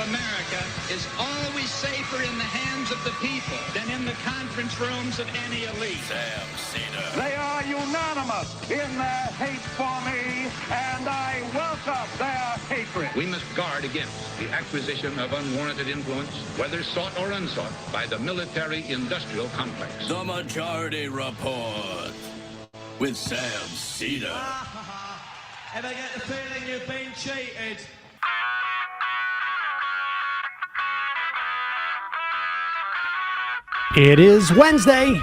America is always safer in the hands of the people than in the conference rooms of any elite. Sam Seder. They are unanimous in their hate for me, and I welcome their hatred. We must guard against the acquisition of unwarranted influence, whether sought or unsought, by the military-industrial complex. The Majority Report with Sam Seder. Ever get the feeling you've been cheated? It is Wednesday,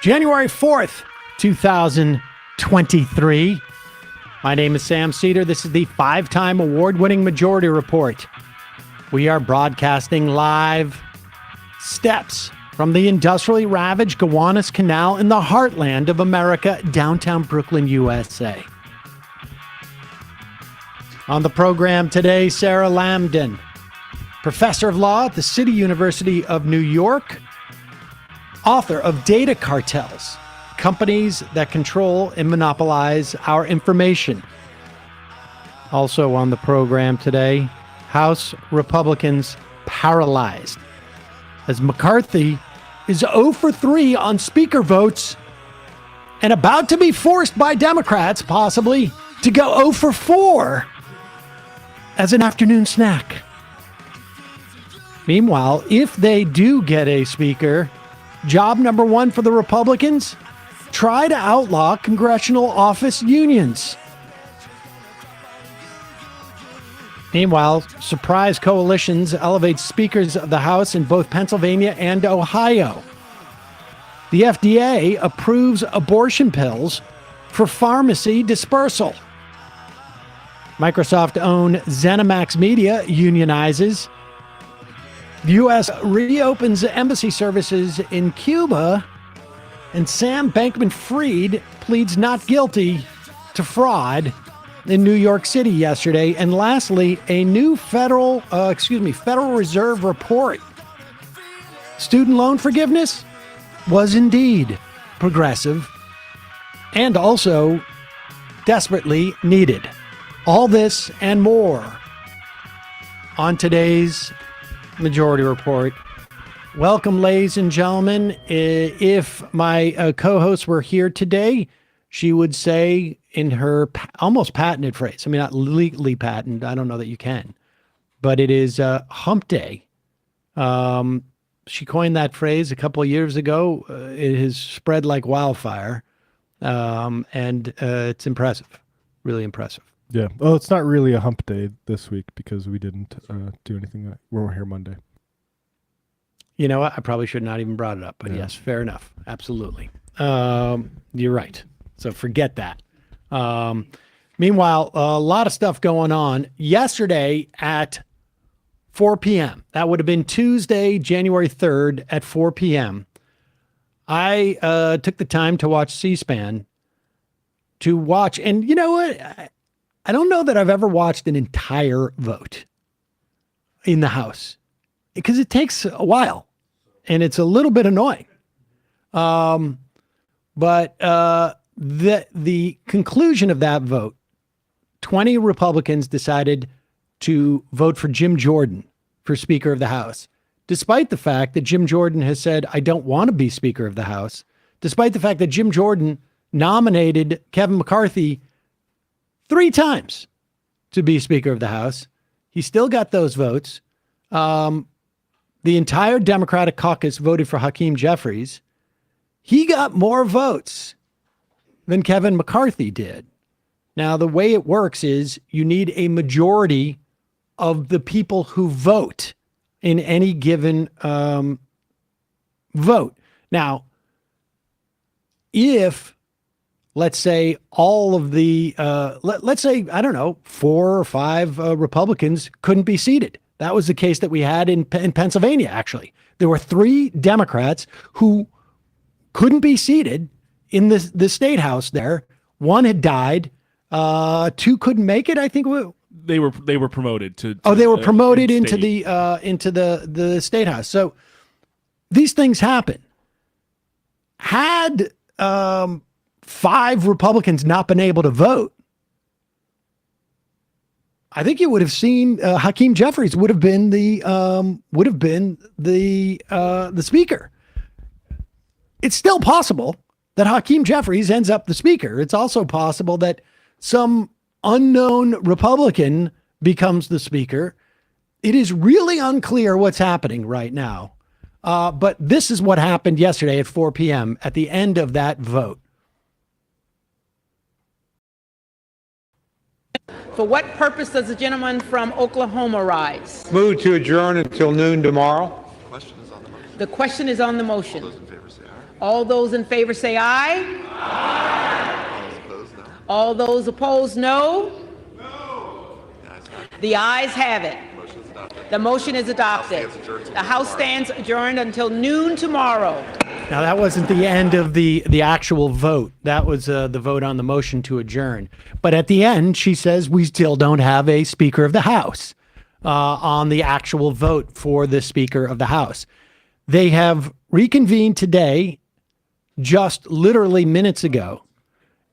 January 4th, 2023. My name is Sam Seder. This is the five-time award-winning Majority Report. We are broadcasting live steps from the industrially ravaged Gowanus Canal in the heartland of America, downtown Brooklyn, USA. On the program today, Sarah Lamdan, professor of law at the City University of New York, author of Data Cartels, companies that control and monopolize our information. Also on the program today, House Republicans paralyzed as McCarthy is 0 for 3 on speaker votes and about to be forced by Democrats, possibly, to go 0 for 4 as an afternoon snack. Meanwhile, if they do get a speaker, job number one for the Republicans, try to outlaw congressional office unions. Meanwhile, surprise coalitions elevate speakers of the House in both Pennsylvania and Ohio. The FDA approves abortion pills for pharmacy dispersal. Microsoft-owned ZeniMax Media unionizes. The U.S. reopens embassy services in Cuba, and Sam Bankman-Fried pleads not guilty to fraud in New York City yesterday. And lastly, a new Federal Reserve report. Student loan forgiveness was indeed progressive and also desperately needed. All this and more on today's Majority Report. Welcome, ladies and gentlemen. If my co-host were here today, she would say in her almost patented phrase, I mean, not legally patent, I don't know that you can, but it is hump day. She coined that phrase a couple of years ago. It has spread like wildfire, and it's impressive, really impressive. Yeah. Well, it's not really a hump day this week because we didn't do anything. We're here Monday. You know what? I probably should not even brought it up, but yes, fair enough. Absolutely. You're right. So forget that. Meanwhile, a lot of stuff going on. Yesterday at 4 p.m., that would have been Tuesday, January 3rd at 4 p.m., I took the time to watch C-SPAN to watch. And you know what? I don't know that I've ever watched an entire vote in the House because it takes a while and it's a little bit annoying. But the conclusion of that vote, 20 Republicans decided to vote for Jim Jordan for Speaker of the House, despite the fact that Jim Jordan has said, I don't want to be Speaker of the House, despite the fact that Jim Jordan nominated Kevin McCarthy 3 times to be Speaker of the House. He still got those votes. The entire Democratic caucus voted for Hakeem Jeffries. He got more votes than Kevin McCarthy did. Now, the way it works is you need a majority of the people who vote in any given vote. Now, if let's say all of the, let's say, I don't know, 4 or 5 Republicans couldn't be seated. That was the case that we had in Pennsylvania, actually. There were 3 Democrats who couldn't be seated in the state house there. 1 had died. 2 couldn't make it, I think. They were promoted to they were promoted into the state house. So these things happen. Had 5 Republicans not been able to vote, I think you would have seen Hakeem Jeffries would have been the speaker. It's still possible that Hakeem Jeffries ends up the speaker. It's also possible that some unknown Republican becomes the speaker. It is really unclear what's happening right now. But this is what happened yesterday at 4 p.m. at the end of that vote. For what purpose does the gentleman from Oklahoma rise? Move to adjourn until noon tomorrow. The question is on the motion. All those in favor say aye. Aye. All those opposed, no. The ayes have it. The motion is adopted. The House stands adjourned until noon tomorrow. Now, that wasn't the end of the actual vote. That was the vote on the motion to adjourn. But at the end, she says we still don't have a Speaker of the House on the actual vote for the Speaker of the House. They have reconvened today, just literally minutes ago.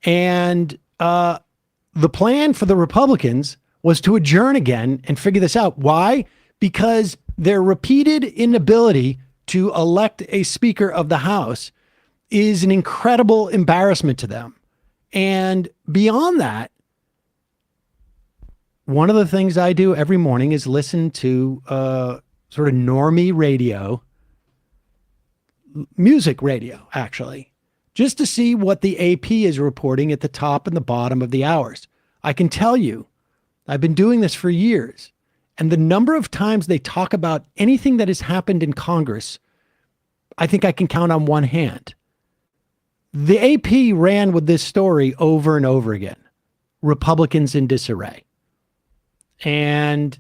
And the plan for the Republicans was to adjourn again and figure this out. Why? Because their repeated inability to elect a Speaker of the House is an incredible embarrassment to them. And beyond that, one of the things I do every morning is listen to sort of normie radio, music radio, actually, just to see what the AP is reporting at the top and the bottom of the hours. I can tell you, I've been doing this for years, and the number of times they talk about anything that has happened in Congress, I think I can count on one hand. The AP ran with this story over and over again. Republicans in disarray. And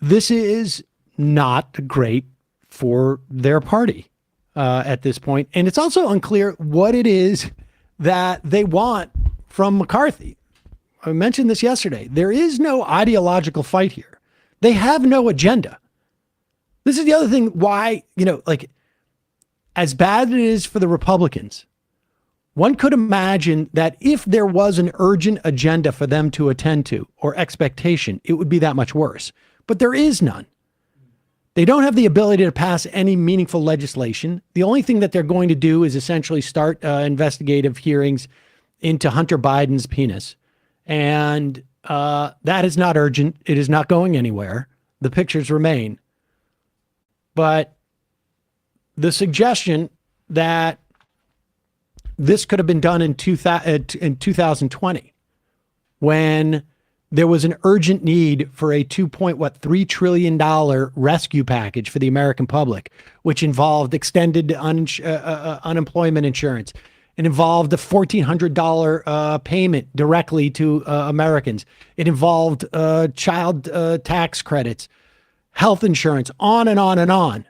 this is not great for their party at this point. And it's also unclear what it is that they want from McCarthy. I mentioned this yesterday. There is no ideological fight here. They have no agenda. This is the other thing why, as bad as it is for the Republicans, one could imagine that if there was an urgent agenda for them to attend to or expectation, it would be that much worse. But there is none. They don't have the ability to pass any meaningful legislation. The only thing that they're going to do is essentially start investigative hearings into Hunter Biden's penis. And that is not urgent. It is not going anywhere. The pictures remain. But the suggestion that this could have been done in 2020 when there was an urgent need for a $2.3 trillion rescue package for the American public, which involved extended unemployment insurance. It involved a $1,400 payment directly to Americans. It involved child tax credits, health insurance, on and on and on.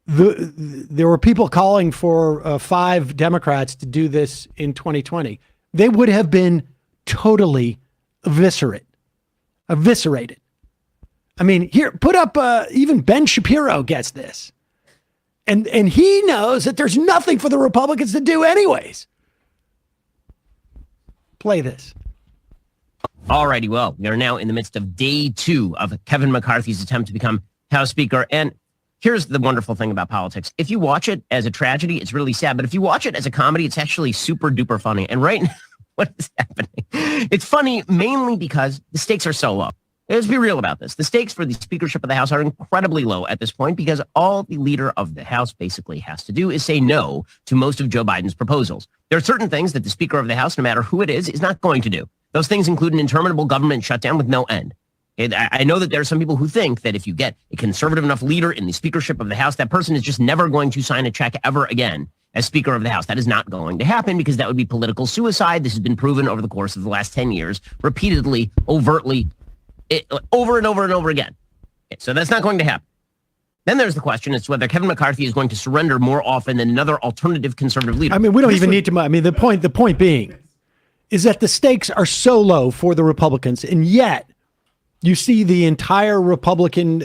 There were people calling for 5 Democrats to do this in 2020. They would have been totally eviscerated. I mean, here, put up, even Ben Shapiro gets this. And he knows that there's nothing for the Republicans to do anyways. Play this. All righty. Well, we are now in the midst of day 2 of Kevin McCarthy's attempt to become House Speaker. And here's the wonderful thing about politics. If you watch it as a tragedy, it's really sad. But if you watch it as a comedy, it's actually super duper funny. And right now, what is happening? It's funny mainly because the stakes are so low. Let's be real about this. The stakes for the speakership of the House are incredibly low at this point because all the leader of the House basically has to do is say no to most of Joe Biden's proposals. There are certain things that the Speaker of the House, no matter who it is not going to do. Those things include an interminable government shutdown with no end. I know that there are some people who think that if you get a conservative enough leader in the speakership of the House, that person is just never going to sign a check ever again as Speaker of the House. That is not going to happen because that would be political suicide. This has been proven over the course of the last 10 years, repeatedly, overtly, over and over and over again. So that's not going to happen. Then there's the question as to whether Kevin McCarthy is going to surrender more often than another alternative conservative leader. I mean, we don't even need to. I mean, the point being is that the stakes are so low for the Republicans, and yet you see the entire Republican,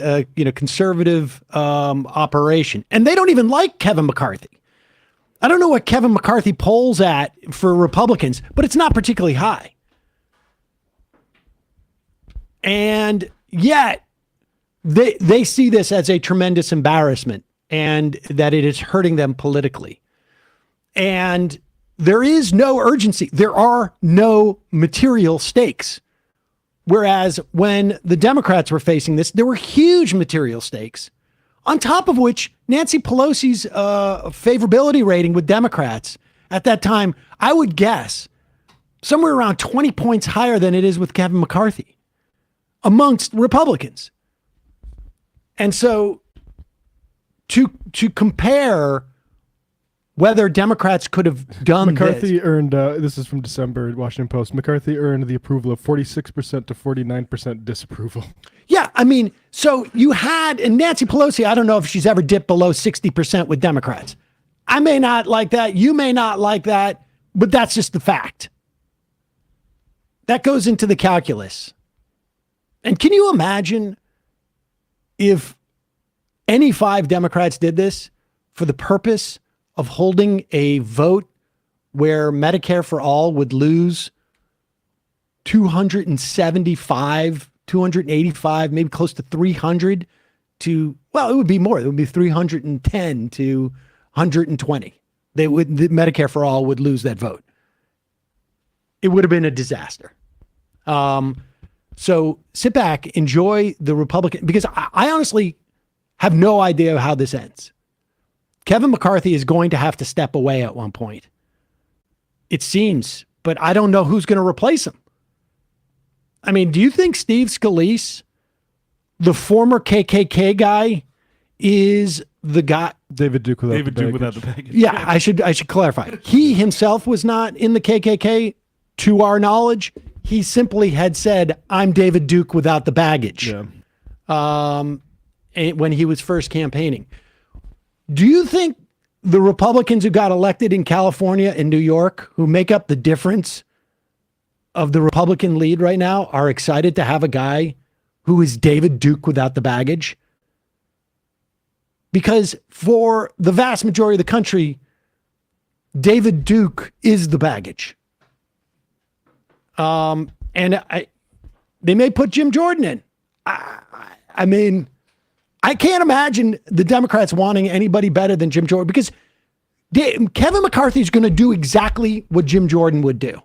conservative operation, and they don't even like Kevin McCarthy. I don't know what Kevin McCarthy polls at for Republicans, but it's not particularly high. And yet they see this as a tremendous embarrassment and that it is hurting them politically. And there is no urgency. There are no material stakes. Whereas when the Democrats were facing this, there were huge material stakes, on top of which Nancy Pelosi's favorability rating with Democrats at that time, I would guess, somewhere around 20 points higher than it is with Kevin McCarthy amongst Republicans. And so to compare whether Democrats could have done McCarthy earned, this is from December, Washington Post, McCarthy earned the approval of 46% to 49% disapproval. Yeah, I mean, so you had, and Nancy Pelosi, I don't know if she's ever dipped below 60% with Democrats. I may not like that. You may not like that, but that's just the fact. That goes into the calculus. And can you imagine if any 5 Democrats did this for the purpose of holding a vote where Medicare for all would lose 275, 285, maybe close to 300 to, well, it would be more. It would be 310 to 120. The Medicare for all would lose that vote. It would have been a disaster. So sit back, enjoy the Republican, because I honestly have no idea how this ends. Kevin McCarthy is going to have to step away at one point. It seems, but I don't know who's going to replace him. I mean, do you think Steve Scalise, the former KKK guy, is the guy? David Duke without the baggage. Yeah, I should clarify. He himself was not in the KKK, to our knowledge. He simply had said, "I'm David Duke without the baggage." Yeah. When he was first campaigning. Do you think the Republicans who got elected in California and New York, who make up the difference of the Republican lead right now, are excited to have a guy who is David Duke without the baggage? Because for the vast majority of the country, David Duke is the baggage. And they may put Jim Jordan in. I mean, I can't imagine the Democrats wanting anybody better than Jim Jordan, because Kevin McCarthy is going to do exactly what Jim Jordan would do.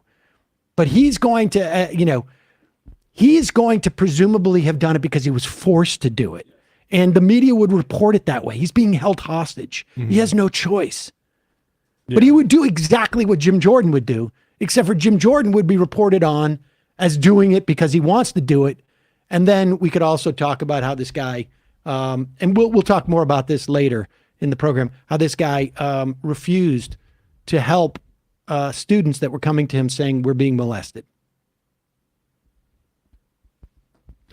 But he's going to, he's going to presumably have done it because he was forced to do it. And the media would report it that way. He's being held hostage. Mm-hmm. He has no choice. Yeah. But he would do exactly what Jim Jordan would do, except for Jim Jordan would be reported on as doing it because he wants to do it. And then we could also talk about how this guy, and we'll talk more about this later in the program, how this guy refused to help students that were coming to him saying we're being molested.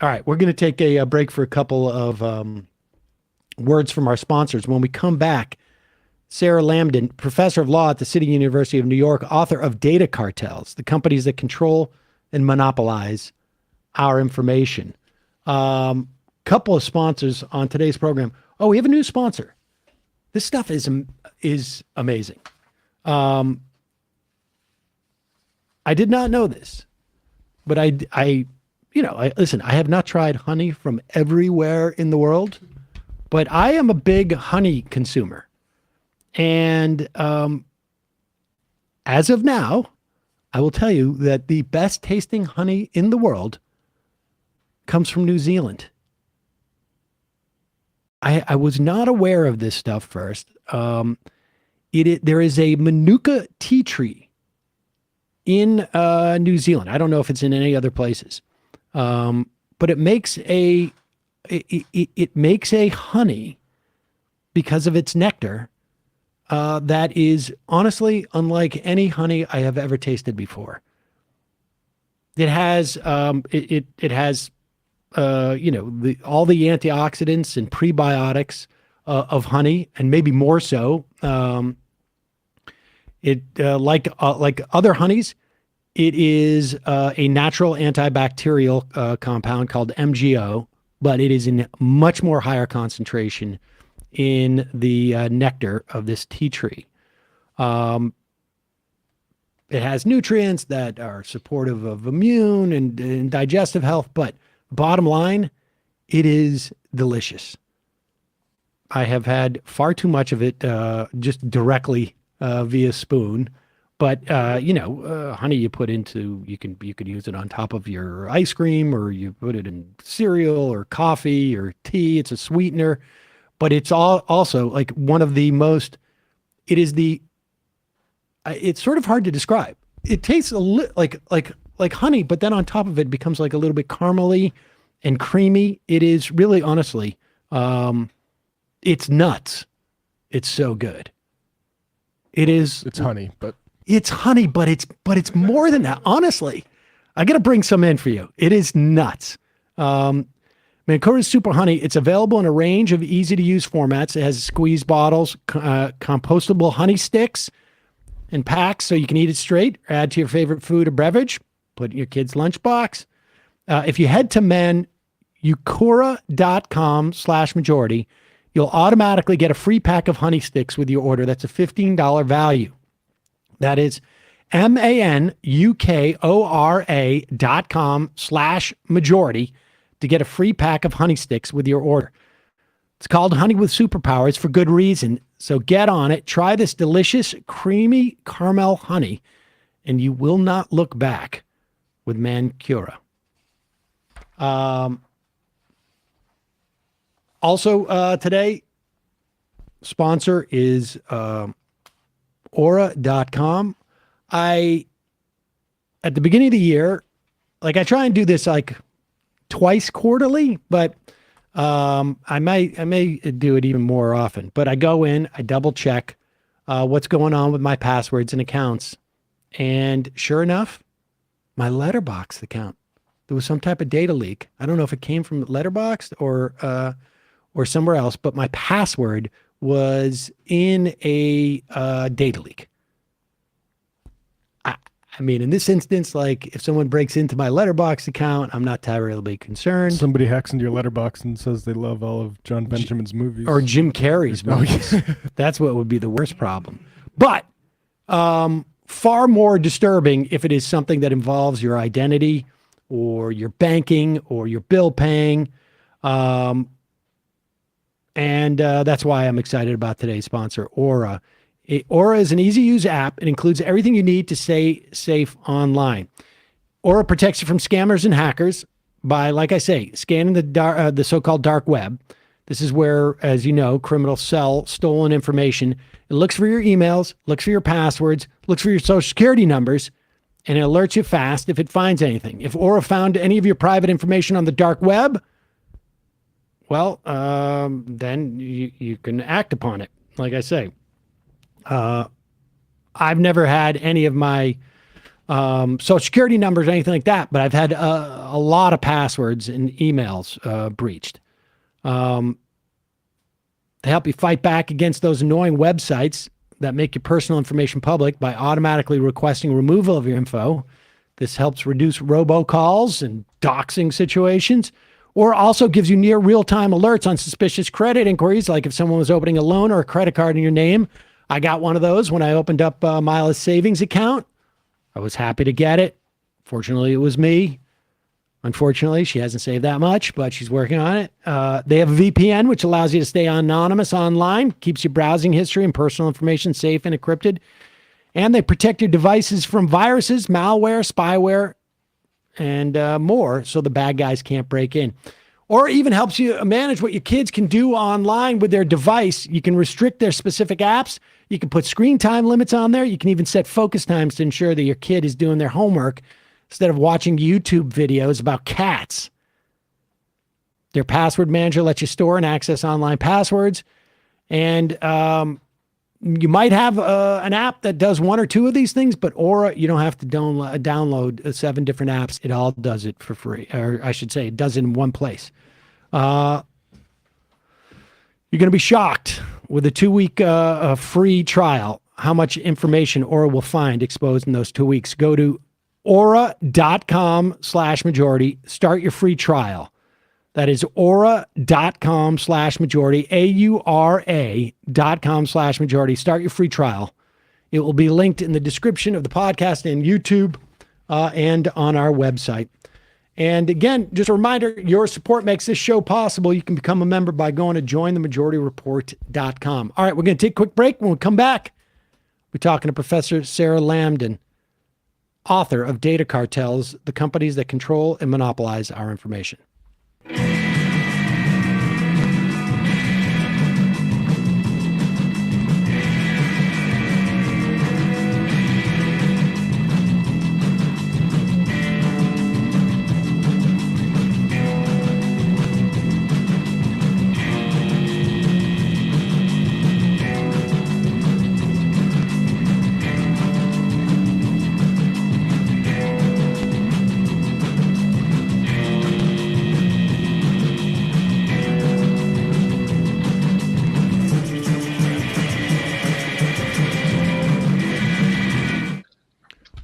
All right, we're going to take a break for a couple of words from our sponsors. When we come back, Sarah Lamdan, professor of law at the City University of New York, author of Data Cartels, the companies that control and monopolize our information. Couple of sponsors on today's program. Oh, we have a new sponsor. This stuff is amazing. I did not know this, but listen, I have not tried honey from everywhere in the world, but I am a big honey consumer. And as of now, I will tell you that the best tasting honey in the world comes from New Zealand. I was not aware of this stuff first. There is a Manuka tea tree in New Zealand. I don't know if it's in any other places, but it makes a honey because of its nectar that is honestly unlike any honey I have ever tasted before. It has all the antioxidants and prebiotics of honey, and maybe more so. Like other honeys, it is a natural antibacterial compound called MGO, but it is in much more higher concentration in the nectar of this tea tree. It has nutrients that are supportive of immune and digestive health, but bottom line, it is delicious. I have had far too much of it just directly via spoon. But honey you put into you could use it on top of your ice cream, or you put it in cereal or coffee or tea. It's a sweetener, but it's also like one of the most. It is the. It's sort of hard to describe. It tastes like honey, but then on top of it becomes like a little bit caramely and creamy. It is really, honestly, it's nuts. It's so good. It's honey, but. It's honey, but it's more than that. Honestly, I got to bring some in for you. It is nuts. Mancura's Super Honey. It's available in a range of easy-to-use formats. It has squeeze bottles, compostable honey sticks, and packs, so you can eat it straight or add to your favorite food or beverage. Put in your kid's lunchbox. If you head to mancura.com/majority, you'll automatically get a free pack of honey sticks with your order. That's a $15 value. That is mancora.com/majority to get a free pack of honey sticks with your order. It's called Honey with Superpowers for good reason. So get on it. Try this delicious, creamy caramel honey, and you will not look back with Mancura. Also, today, sponsor is Aura.com. At the beginning of the year, I try and do this like twice quarterly, but I may do it even more often. But I go in, I double check what's going on with my passwords and accounts. And sure enough, my Letterboxd account, there was some type of data leak. I don't know if it came from Letterboxd or somewhere else, but my password was in a data leak. I mean, in this instance, if someone breaks into my Letterboxd account, I'm not terribly concerned. Somebody hacks into your Letterboxd and says they love all of John Benjamin's movies. Or Jim Carrey's movies. That's what would be the worst problem. But far more disturbing if it is something that involves your identity or your banking or your bill paying. And that's why I'm excited about today's sponsor, Aura. Aura is an easy-to-use app. It includes everything you need to stay safe online. Aura protects you from scammers and hackers by, like I say, scanning the so-called dark web. This is where, as you know, criminals sell stolen information. It looks for your emails, looks for your passwords, looks for your social security numbers, and it alerts you fast if it finds anything. If Aura found any of your private information on the dark web, well, then you can act upon it, like I say. I've never had any of my social security numbers or anything like that, but I've had a lot of passwords and emails breached. They help you fight back against those annoying websites that make your personal information public by automatically requesting removal of your info. This helps reduce robocalls and doxing situations, or also gives you near real-time alerts on suspicious credit inquiries, like if someone was opening a loan or a credit card in your name. I got one of those when I opened up Mila's savings account. I was happy to get it. Fortunately, it was me. Unfortunately, she hasn't saved that much, but she's working on it. They have a VPN, which allows you to stay anonymous online, keeps your browsing history and personal information safe and encrypted. And they protect your devices from viruses, malware, spyware, and more, so the bad guys can't break in. Or even helps you manage what your kids can do online with their device. You can restrict their specific apps. You can put screen time limits on there. You can even set focus times to ensure that your kid is doing their homework instead of watching YouTube videos about cats. Their password manager lets you store and access online passwords. And you might have an app that does one or two of these things, but Aura, you don't have to download 7 different apps. It all does it for free. Or I should say, it does it in one place. You're going to be shocked with a 2-week free trial how much information Aura will find exposed in those 2 weeks. Go to aura.com/majority. Start your free trial. That is aura.com/majority, AURA.com/majority. Start your free trial. It will be linked in the description of the podcast and YouTube and on our website. And again, just a reminder, your support makes this show possible. You can become a member by going to jointhemajorityreport.com. All right, we're going to take a quick break. When we come back, we're talking to Professor Sarah Lamdan, author of Data Cartels, the companies that control and monopolize our information.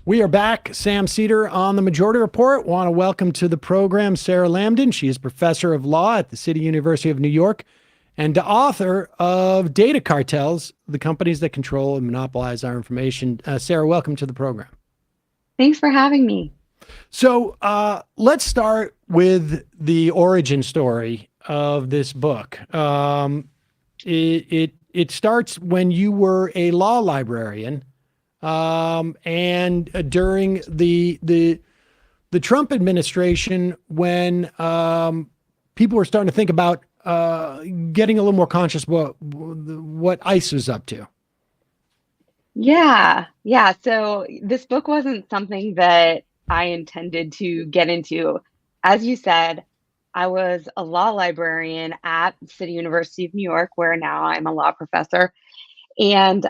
We are back. Sam Seder on the Majority Report. Want to welcome to the program Sarah Lamdan. She is professor of law at the City University of New York and the author of Data Cartels, the companies that control and monopolize our information. Sarah, welcome to the program. Thanks for having me. So let's start with the origin story of this book. It starts when you were a law librarian. And during the Trump administration, when people were starting to think about getting a little more conscious what ICE was up to. Yeah. So this book wasn't something that I intended to get into. As you said, I was a law librarian at City University of New York, where now I'm a law professor. And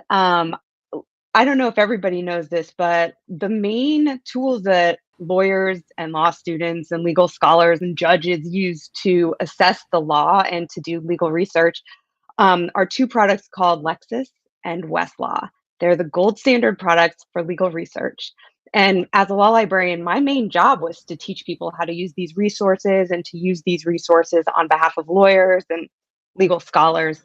I don't know if everybody knows this, but the main tools that lawyers and law students and legal scholars and judges use to assess the law and to do legal research are two products called Lexis and Westlaw. They're the gold standard products for legal research. And as a law librarian, my main job was to teach people how to use these resources and to use these resources on behalf of lawyers and legal scholars.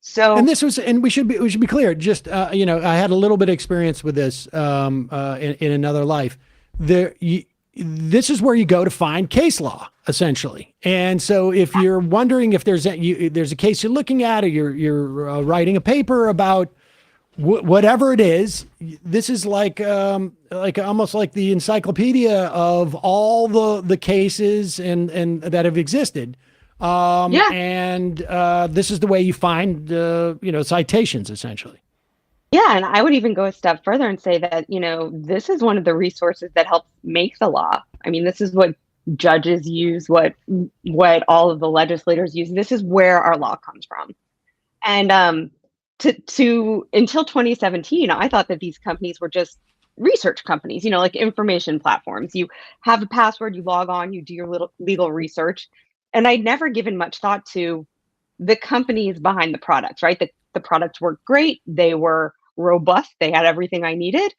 So, and we should be clear. Just I had a little bit of experience with this in another life. This is where you go to find case law, essentially. And so, if you're wondering if there's a case you're looking at, or you're writing a paper about whatever it is, this is like almost like the encyclopedia of all the cases and that have existed. And this is the way you find, citations, essentially. Yeah. And I would even go a step further and say that, this is one of the resources that helps make the law. I mean, this is what judges use, what all of the legislators use. This is where our law comes from. And until 2017, I thought that these companies were just research companies, like information platforms. You have a password, you log on, you do your little legal research. And I'd never given much thought to the companies behind the products, right? The products were great. They were robust. They had everything I needed.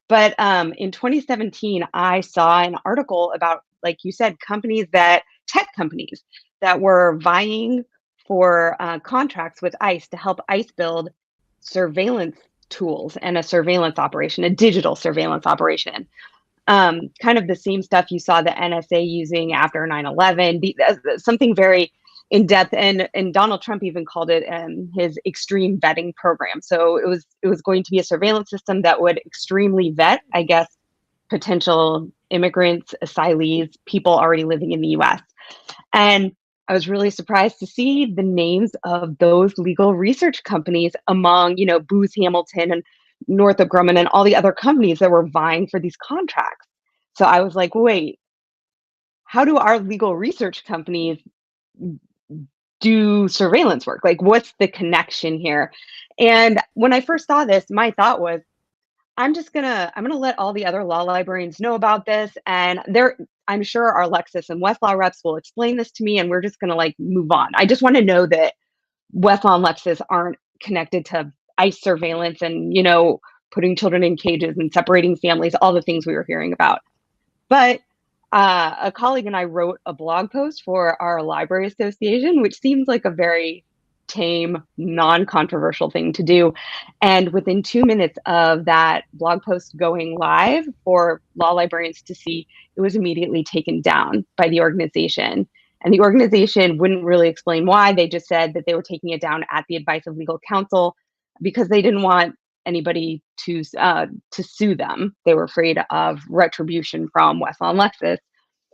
But in 2017, I saw an article about, like you said, tech companies that were vying for contracts with ICE to help ICE build surveillance tools and a surveillance operation, a digital surveillance operation. Kind of the same stuff you saw the NSA using after 9/11, something very in depth, and Donald Trump even called it his extreme vetting program. So it was going to be a surveillance system that would extremely vet, I guess, potential immigrants, asylees, people already living in the U.S. And I was really surprised to see the names of those legal research companies among, Booz Hamilton and Northrop Grumman and all the other companies that were vying for these contracts. So I was like, wait, how do our legal research companies do surveillance work? Like, what's the connection here? And when I first saw this, my thought was, I'm gonna let all the other law librarians know about this, and I'm sure our Lexis and Westlaw reps will explain this to me, and we're just gonna move on. I just want to know that Westlaw and Lexis aren't connected to ICE surveillance and, putting children in cages and separating families, all the things we were hearing about. But a colleague and I wrote a blog post for our library association, which seems like a very tame, non-controversial thing to do. And within 2 minutes of that blog post going live for law librarians to see, it was immediately taken down by the organization. And the organization wouldn't really explain why. They just said that they were taking it down at the advice of legal counsel because they didn't want anybody to sue them. They were afraid of retribution from Westlaw and Lexis.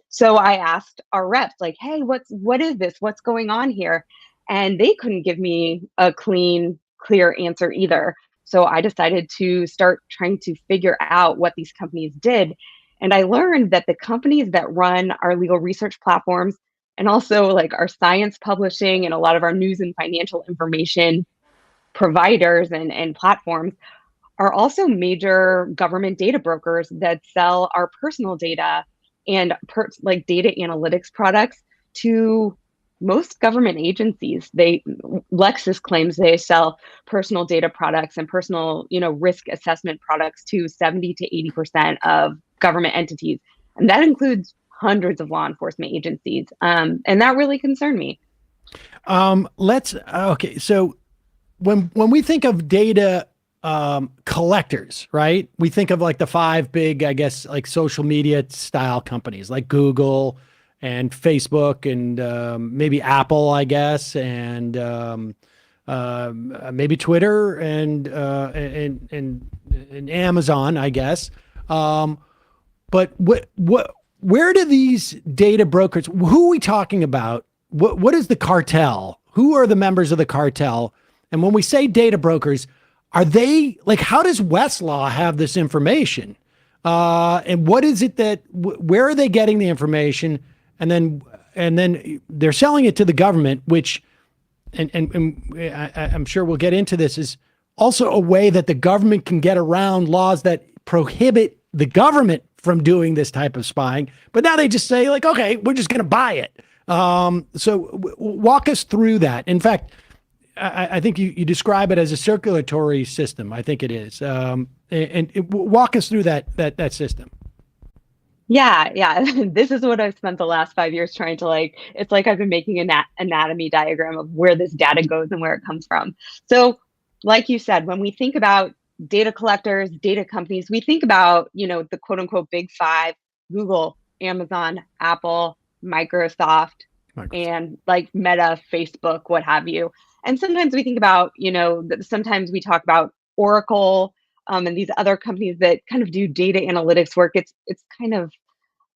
So I asked our reps, like, hey, what is this? What's going on here? And they couldn't give me a clear answer either. So I decided to start trying to figure out what these companies did. And I learned that the companies that run our legal research platforms and also like our science publishing and a lot of our news and financial information providers and platforms are also major government data brokers that sell our personal data and like data analytics products to most government agencies. Lexis claims they sell personal data products and personal, risk assessment products to 70 to 80% of government entities. And that includes hundreds of law enforcement agencies. And that really concerned me. Okay. So when we think of data collectors, right? We think of like the 5 big, I guess, like social media style companies like Google and Facebook and maybe Apple, I guess, and maybe Twitter and Amazon, I guess. But where do these data brokers? Who are we talking about? What is the cartel? Who are the members of the cartel? And when we say data brokers, are they like, how does Westlaw have this information? And what is it where are they getting the information? And then they're selling it to the government, which, and I'm sure we'll get into this, is also a way that the government can get around laws that prohibit the government from doing this type of spying. But now they just say like, okay, we're just going to buy it. So walk us through that. In fact, I think you describe it as a circulatory system. I think it is. Walk us through that system. Yeah. This is what I've spent the last 5 years trying to it's like I've been making an anatomy diagram of where this data goes and where it comes from. So like you said, when we think about data collectors, data companies, we think about, the quote unquote big 5, Google, Amazon, Apple, Microsoft, and like Meta, Facebook, what have you. And sometimes we think about, sometimes we talk about Oracle and these other companies that kind of do data analytics work. It's kind of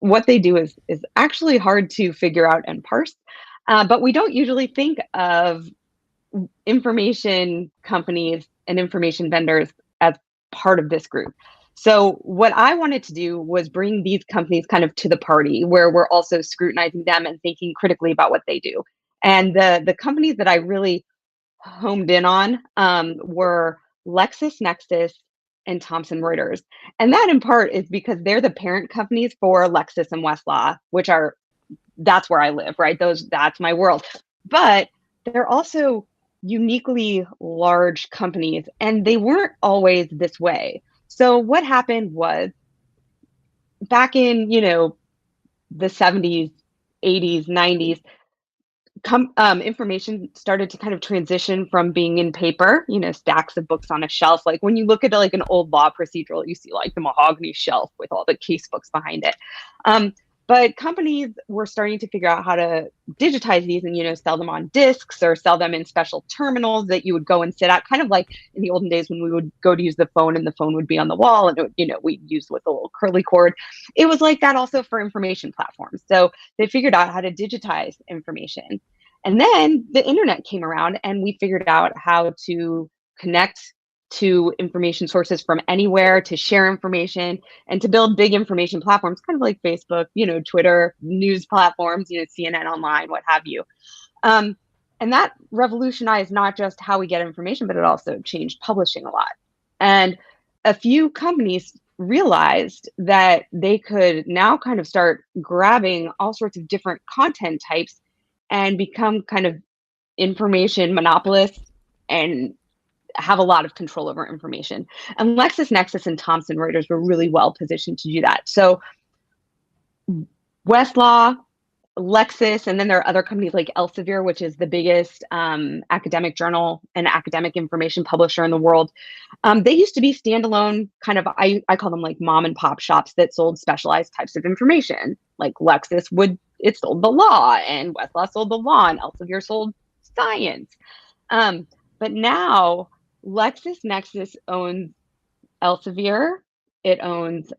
what they do is actually hard to figure out and parse. But we don't usually think of information companies and information vendors as part of this group. So what I wanted to do was bring these companies kind of to the party where we're also scrutinizing them and thinking critically about what they do. And the companies that I really homed in on were LexisNexis and Thomson Reuters. And that in part is because they're the parent companies for Lexis and Westlaw, that's where I live, right? That's my world. But they're also uniquely large companies and they weren't always this way. So what happened was back in, the 70s, 80s, 90s, information started to kind of transition from being in paper, stacks of books on a shelf. Like when you look at like an old law procedural, you see like the mahogany shelf with all the case books behind it. But companies were starting to figure out how to digitize these and, sell them on discs or sell them in special terminals that you would go and sit at, kind of like in the olden days when we would go to use the phone and the phone would be on the wall and, we'd use with a little curly cord. It was like that also for information platforms. So they figured out how to digitize information. And then the internet came around and we figured out how to connect to information sources from anywhere, to share information and to build big information platforms, kind of like Facebook, Twitter, news platforms, CNN online, what have you. And that revolutionized not just how we get information, but it also changed publishing a lot. And a few companies realized that they could now kind of start grabbing all sorts of different content types and become kind of information monopolists and have a lot of control over information. And LexisNexis and Thomson Reuters were really well positioned to do that. So Westlaw Lexis, and then there are other companies like Elsevier, which is the biggest academic journal and academic information publisher in the world. They used to be standalone kind of, I call them like mom and pop shops that sold specialized types of information. Like Lexis it sold the law, and Westlaw sold the law, and Elsevier sold science. But now LexisNexis owns Elsevier. It owns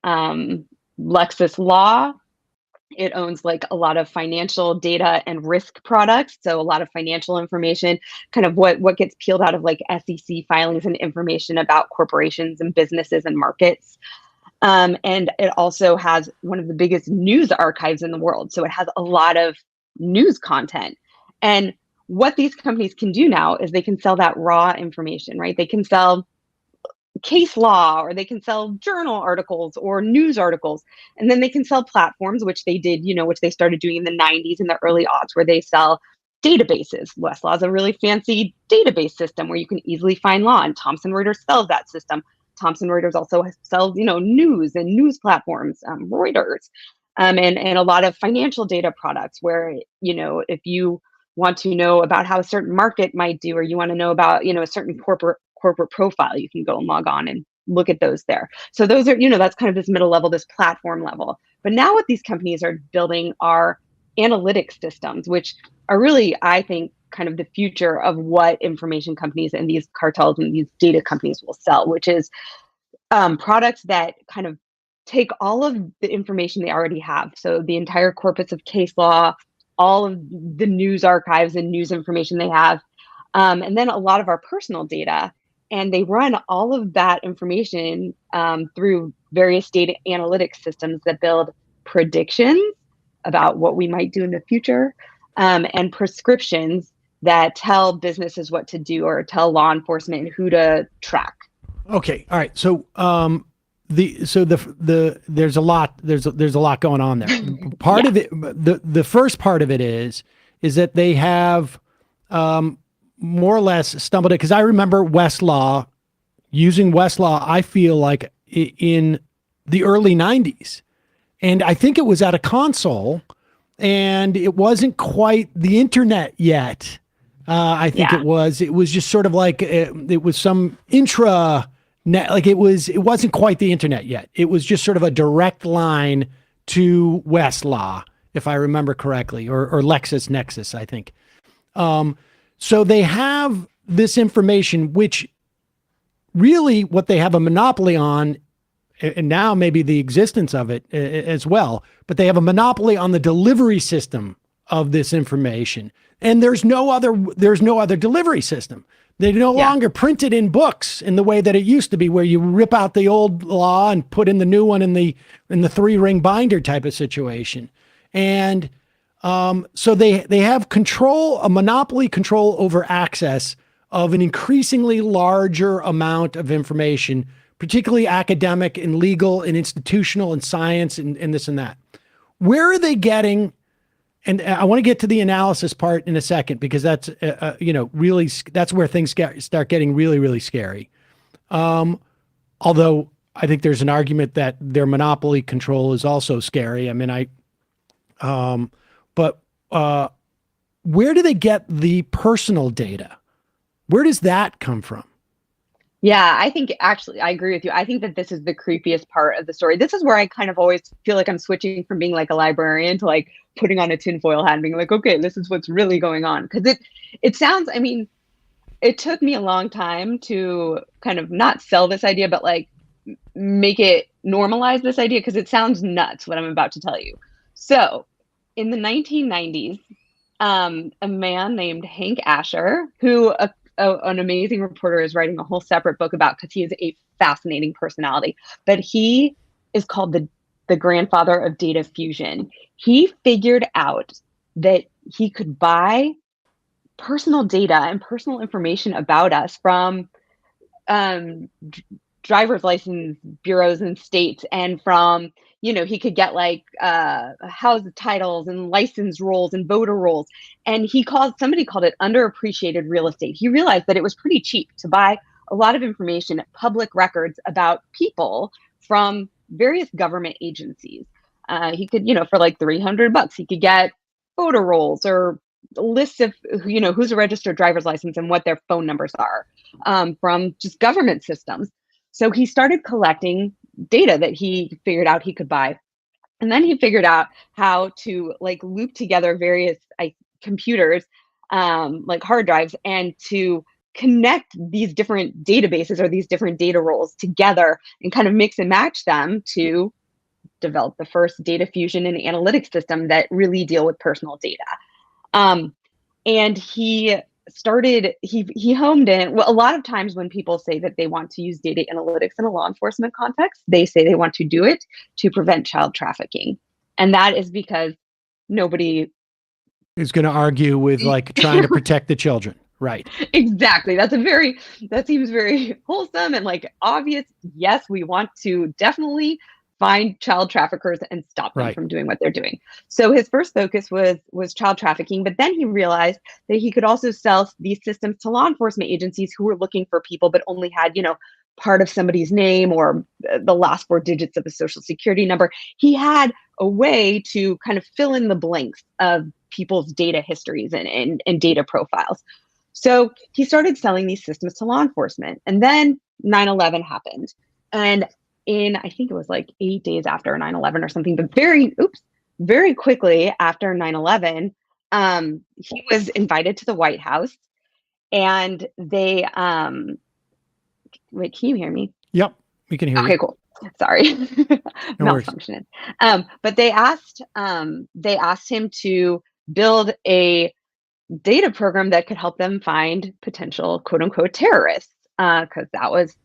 Lexis Law. It owns like a lot of financial data and risk products. So a lot of financial information, kind of what gets peeled out of like SEC filings and information about corporations and businesses and markets. And it also has one of the biggest news archives in the world. So it has a lot of news content. And what these companies can do now is they can sell that raw information, right? They can sell case law, or they can sell journal articles or news articles, and then they can sell platforms, which they did, which they started doing in the 90s and the early aughts, where they sell databases. Westlaw is a really fancy database system where you can easily find law, and Thomson Reuters sells that system. Thomson Reuters also sells, news and news platforms, Reuters, and a lot of financial data products where, if you want to know about how a certain market might do, or you want to know about, a certain corporate profile, you can go and log on and look at those there. So those are, that's kind of this middle level, this platform level. But now what these companies are building are analytics systems, which are really, I think, kind of the future of what information companies and these cartels and these data companies will sell, which is products that kind of take all of the information they already have. So the entire corpus of case law, all of the news archives and news information they have, and then a lot of our personal data. And they run all of that information through various data analytics systems that build predictions about what we might do in the future, and prescriptions that tell businesses what to do, or tell law enforcement who to track. Okay, all right. So there's a lot going on there. Part of it, the first part of it is that they have more or less stumbled it, because I remember using Westlaw, I feel like in the early 90s. And I think it was at a console, and it wasn't quite the internet yet. I think it was just sort of like it was some intra net, like it wasn't quite the internet yet. It was just sort of a direct line to Westlaw, if I remember correctly, or LexisNexis, I think. So they have this information, which really what they have a monopoly on, and now maybe the existence of it as well, but they have a monopoly on the delivery system of this information. And there's no other delivery system. They no longer print it in books in the way that it used to be, where you rip out the old law and put in the new one in the 3-ring binder type of situation. And so they have a monopoly control over access of an increasingly larger amount of information, particularly academic and legal and institutional and science and this and that. Where are they getting? And I want to get to the analysis part in a second, because that's really, that's where things start getting really, really scary. Although I think there's an argument that their monopoly control is also scary. I mean, but where do they get the personal data? Where does that come from? Yeah, I think actually I agree with you. I think that this is the creepiest part of the story. This is where I kind of always feel like I'm switching from being like a librarian to like putting on a tinfoil hat and being like, okay, this is what's really going on. Because it sounds, I mean, it took me a long time to kind of not sell this idea, but like make it normalize this idea, because it sounds nuts what I'm about to tell you. So in the 1990s, a man named Hank Asher, who an amazing reporter is writing a whole separate book about, because he is a fascinating personality, but he is called the grandfather of data fusion. He figured out that he could buy personal data and personal information about us from driver's license bureaus and states, and from, he could get like house titles and license rolls and voter rolls. And somebody called it underappreciated real estate. He realized that it was pretty cheap to buy a lot of information, public records about people from various government agencies. He could, for like $300, he could get photo rolls or lists of, who's a registered driver's license and what their phone numbers are, from just government systems. So he started collecting data that he figured out he could buy. And then he figured out how to loop together various computers, like hard drives, and to connect these different databases or these different data roles together and kind of mix and match them to develop the first data fusion and analytics system that really deal with personal data. And he homed in. Well, a lot of times when people say that they want to use data analytics in a law enforcement context, they say they want to do it to prevent child trafficking. And that is because nobody is going to argue with trying to protect the children. Right. Exactly. That seems very wholesome and obvious. Yes, we want to definitely find child traffickers and stop them from doing what they're doing. So his first focus was child trafficking, but then he realized that he could also sell these systems to law enforcement agencies who were looking for people but only had, part of somebody's name or the last 4 digits of a social security number. He had a way to kind of fill in the blanks of people's data histories and data profiles. So he started selling these systems to law enforcement. And then 9/11 happened. And I think it was 8 days after 9/11 or something, but very quickly after 9/11, he was invited to the White House, and they, wait, can you hear me? Yep, we can hear you. Okay, cool. Sorry, malfunctioning. But they asked him to build a data program that could help them find potential quote unquote terrorists, because that was,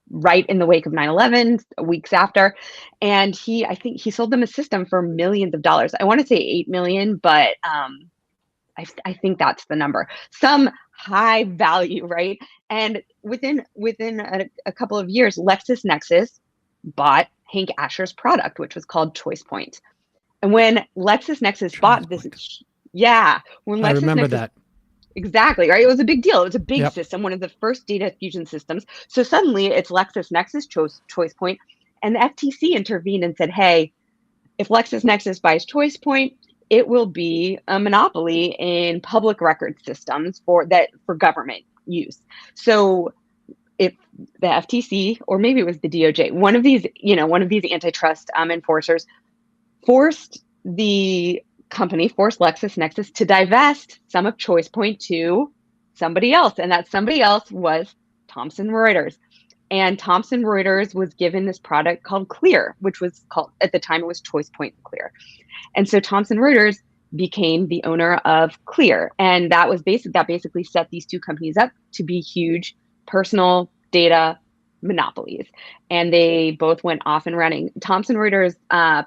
right in the wake of 9/11, weeks after. And I think he sold them a system for millions of dollars. I want to say 8 million, but I think that's the number. Some high value, right? And within a couple of years, LexisNexis bought Hank Asher's product, which was called ChoicePoint. And when LexisNexis bought this, when I remember that. Exactly, right? It was a big deal. It was a big system, one of the first data fusion systems. So suddenly it's LexisNexis ChoicePoint, and the FTC intervened and said, hey, if LexisNexis buys ChoicePoint, it will be a monopoly in public record systems for government use. So if the FTC, or maybe it was the DOJ, one of these antitrust enforcers forced LexisNexis to divest some of ChoicePoint to somebody else. And that somebody else was Thomson Reuters. And Thomson Reuters was given this product called Clear, which was called, at the time, it was ChoicePoint Clear. And so Thomson Reuters became the owner of Clear. And that basically set these two companies up to be huge personal data monopolies. And they both went off and running. Thomson Reuters'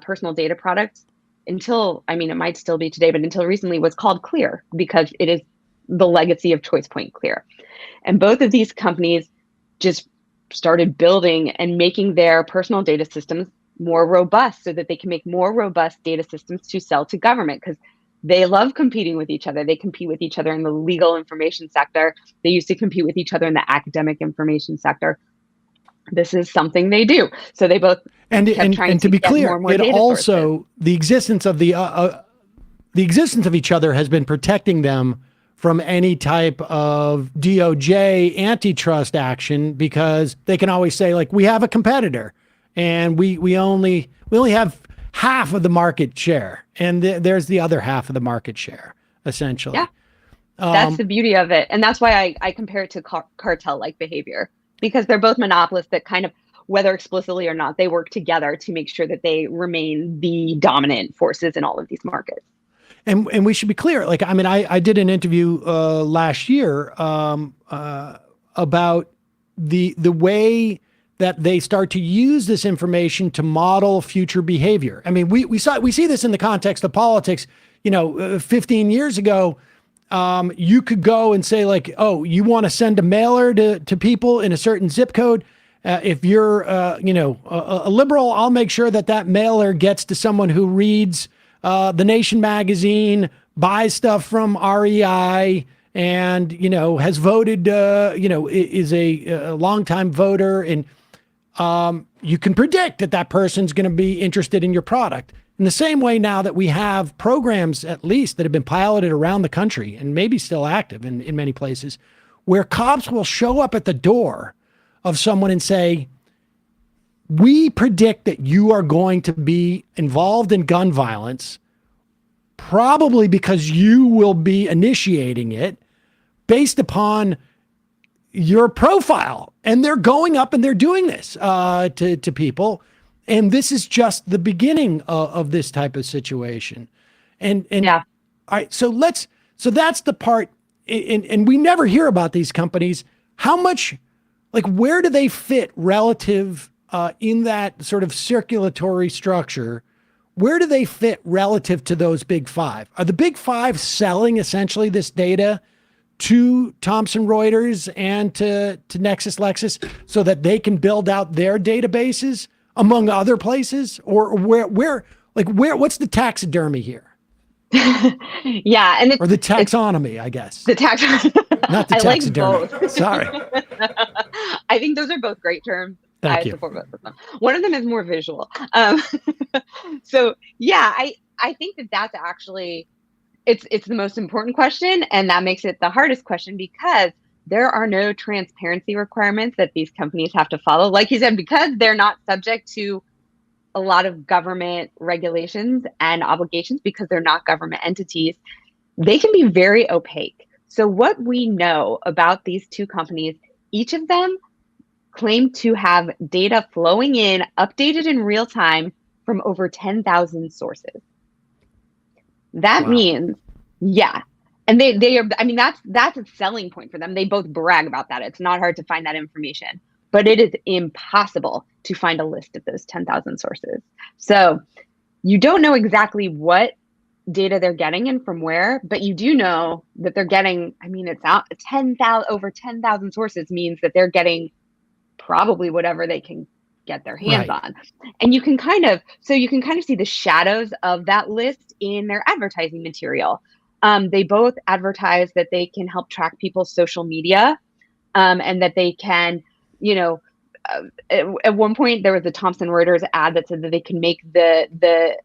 personal data product, it might still be today, but until recently was called Clear because it is the legacy of ChoicePoint Clear. And both of these companies just started building and making their personal data systems more robust so that they can make more robust data systems to sell to government, because they love competing with each other. They compete with each other in the legal information sector. They used to compete with each other in the academic information sector. This is something they do. So they both and to be clear, it also the existence of each other has been protecting them from any type of DOJ antitrust action, because they can always say, we have a competitor and we only have half of the market share, and there's the other half of the market share, essentially. Yeah, that's the beauty of it. And that's why I compare it to cartel-like behavior, because they're both monopolists that kind of, whether explicitly or not, they work together to make sure that they remain the dominant forces in all of these markets. And we should be clear. I did an interview last year about the way that they start to use this information to model future behavior. We see this in the context of politics. 15 years ago, you could go and say you want to send a mailer to people in a certain zip code. If you're a liberal, I'll make sure that mailer gets to someone who reads The Nation magazine, buys stuff from REI, and has voted, is a longtime voter, and you can predict that person's going to be interested in your product. In the same way now that we have programs, at least, that have been piloted around the country and maybe still active in many places, where cops will show up at the door of someone and say, we predict that you are going to be involved in gun violence, probably because you will be initiating it based upon your profile. And they're going up and they're doing this to people. And this is just the beginning of this type of situation. And yeah. All right, so that's the part, and we never hear about these companies. How much, like, where do they fit relative in that sort of circulatory structure? Where do they fit relative to those big five? Are the big five selling essentially this data to Thomson Reuters and to LexisNexis so that they can build out their databases among other places? Or what's the taxidermy here? Yeah, and or the taxonomy, I guess. The tax, not the taxidermy. Like both. Sorry. I think those are both great terms. Thank I you. support both of them. One of them is more visual. So yeah, I think that's actually it's the most important question, and that makes it the hardest question because there are no transparency requirements that these companies have to follow. Like you said, because they're not subject to a lot of government regulations and obligations because they're not government entities, they can be very opaque. So what we know about these two companies, each of them claim to have data flowing in, updated in real time from over 10,000 sources. That means, yeah. And they are, I mean, that's a selling point for them. They both brag about that. It's not hard to find that information, but it is impossible to find a list of those 10,000 sources. So you don't know exactly what data they're getting and from where, but you do know that they're getting, I mean, it's out over 10,000 sources means that they're getting probably whatever they can get their hands on. And you can kind of see the shadows of that list in their advertising material. They both advertise that they can help track people's social media, and that they can, at one point there was a Thomson Reuters ad that said that they can make the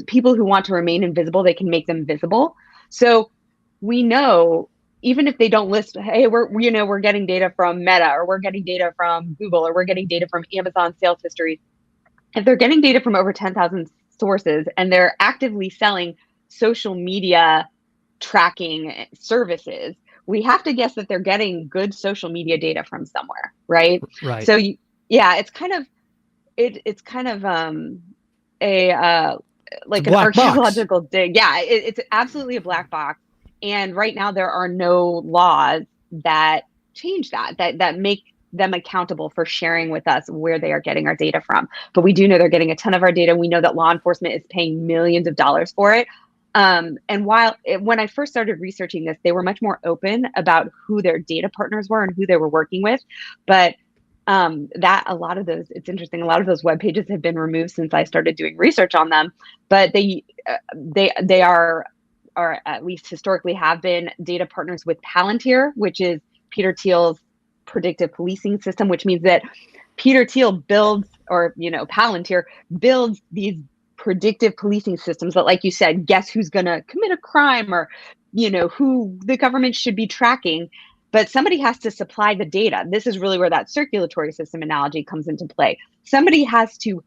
people who want to remain invisible, they can make them visible. So we know, even if they don't list, hey, we're getting data from Meta, or we're getting data from Google, or we're getting data from Amazon sales history. If they're getting data from over 10,000 sources and they're actively selling social media tracking services, we have to guess that they're getting good social media data from somewhere, right? Right. So it's kind of like an archaeological dig. Yeah, it's absolutely a black box. And right now there are no laws that change that make them accountable for sharing with us where they are getting our data from. But we do know they're getting a ton of our data. We know that law enforcement is paying millions of dollars for it. And when I first started researching this, they were much more open about who their data partners were and who they were working with. But it's interesting, a lot of those web pages have been removed since I started doing research on them. But they are, or at least historically have been, data partners with Palantir, which is Peter Thiel's predictive policing system, which means that Peter Thiel builds, or Palantir builds these predictive policing systems that, like you said, guess who's going to commit a crime, or who the government should be tracking. But somebody has to supply the data. This is really where that circulatory system analogy comes into play. Somebody has to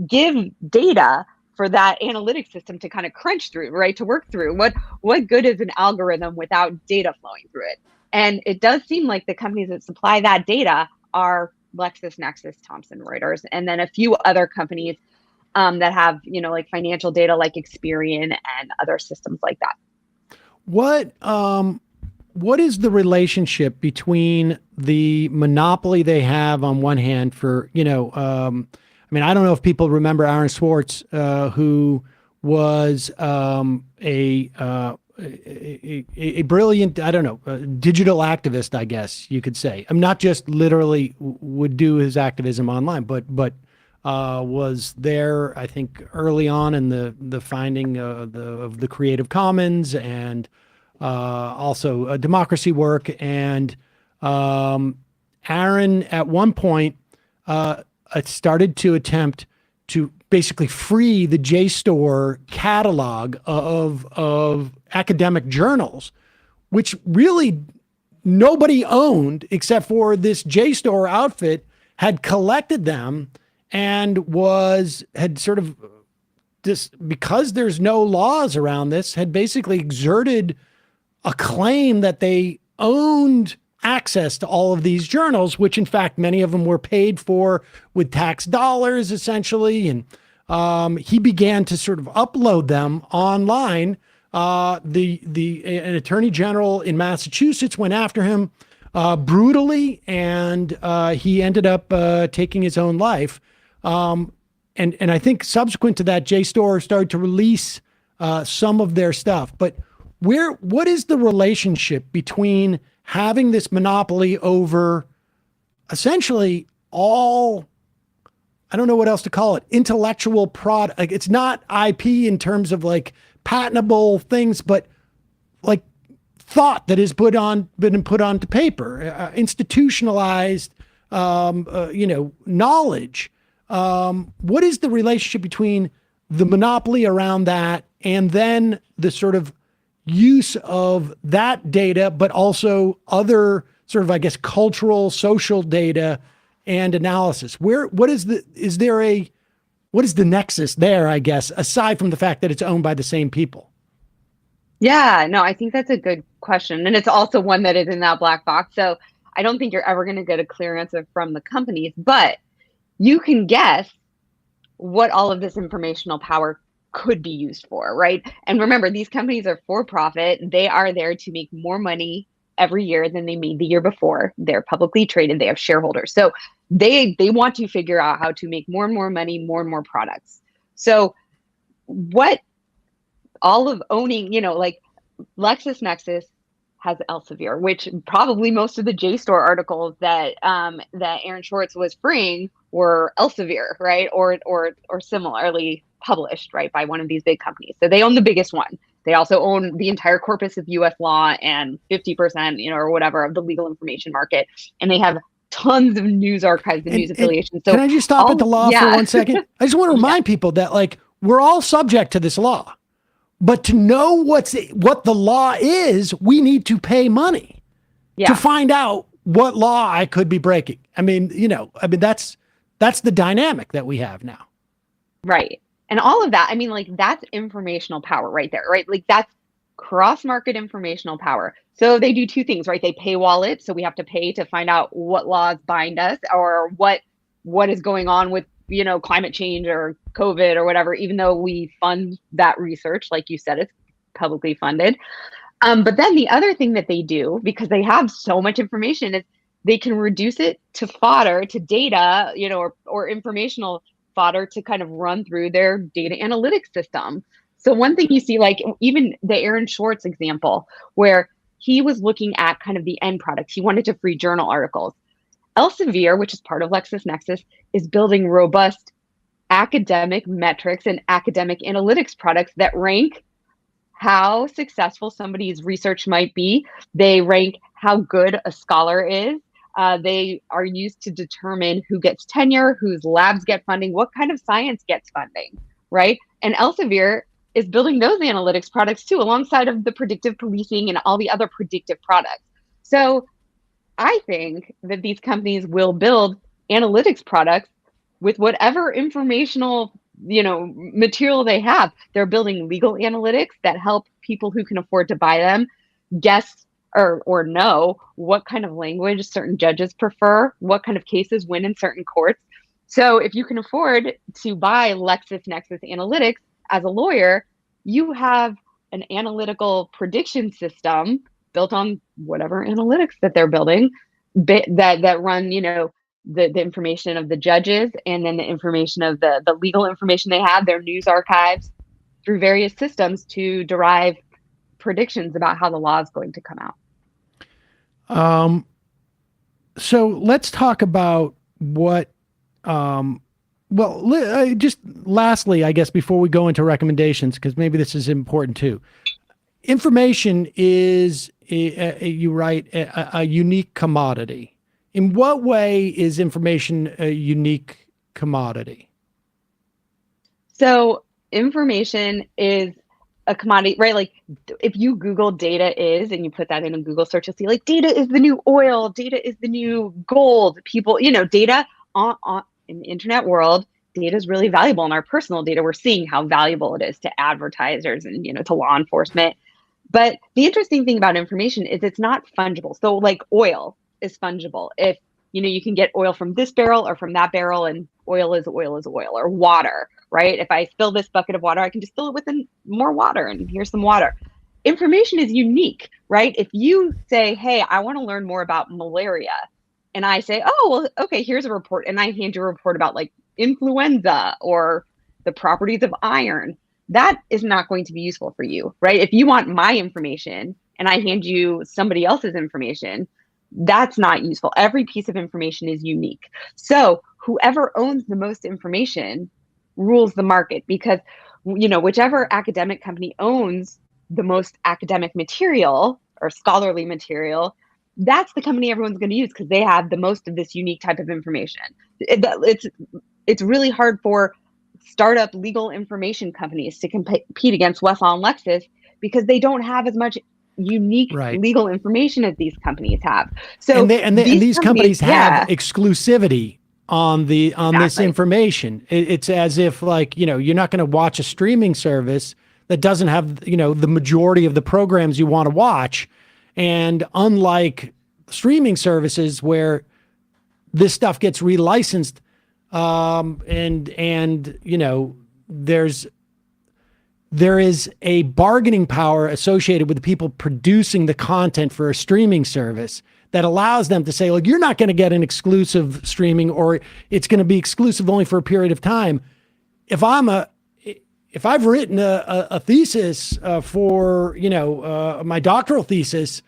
give data for that analytics system to kind of crunch through, right? To work through. What good is an algorithm without data flowing through it? And it does seem like the companies that supply that data are LexisNexis, Thomson Reuters, and then a few other companies that have, like financial data, like Experian and other systems like that. What is the relationship between the monopoly they have on one hand for, I don't know if people remember Aaron Swartz, who was a brilliant, digital activist, I guess you could say. I'm not just literally would do his activism online, but was there, I think, early on in the finding of the Creative Commons, and also democracy work. And Aaron, at one point, started to attempt to basically free the JSTOR catalog of academic journals, which really nobody owned except for this JSTOR outfit had collected them and had sort of just, because there's no laws around this, had basically exerted a claim that they owned access to all of these journals, which in fact, many of them were paid for with tax dollars, essentially. And he began to sort of upload them online. An attorney general in Massachusetts went after him brutally, and he ended up taking his own life. And I think subsequent to that, JSTOR started to release some of their stuff. But what is the relationship between having this monopoly over essentially all, I don't know what else to call it, intellectual product? Like, it's not IP in terms of like patentable things, but like thought that has been put onto paper, institutionalized, knowledge. What is the relationship between the monopoly around that and then the sort of use of that data, but also other sort of, I guess, cultural, social data and analysis? What is the nexus there, I guess, aside from the fact that it's owned by the same people? Yeah, no, I think that's a good question. And it's also one that is in that black box. So I don't think you're ever going to get a clear answer from the companies, but you can guess what all of this informational power could be used for, right? And remember, these companies are for profit. They are there to make more money every year than they made the year before. They're publicly traded. They have shareholders. So they want to figure out how to make more and more money, more and more products. So what all of owning, like LexisNexis has Elsevier, which probably most of the JSTOR articles that Aaron Schwartz was freeing were Elsevier, right? Or similarly published, right, by one of these big companies. So they own the biggest one. They also own the entire corpus of US law and 50%, or whatever of the legal information market. And they have tons of news archives and news affiliations. So can I just stop at the law for 1 second? I just want to remind people that like we're all subject to this law. But to know what the law is, we need to pay money to find out what law I could be breaking. I mean, that's the dynamic that we have now. Right. And all of that, I mean, like, that's informational power right there, right? Like, that's cross-market informational power. So they do two things, right? They paywall it. So we have to pay to find out what laws bind us or what is going on with, climate change or COVID or whatever, even though we fund that research, like you said, it's publicly funded. But then the other thing that they do, because they have so much information, is they can reduce it to fodder, to data, or informational fodder to kind of run through their data analytics system. So one thing you see, like even the Aaron Schwartz example, where he was looking at kind of the end product. He wanted to free journal articles. Elsevier, which is part of LexisNexis, is building robust academic metrics and academic analytics products that rank how successful somebody's research might be. They rank how good a scholar is. They are used to determine who gets tenure, whose labs get funding, what kind of science gets funding, right? And Elsevier is building those analytics products too, alongside of the predictive policing and all the other predictive products. So I think that these companies will build analytics products with whatever informational, material they have. They're building legal analytics that help people who can afford to buy them guess or know what kind of language certain judges prefer, what kind of cases win in certain courts. So if you can afford to buy LexisNexis Analytics as a lawyer, you have an analytical prediction system built on whatever analytics that they're building that run, the information of the judges and then the information of the legal information they have, their news archives, through various systems to derive predictions about how the law is going to come out. So let's talk about what, just lastly, I guess, before we go into recommendations, because maybe this is important too. Information is, you write, a unique commodity. In what way is information a unique commodity? So information is a commodity, right? Like if you Google data is, and you put that in a Google search, you'll see like data is the new oil, data is the new gold. People, data in the internet world, data is really valuable. In our personal data, we're seeing how valuable it is to advertisers and, to law enforcement. But the interesting thing about information is it's not fungible. So like oil is fungible. If, you can get oil from this barrel or from that barrel, and oil is oil is oil, or water, right? If I fill this bucket of water, I can just fill it with more water, and here's some water. Information is unique, right? If you say, hey, I want to learn more about malaria, and I say, oh, well, okay, here's a report, and I hand you a report about like influenza or the properties of iron, that is not going to be useful for you, right? If you want my information and I hand you somebody else's information, that's not useful. Every piece of information is unique. So whoever owns the most information rules the market, because, whichever academic company owns the most academic material or scholarly material, that's the company everyone's going to use, because they have the most of this unique type of information. It's really hard for startup legal information companies to compete against Westlaw and Lexis, because they don't have as much unique legal information as these companies have. So these companies have exclusivity on this information. It's as if like, you're not going to watch a streaming service that doesn't have, the majority of the programs you want to watch. And unlike streaming services where this stuff gets relicensed, there is a bargaining power associated with the people producing the content for a streaming service that allows them to say, like, you're not going to get an exclusive streaming, or it's going to be exclusive only for a period of time. If I've written a thesis for, my doctoral thesis,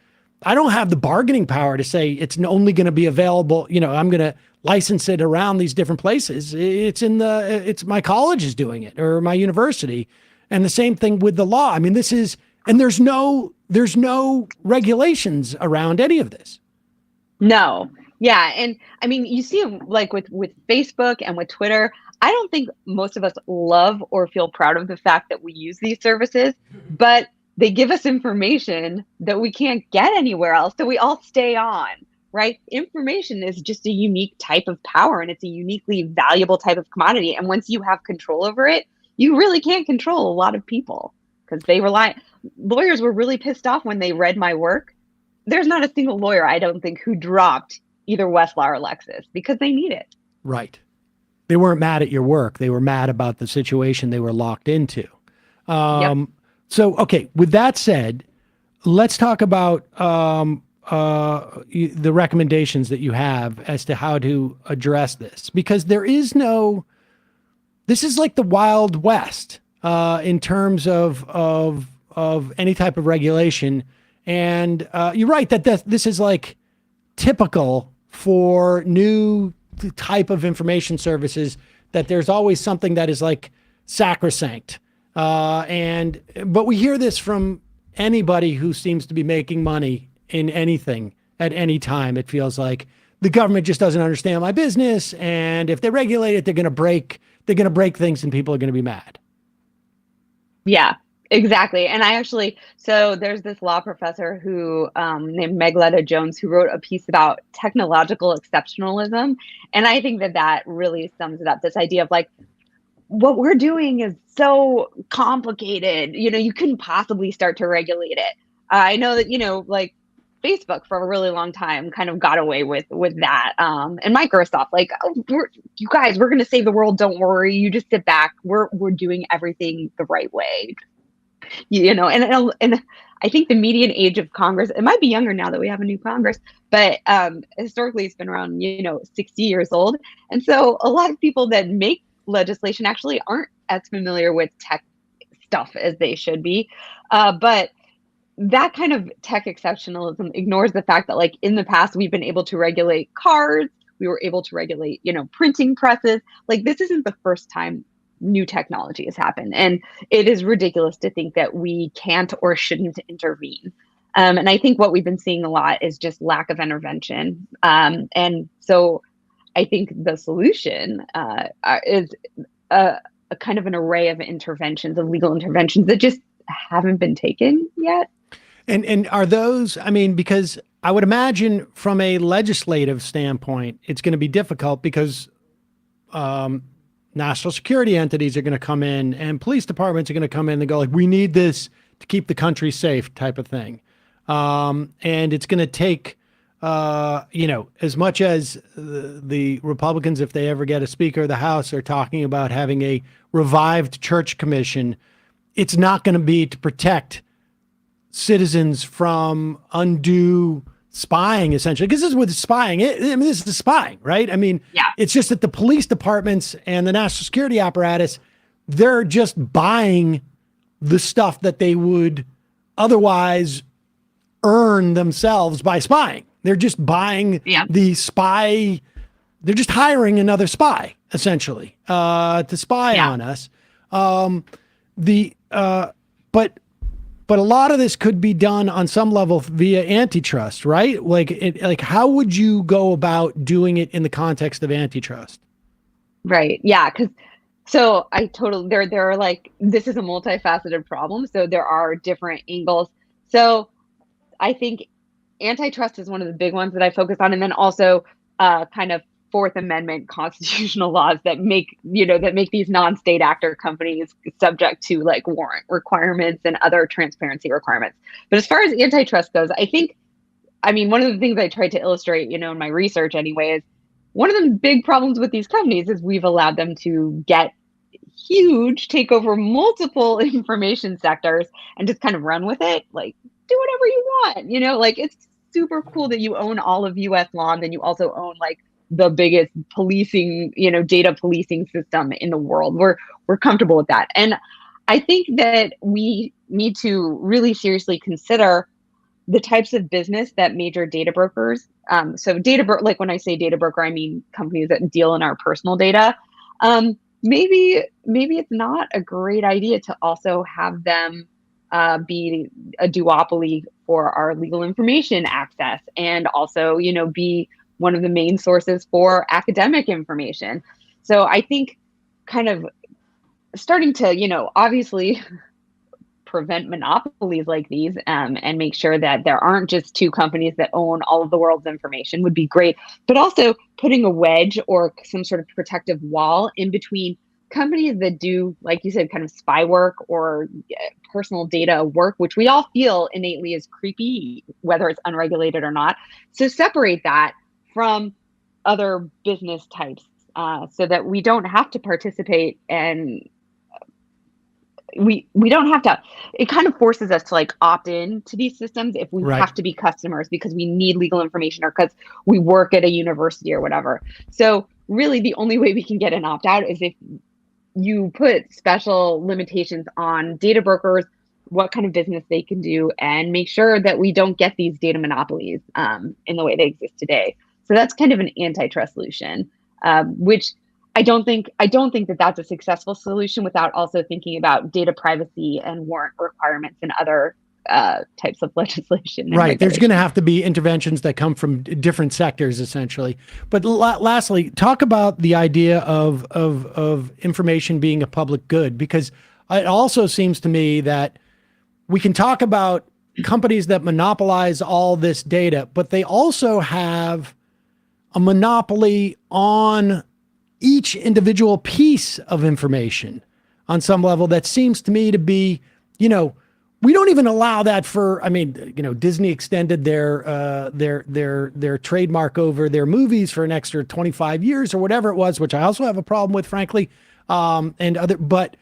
I don't have the bargaining power to say it's only going to be available. I'm going to license it around these different places. It's my college is doing it, or my university. And the same thing with the law. I mean, there's no regulations around any of this. No. Yeah. And I mean, you see like with Facebook and with Twitter, I don't think most of us love or feel proud of the fact that we use these services, but they give us information that we can't get anywhere else. So we all stay on, right? Information is just a unique type of power, and it's a uniquely valuable type of commodity. And once you have control over it, you really can't control a lot of people, because lawyers were really pissed off when they read my work. There's not a single lawyer, I don't think, who dropped either Westlaw or Lexis because they need it. Right. They weren't mad at your work. They were mad about the situation they were locked into. Yep. So, okay, with that said, let's talk about the recommendations that you have as to how to address this, because this is like the Wild West in terms of any type of regulation. And you're right that this is like typical for new type of information services, that there's always something that is like sacrosanct. But we hear this from anybody who seems to be making money in anything at any time. It feels like the government just doesn't understand my business, and if they regulate it, they're going to break things, and people are going to be mad. Yeah, exactly. And so there's this law professor who named Megletta Jones, who wrote a piece about technological exceptionalism. And I think that really sums it up. This idea of like, what we're doing is so complicated, you couldn't possibly start to regulate it. I know that, like Facebook for a really long time kind of got away with that. And Microsoft, like, we're going to save the world. Don't worry. You just sit back. We're doing everything the right way. And I think the median age of Congress, it might be younger now that we have a new Congress, but historically it's been around, 60 years old. And so a lot of people that make legislation actually aren't as familiar with tech stuff as they should be. But that kind of tech exceptionalism ignores the fact that, like, in the past, we've been able to regulate cars. We were able to regulate, printing presses. Like, this isn't the first time new technology has happened. And it is ridiculous to think that we can't or shouldn't intervene. And I think what we've been seeing a lot is just lack of intervention. And so I think the solution is a a kind of an array of interventions, of legal interventions that just haven't been taken yet. And are those, I mean, because I would imagine from a legislative standpoint, it's going to be difficult because national security entities are going to come in and police departments are going to come in and go like, we need this to keep the country safe type of thing. And it's going to take, as much as the Republicans, if they ever get a Speaker of the House, are talking about having a revived church commission, it's not going to be to protect citizens from undue spying, essentially, because this is with spying. This is spying, right? I mean, yeah. It's just that the police departments and the national security apparatus, they're just buying the stuff that they would otherwise earn themselves by spying. They're just buying the spy. They're just hiring another spy, essentially, to spy on us. But a lot of this could be done on some level via antitrust, right? Like how would you go about doing it in the context of antitrust? Right. Yeah. So I totally, there are like, this is a multifaceted problem. So there are different angles. So I think antitrust is one of the big ones that I focus on. And then also kind of Fourth Amendment constitutional laws that make these non-state actor companies subject to like warrant requirements and other transparency requirements. But as far as antitrust goes, one of the things I tried to illustrate, in my research anyway, is one of the big problems with these companies is we've allowed them to get huge, take over multiple information sectors and just kind of run with it. Like, do whatever you want, like it's super cool that you own all of US law, and then you also own like the biggest policing, data policing system in the world. We're comfortable with that. And I think that we need to really seriously consider the types of business that major data brokers, like when I say data broker, I mean companies that deal in our personal data. Maybe it's not a great idea to also have them be a duopoly for our legal information access, and also, be one of the main sources for academic information. So I think kind of starting to, obviously prevent monopolies like these, and make sure that there aren't just two companies that own all of the world's information would be great. But also putting a wedge or some sort of protective wall in between companies that do, like you said, kind of spy work or personal data work, which we all feel innately is creepy, whether it's unregulated or not. So separate that from other business types, so that we don't have to participate, and we don't have to. It kind of forces us to like opt in to these systems if we have to be customers because we need legal information or because we work at a university or whatever. So really, the only way we can get an opt out is if you put special limitations on data brokers, what kind of business they can do, and make sure that we don't get these data monopolies in the way they exist today. So that's kind of an antitrust solution, which I don't think that that's a successful solution without also thinking about data privacy and warrant requirements and other types of legislation. Right. There's going to have to be interventions that come from different sectors, essentially. But lastly, talk about the idea of information being a public good, because it also seems to me that we can talk about companies that monopolize all this data, but they also have a monopoly on each individual piece of information on some level that seems to me to be, we don't even allow that for, Disney extended their trademark over their movies for an extra 25 years or whatever it was, which I also have a problem with, frankly. But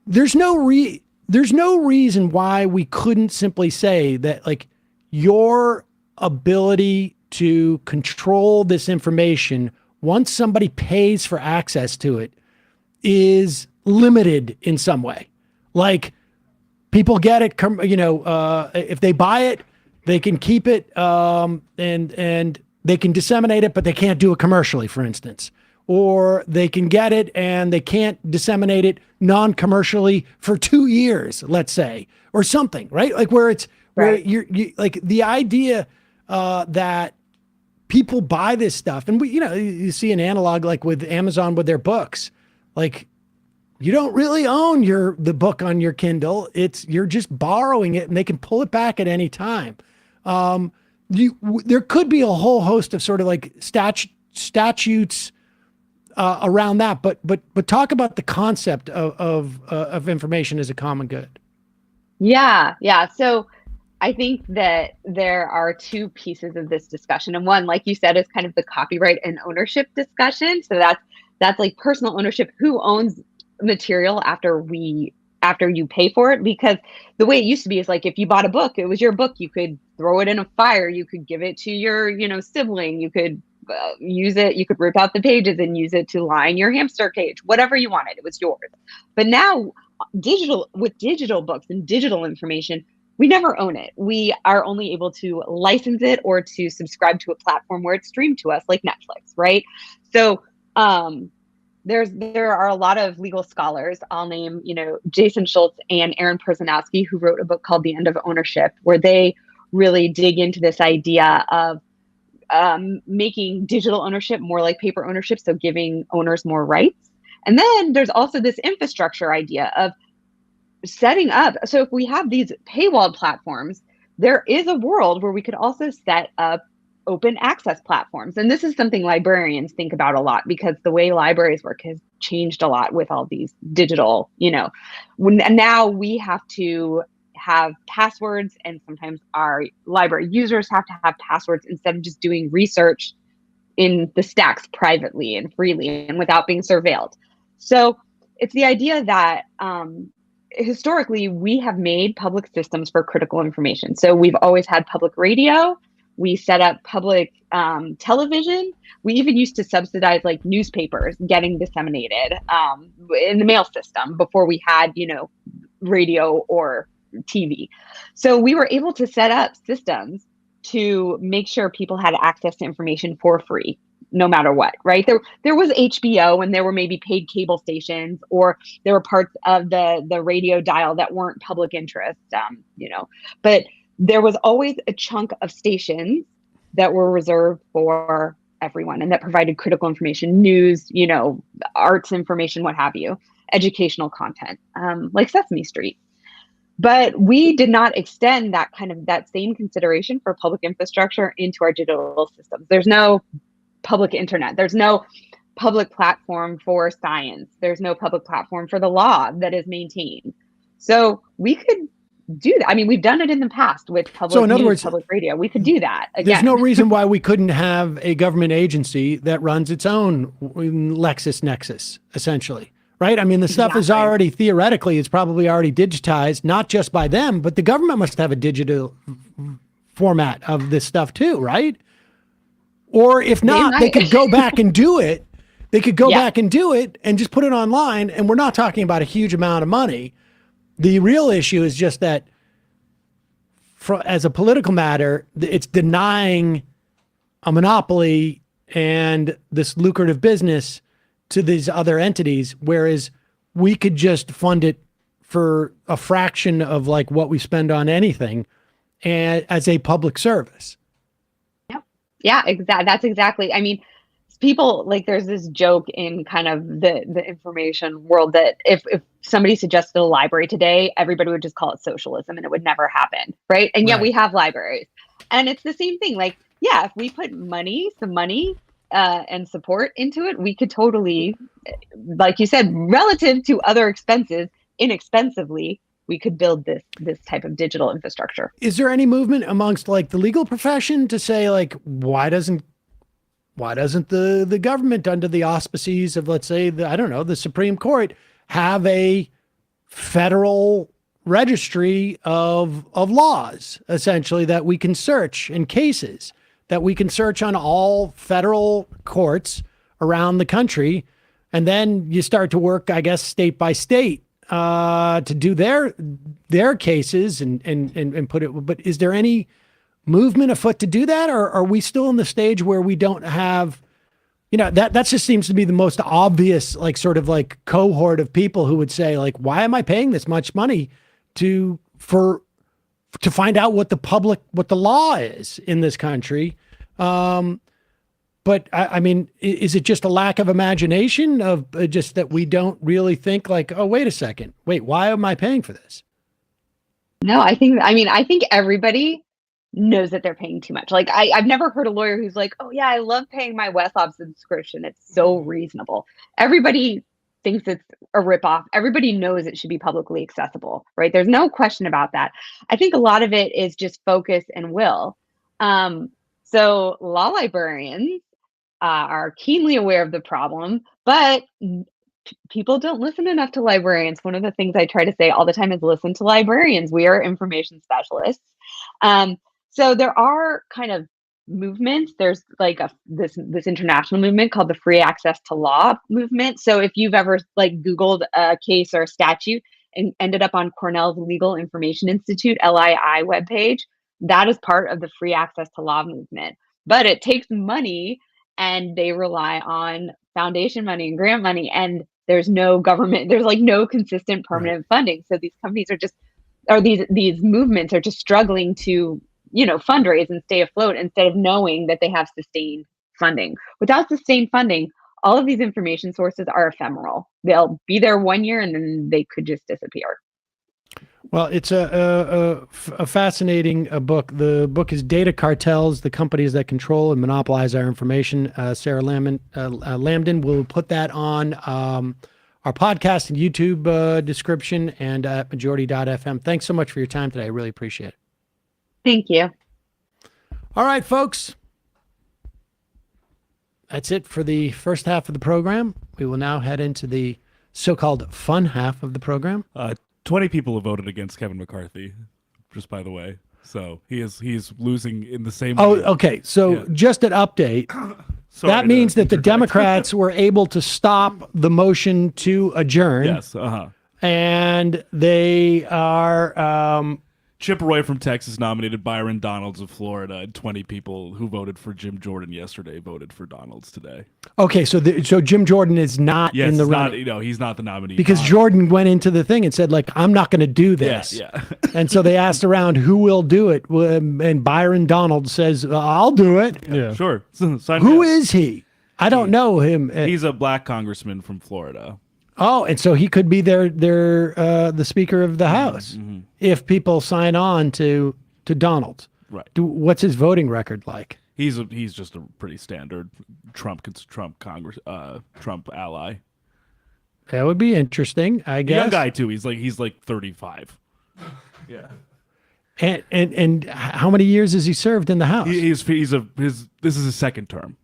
there's no reason why we couldn't simply say that like your ability to control this information once somebody pays for access to it is limited in some way. Like people get it, if they buy it, they can keep it, and they can disseminate it, but they can't do it commercially, for instance. Or they can get it and they can't disseminate it non-commercially for 2 years, let's say, or something, right? Like where you like the idea that people buy this stuff, and you see an analog like with Amazon with their books. Like you don't really own the book on your Kindle. You're just borrowing it, and they can pull it back at any time. There could be a whole host of sort of like statutes around that, but talk about the concept of information as a common good. Yeah. So I think that there are two pieces of this discussion, and one, like you said, is kind of the copyright and ownership discussion. So that's like personal ownership. Who owns material after you pay for it? Because the way it used to be is like, if you bought a book, it was your book. You could throw it in a fire. You could give it to your, sibling. You could use it. You could rip out the pages and use it to line your hamster cage, whatever you wanted. It was yours. But now with digital books and digital information, we never own it. We are only able to license it or to subscribe to a platform where it's streamed to us, like Netflix, right? So, there are a lot of legal scholars. I'll name, Jason Schultz and Aaron Perzanowski, who wrote a book called The End of Ownership, where they really dig into this idea of making digital ownership more like paper ownership, so giving owners more rights. And then there's also this infrastructure idea of setting up. So if we have these paywalled platforms, there is a world where we could also set up open access platforms. And this is something librarians think about a lot, because the way libraries work has changed a lot with all these digital, and now we have to have passwords, and sometimes our library users have to have passwords instead of just doing research in the stacks privately and freely and without being surveilled. So it's the idea that historically we have made public systems for critical information. So we've always had public radio. We set up public television. We even used to subsidize like newspapers getting disseminated in the mail system before we had, radio or TV. So we were able to set up systems to make sure people had access to information for free, no matter what, right? There was HBO, and there were maybe paid cable stations, or there were parts of the radio dial that weren't public interest, but there was always a chunk of stations that were reserved for everyone and that provided critical information, news, arts information, what have you, educational content, like Sesame Street. But we did not extend that same consideration for public infrastructure into our digital systems. There's no public internet. There's no public platform for science. There's no public platform for the law that is maintained. So we could do that. I mean, we've done it in the past with public so in other words, public radio. We could do that again. There's no reason why we couldn't have a government agency that runs its own LexisNexis, essentially, right? I mean, the stuff is already, theoretically, it's probably already digitized, not just by them, but the government must have a digital format of this stuff too, right? Or if not, they could go back and do it. They could go back and do it and just put it online. And we're not talking about a huge amount of money. The real issue is just that as a political matter, it's denying a monopoly and this lucrative business to these other entities, whereas we could just fund it for a fraction of like what we spend on anything and as a public service. Yep. Yeah, exactly. That's exactly. I mean, people, like, there's this joke in kind of the information world that if somebody suggested a library today, everybody would just call it socialism and it would never happen, right? And yet we have libraries. And it's the same thing. Like, yeah, if we put some money and support into it, we could totally, like you said, relative to other expenses, inexpensively, we could build this type of digital infrastructure. Is there any movement amongst like the legal profession to say like, why doesn't the government, under the auspices of, let's say, the Supreme Court, have a federal registry of laws, essentially, that we can search in cases, that we can search on all federal courts around the country, and then you start to work, I guess, state by state to do their cases and put it. But is there any movement afoot to do that, or are we still in the stage where we don't have, that just seems to be the most obvious, like, sort of like cohort of people who would say, like, why am I paying this much money to find out what the law is in this country? But I mean, is it just a lack of imagination of just that we don't really think like, oh, wait a second, wait, why am I paying for this? No, I think everybody knows that they're paying too much. Like I've never heard a lawyer who's like, oh yeah, I love paying my Westlaw subscription. It's so reasonable. Everybody thinks it's a ripoff. Everybody knows it should be publicly accessible, right? There's no question about that. I think a lot of it is just focus and will. So law librarians are keenly aware of the problem, but people don't listen enough to librarians. One of the things I try to say all the time is listen to librarians. We are information specialists. So there are kind of movements. There's like this international movement called the Free Access to Law movement. So if you've ever like Googled a case or a statute and ended up on Cornell's Legal Information Institute, LII webpage, that is part of the Free Access to Law movement. But it takes money, and they rely on foundation money and grant money, and there's no government, there's like no consistent permanent funding. So these companies are just, or these movements are just struggling to, fundraise and stay afloat instead of knowing that they have sustained funding. Without sustained funding, all of these information sources are ephemeral. They'll be there 1 year and then they could just disappear. Well, it's a fascinating book. The book is Data Cartels, the companies that control and monopolize our information. Sarah Lamdan will put that on our podcast and YouTube description and at majority.fm. Thanks so much for your time today. I really appreciate it. Thank you. All right, folks. That's it for the first half of the program. We will now head into the so-called fun half of the program. 20 people have voted against Kevin McCarthy, just by the way. So he's losing in the same way. Oh, okay. So just an update. That means that the Democrats were able to stop the motion to adjourn. Yes. And they are... Chip Roy from Texas nominated Byron Donalds of Florida, and 20 people who voted for Jim Jordan yesterday voted for Donalds today. Okay, so Jim Jordan is not in the running. He's not the nominee. Because Jordan went into the thing and said, like, I'm not going to do this. Yeah. And so they asked around who will do it, and Byron Donalds says, I'll do it. Yeah, sure. Who is he? I don't know him. He's a black congressman from Florida. Oh, and so he could be the Speaker of the House if people sign on to Donald. Right. What's his voting record like? He's just a pretty standard Trump ally. That would be interesting, I guess. Young guy too. He's like 35. Yeah. And how many years has he served in the House? This is his second term.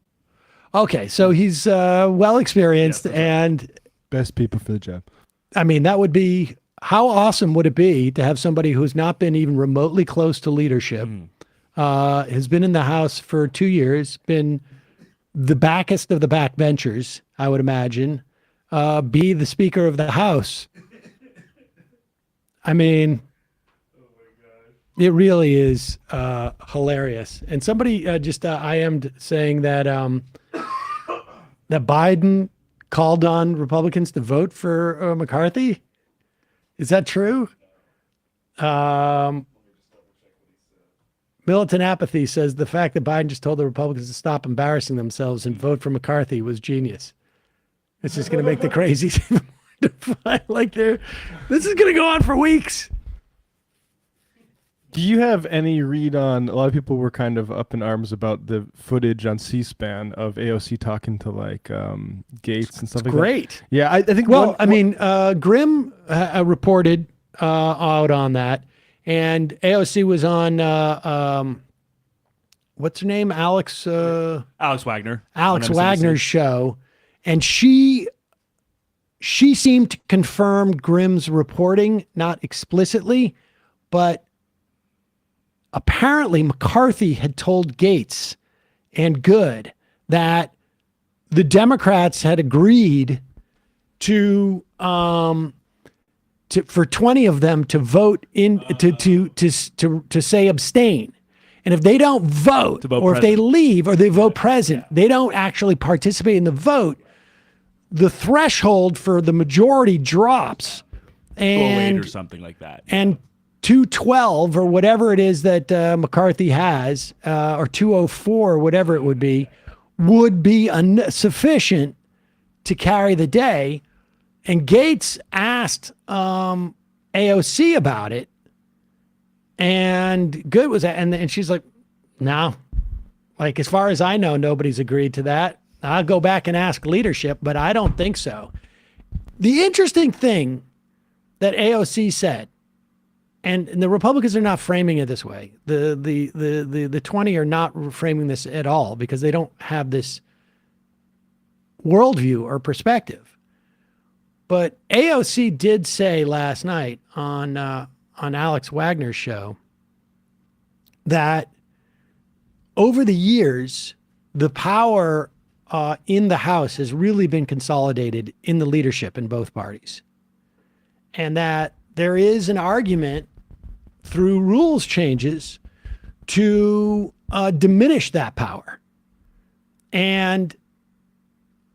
Okay, so he's well experienced and. Best people for the job. I mean, that would be, how awesome would it be to have somebody who's not been even remotely close to leadership, has been in the House for 2 years, been the backest of the backbenchers, I would imagine, be the Speaker of the House. I mean, it really is hilarious. And somebody just IM'd saying that that Biden called on Republicans to vote for McCarthy. Is that true? Militant Apathy says the fact that Biden just told the Republicans to stop embarrassing themselves and vote for McCarthy was genius. It's just going to make the crazies like this is going to go on for weeks. Do you have any read on, a lot of people were kind of up in arms about the footage on C-SPAN of AOC talking to like Gates and stuff like great. That? Yeah, I think. Well, Grimm reported out on that, and AOC was on what's her name, Alex Wagner. Alex Wagner's show, and she seemed to confirm Grimm's reporting, not explicitly, but apparently McCarthy had told Gates and Good that the Democrats had agreed to for 20 of them to vote in to say abstain. And if they don't vote, or if they leave, or they vote present, they don't actually participate in the vote, the threshold for the majority drops. And, or something like that. And 212 or whatever it is that McCarthy has, or 204, whatever it would be, would be sufficient to carry the day. And Gates asked AOC about it, and Good was, and she's like, no, like, as far as I know, nobody's agreed to that. I'll go back and ask leadership, but I don't think so. The interesting thing that AOC said, and the Republicans are not framing it this way. The 20 are not framing this at all because they don't have this worldview or perspective. But AOC did say last night on Alex Wagner's show that over the years, the power in the House has really been consolidated in the leadership in both parties. And that there is an argument through rules changes to diminish that power. And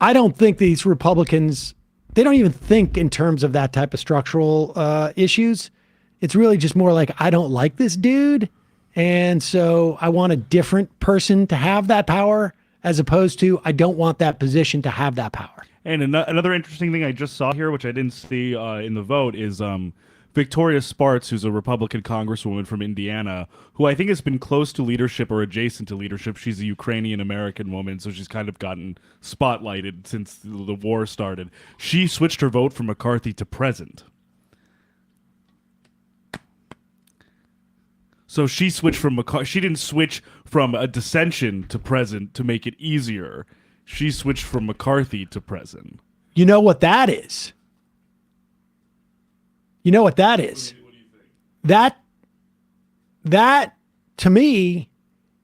I don't think these Republicans, they don't even think in terms of that type of structural issues. It's really just more like, I don't like this dude. And so I want a different person to have that power, as opposed to, I don't want that position to have that power. And another interesting thing I just saw here, which I didn't see in the vote, is Victoria Spartz, who's a Republican congresswoman from Indiana, who I think has been close to leadership or adjacent to leadership. She's a Ukrainian-American woman, so she's kind of gotten spotlighted since the war started. She switched her vote from McCarthy to present. So she switched from McCarthy. She didn't switch from a dissension to present to make it easier. She switched from McCarthy to present. You know what that is? You know what that is? What do you think? That to me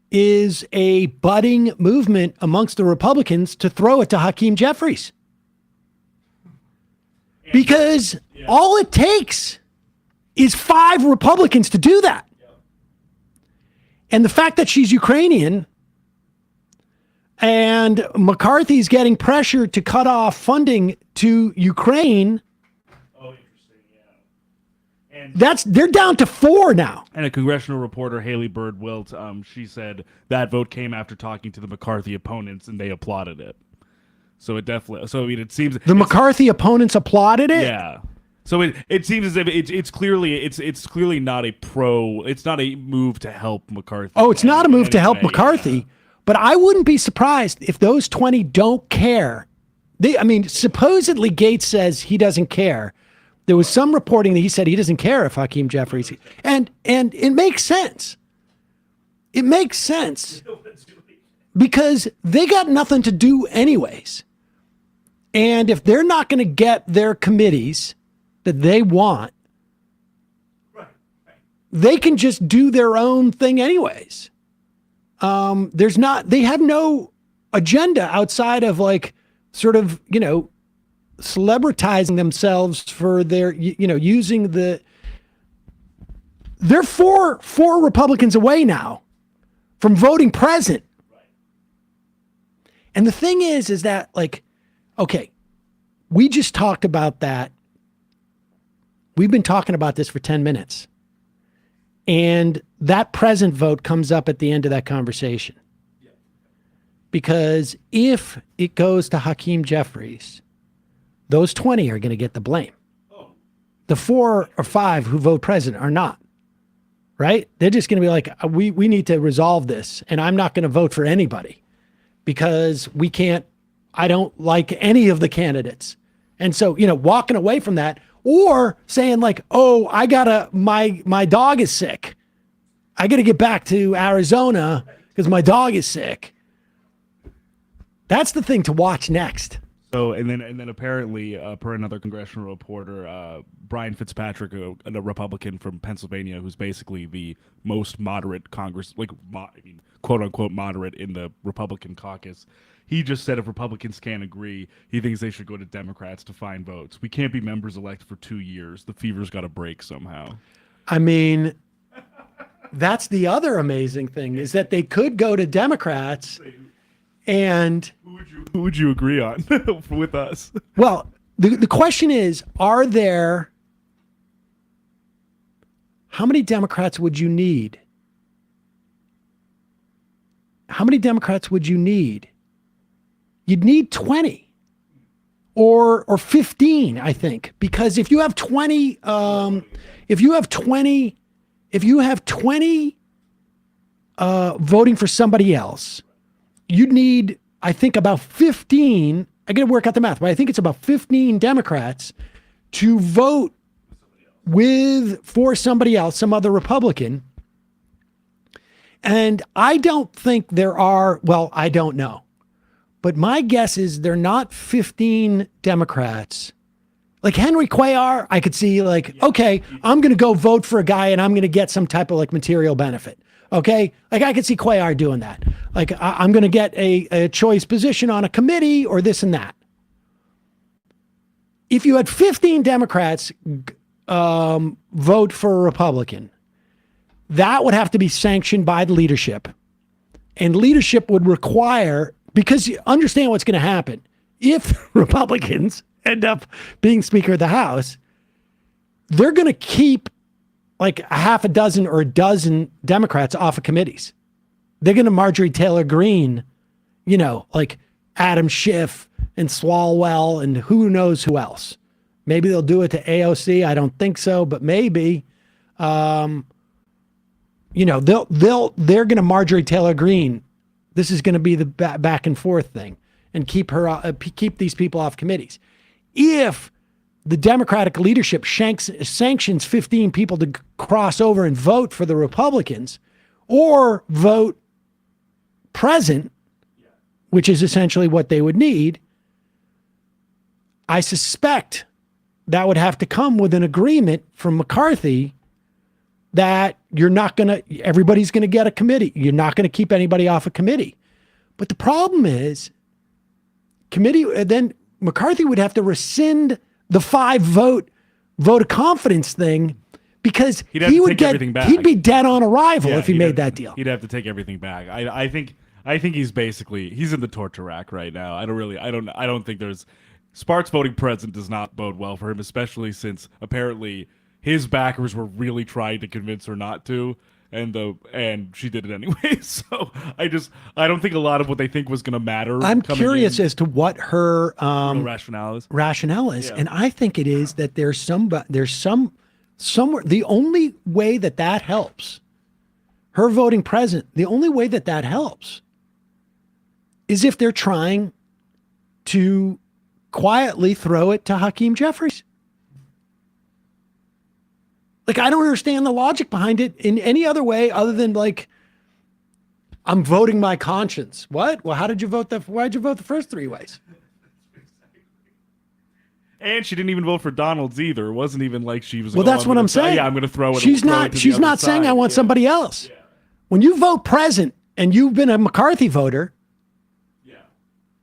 is a budding movement amongst the Republicans to throw it to Hakeem Jeffries. Because all it takes is 5 Republicans to do that. And the fact that she's Ukrainian and McCarthy's getting pressure to cut off funding to Ukraine. Oh, interesting, yeah. And They're down to 4 now. And a congressional reporter, Haley Bird Wilt, she said that vote came after talking to the McCarthy opponents, and they applauded it. So it definitely. So I mean, it seems the McCarthy opponents applauded it. Yeah. So it seems as if it's clearly not a pro. It's not a move to help McCarthy. Oh, it's not a move to help way, McCarthy. Yeah. But I wouldn't be surprised if those 20 don't care. Supposedly Gates says he doesn't care. There was some reporting that he said he doesn't care if Hakeem Jeffries, and it makes sense. It makes sense because they got nothing to do anyways. And if they're not going to get their committees that they want, they can just do their own thing anyways. They have no agenda outside of like sort of, celebritizing themselves for their, using they're four Republicans away now from voting present. And the thing is that like, okay, we just talked about that. We've been talking about this for 10 minutes. And that present vote comes up at the end of that conversation. Because if it goes to Hakeem Jeffries, those 20 are going to get the blame. The 4 or 5 who vote present are not. Right? They're just going to be like, we need to resolve this. And I'm not going to vote for anybody because I don't like any of the candidates. And so, walking away from that, or saying like, oh, my dog is sick. I got to get back to Arizona because my dog is sick. That's the thing to watch next. So, and then apparently, per another congressional reporter, Brian Fitzpatrick, a Republican from Pennsylvania, who's basically the most moderate quote unquote moderate in the Republican caucus, he just said if Republicans can't agree, he thinks they should go to Democrats to find votes. We can't be members elected for 2 years. The fever's got to break somehow. I mean, that's the other amazing thing is that they could go to Democrats and... Who would you agree on with us? Well, the question is, how many Democrats would you need? How many Democrats would you need you'd need 20 or 15, I think, because if you have 20, voting for somebody else, you'd need, I think, about 15. I got to work out the math, but I think it's about 15 Democrats to vote for somebody else, some other Republican. And I don't think there are, well, I don't know. But my guess is they're not 15 Democrats. Like Henry Cuellar, I could see okay, I'm going to go vote for a guy and I'm going to get some type of material benefit. Okay. Like I could see Cuellar doing that. Like I'm going to get a choice position on a committee or this and that. If you had 15 Democrats vote for a Republican, that would have to be sanctioned by the leadership. And leadership would require, because you understand what's going to happen. If Republicans end up being Speaker of the House, they're going to keep like a half a dozen or a dozen Democrats off of committees. They're going to Marjorie Taylor Greene, like Adam Schiff and Swalwell and who knows who else. Maybe they'll do it to AOC. I don't think so, but maybe. They're going to Marjorie Taylor Greene. This is going to be the back and forth thing, and keep these people off committees. If the Democratic leadership sanctions 15 people to cross over and vote for the Republicans, or vote present, which is essentially what they would need, I suspect that would have to come with an agreement from McCarthy that everybody's going to get a committee. You're not going to keep anybody off a committee. But the problem is, then McCarthy would have to rescind the 5 vote of confidence thing, because he'd be dead on arrival if he made that deal. He'd have to take everything back. I think he's in the torture rack right now. I don't think there's Sparks voting present does not bode well for him, especially since apparently his backers were really trying to convince her not to, and she did it anyway. So I don't think a lot of what they think was going to matter. I'm curious as to what her rationale is. Yeah. And I think it is that there's somewhere, the only way that helps, her voting present, the only way that helps is if they're trying to quietly throw it to Hakeem Jeffries. Like, I don't understand the logic behind it in any other way other than I'm voting my conscience. What? Well, why'd you vote the first 3 ways? And she didn't even vote for Donald's either. It wasn't even like she was. Well, that's what I'm saying. Yeah, I'm going to throw it. She's not saying I want somebody else. Yeah. When you vote present and you've been a McCarthy voter,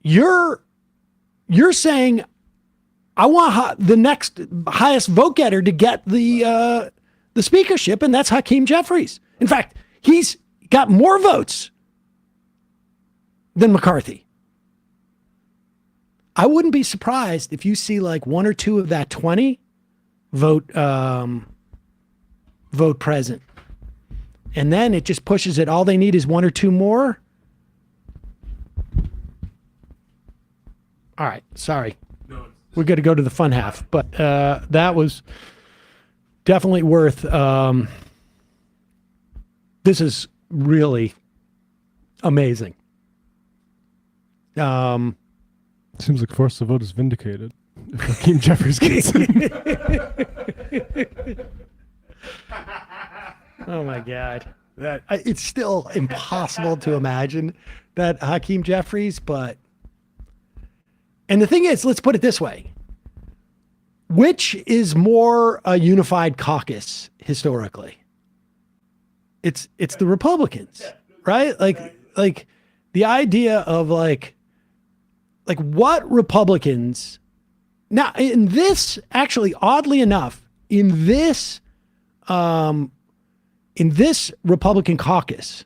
you're saying, I want the next highest vote getter to get the speakership, and that's Hakeem Jeffries. In fact, he's got more votes than McCarthy. I wouldn't be surprised if you see 1 or 2 of that 20 vote present. And then it just pushes it. All they need is 1 or 2 more. All right, sorry. We're going to go to the fun half, but that was definitely worth. This is really amazing. Seems like force the vote is vindicated. If Hakeem Jeffries gets it. Oh my God, it's still impossible to imagine that Hakeem Jeffries, but. And the thing is, let's put it this way. Which is more a unified caucus historically? It's the Republicans, right? Like the idea of what Republicans now in this, actually, oddly enough, in this Republican caucus,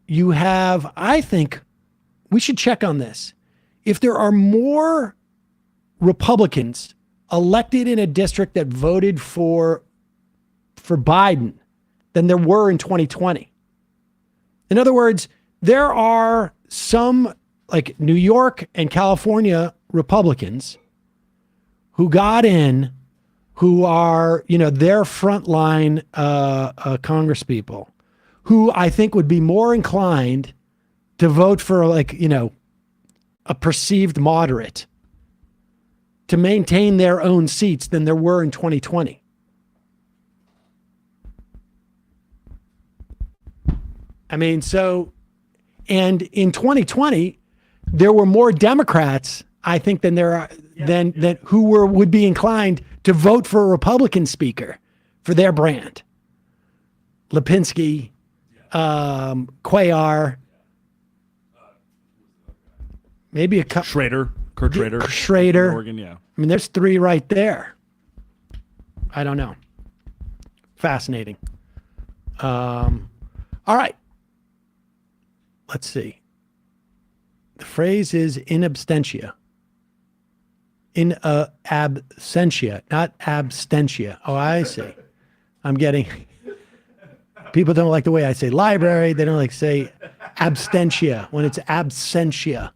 you have, I think we should check on this. If there are more Republicans elected in a district that voted for Biden than there were in 2020. In other words, there are some like New York and California Republicans who got in, who are, their frontline Congress people, who I think would be more inclined to vote for a perceived moderate to maintain their own seats than there were in 2020. I mean, and in 2020, there were more Democrats, I think, than there are than who would be inclined to vote for a Republican speaker for their brand. Lipinski, Cuellar, maybe a couple. Kurt Schrader. Schrader. Oregon, yeah. I mean, there's three right there. I don't know. Fascinating. All right. Let's see. The phrase is in absentia. In absentia, not abstentia. Oh, I see. I'm getting... People don't like the way I say library. They don't like to say abstentia when it's absentia.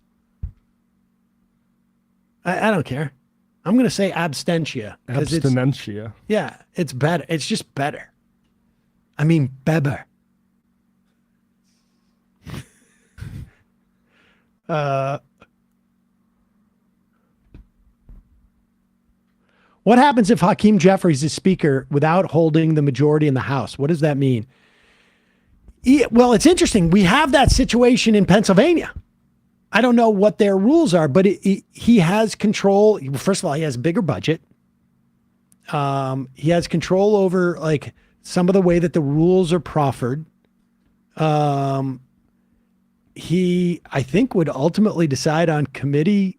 I don't care. I'm going to say abstentia. Abstinentia. Yeah, it's better. It's just better. I mean, beber. What happens if Hakeem Jeffries is speaker without holding the majority in the House? What does that mean? Well, it's interesting. We have that situation in Pennsylvania. I don't know what their rules are, but he has control. First of all, he has a bigger budget. He has control over some of the way that the rules are proffered. He, I think, would ultimately decide on committee.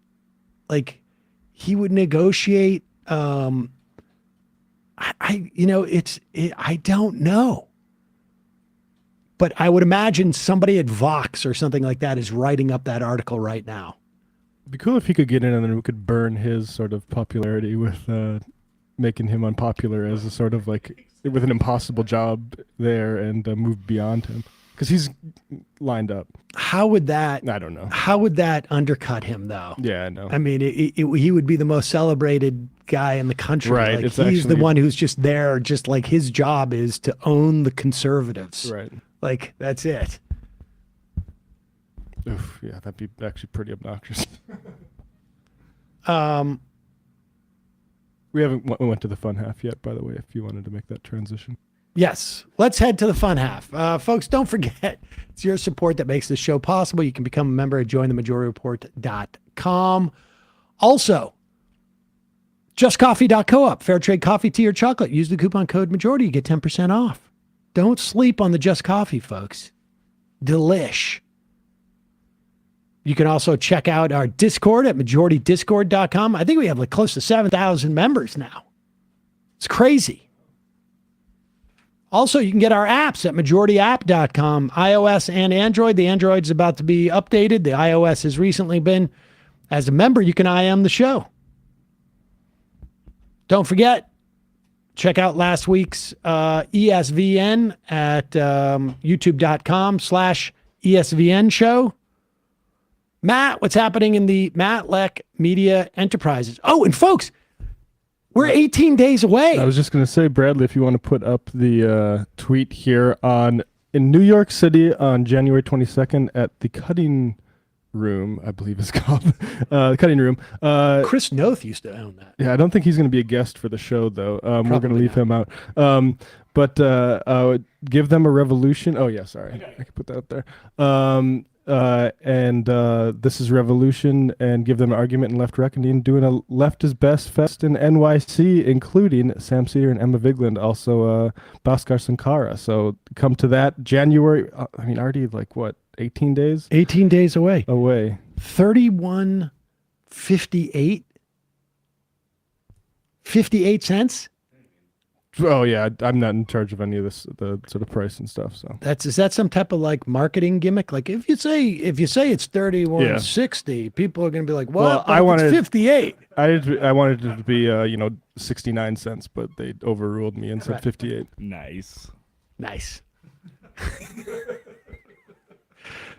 He would negotiate. I don't know. But I would imagine somebody at Vox or something like that is writing up that article right now. It'd be cool if he could get in and then we could burn his sort of popularity with making him unpopular as a sort of with an impossible job there and move beyond him. Because he's lined up. How would that... I don't know. How would that undercut him, though? Yeah, I know. I mean, he would be the most celebrated guy in the country. Right. He's the one who's just there, just his job is to own the conservatives. Right. That's it. Oof, yeah, that'd be actually pretty obnoxious. We haven't went to the fun half yet, by the way, if you wanted to make that transition. Yes. Let's head to the fun half. Folks, don't forget, it's your support that makes this show possible. You can become a member at jointhemajorityreport.com. Also, justcoffee.coop, fair trade coffee, tea, or chocolate. Use the coupon code majority. You get 10% off. Don't sleep on the Just Coffee, folks. Delish. You can also check out our Discord at majoritydiscord.com. I think we have close to 7,000 members now. It's crazy. Also, you can get our apps at majorityapp.com, iOS and Android. The Android is about to be updated. The iOS has recently been. As a member, you can IM the show. Don't forget, check out last week's ESVN at youtube.com/ESVN show. Matt, what's happening in the Matt Leck Media Enterprises? Oh, and folks, we're 18 days away. I was just going to say, Bradley, if you want to put up the tweet here in New York City on January 22nd at the Cutting Room, I believe it's called. The Cutting Room. Chris Noth used to own that. Yeah, I don't think he's going to be a guest for the show, though. We're going to leave him out. But give them a revolution. Oh, yeah, sorry. I can put that up there. This is Revolution, and give them an argument in Left Reckoning, doing a Left is Best Fest in NYC, including Sam Cedar and Emma Vigland, also Bhaskar Sankara. So come to that January, already 18 days? 18 days away. 31.58. 58 cents? Oh yeah, I'm not in charge of any of this, the sort of price and stuff. So is that some type of marketing gimmick? If you say it's 31.60, people are going to be like, "What?" Well, it's 58. I wanted it to be 69 cents, but they overruled me and said 58. Nice.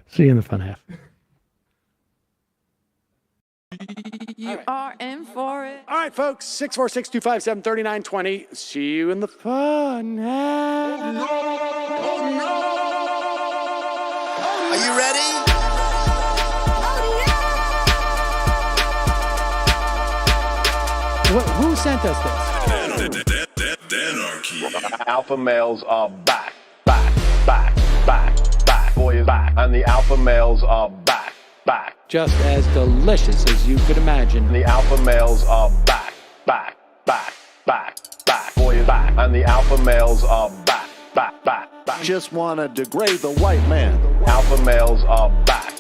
See you in the fun half. You are in for it. All right, folks, 646-257-3920. See you in the fun. Are you ready? Who sent us this? Alpha males are back. Boy is back. And the alpha males are back. Just as delicious as you could imagine. The alpha males are back. Boy is back. And the alpha males are back. Just want to degrade the white man. Alpha males are back.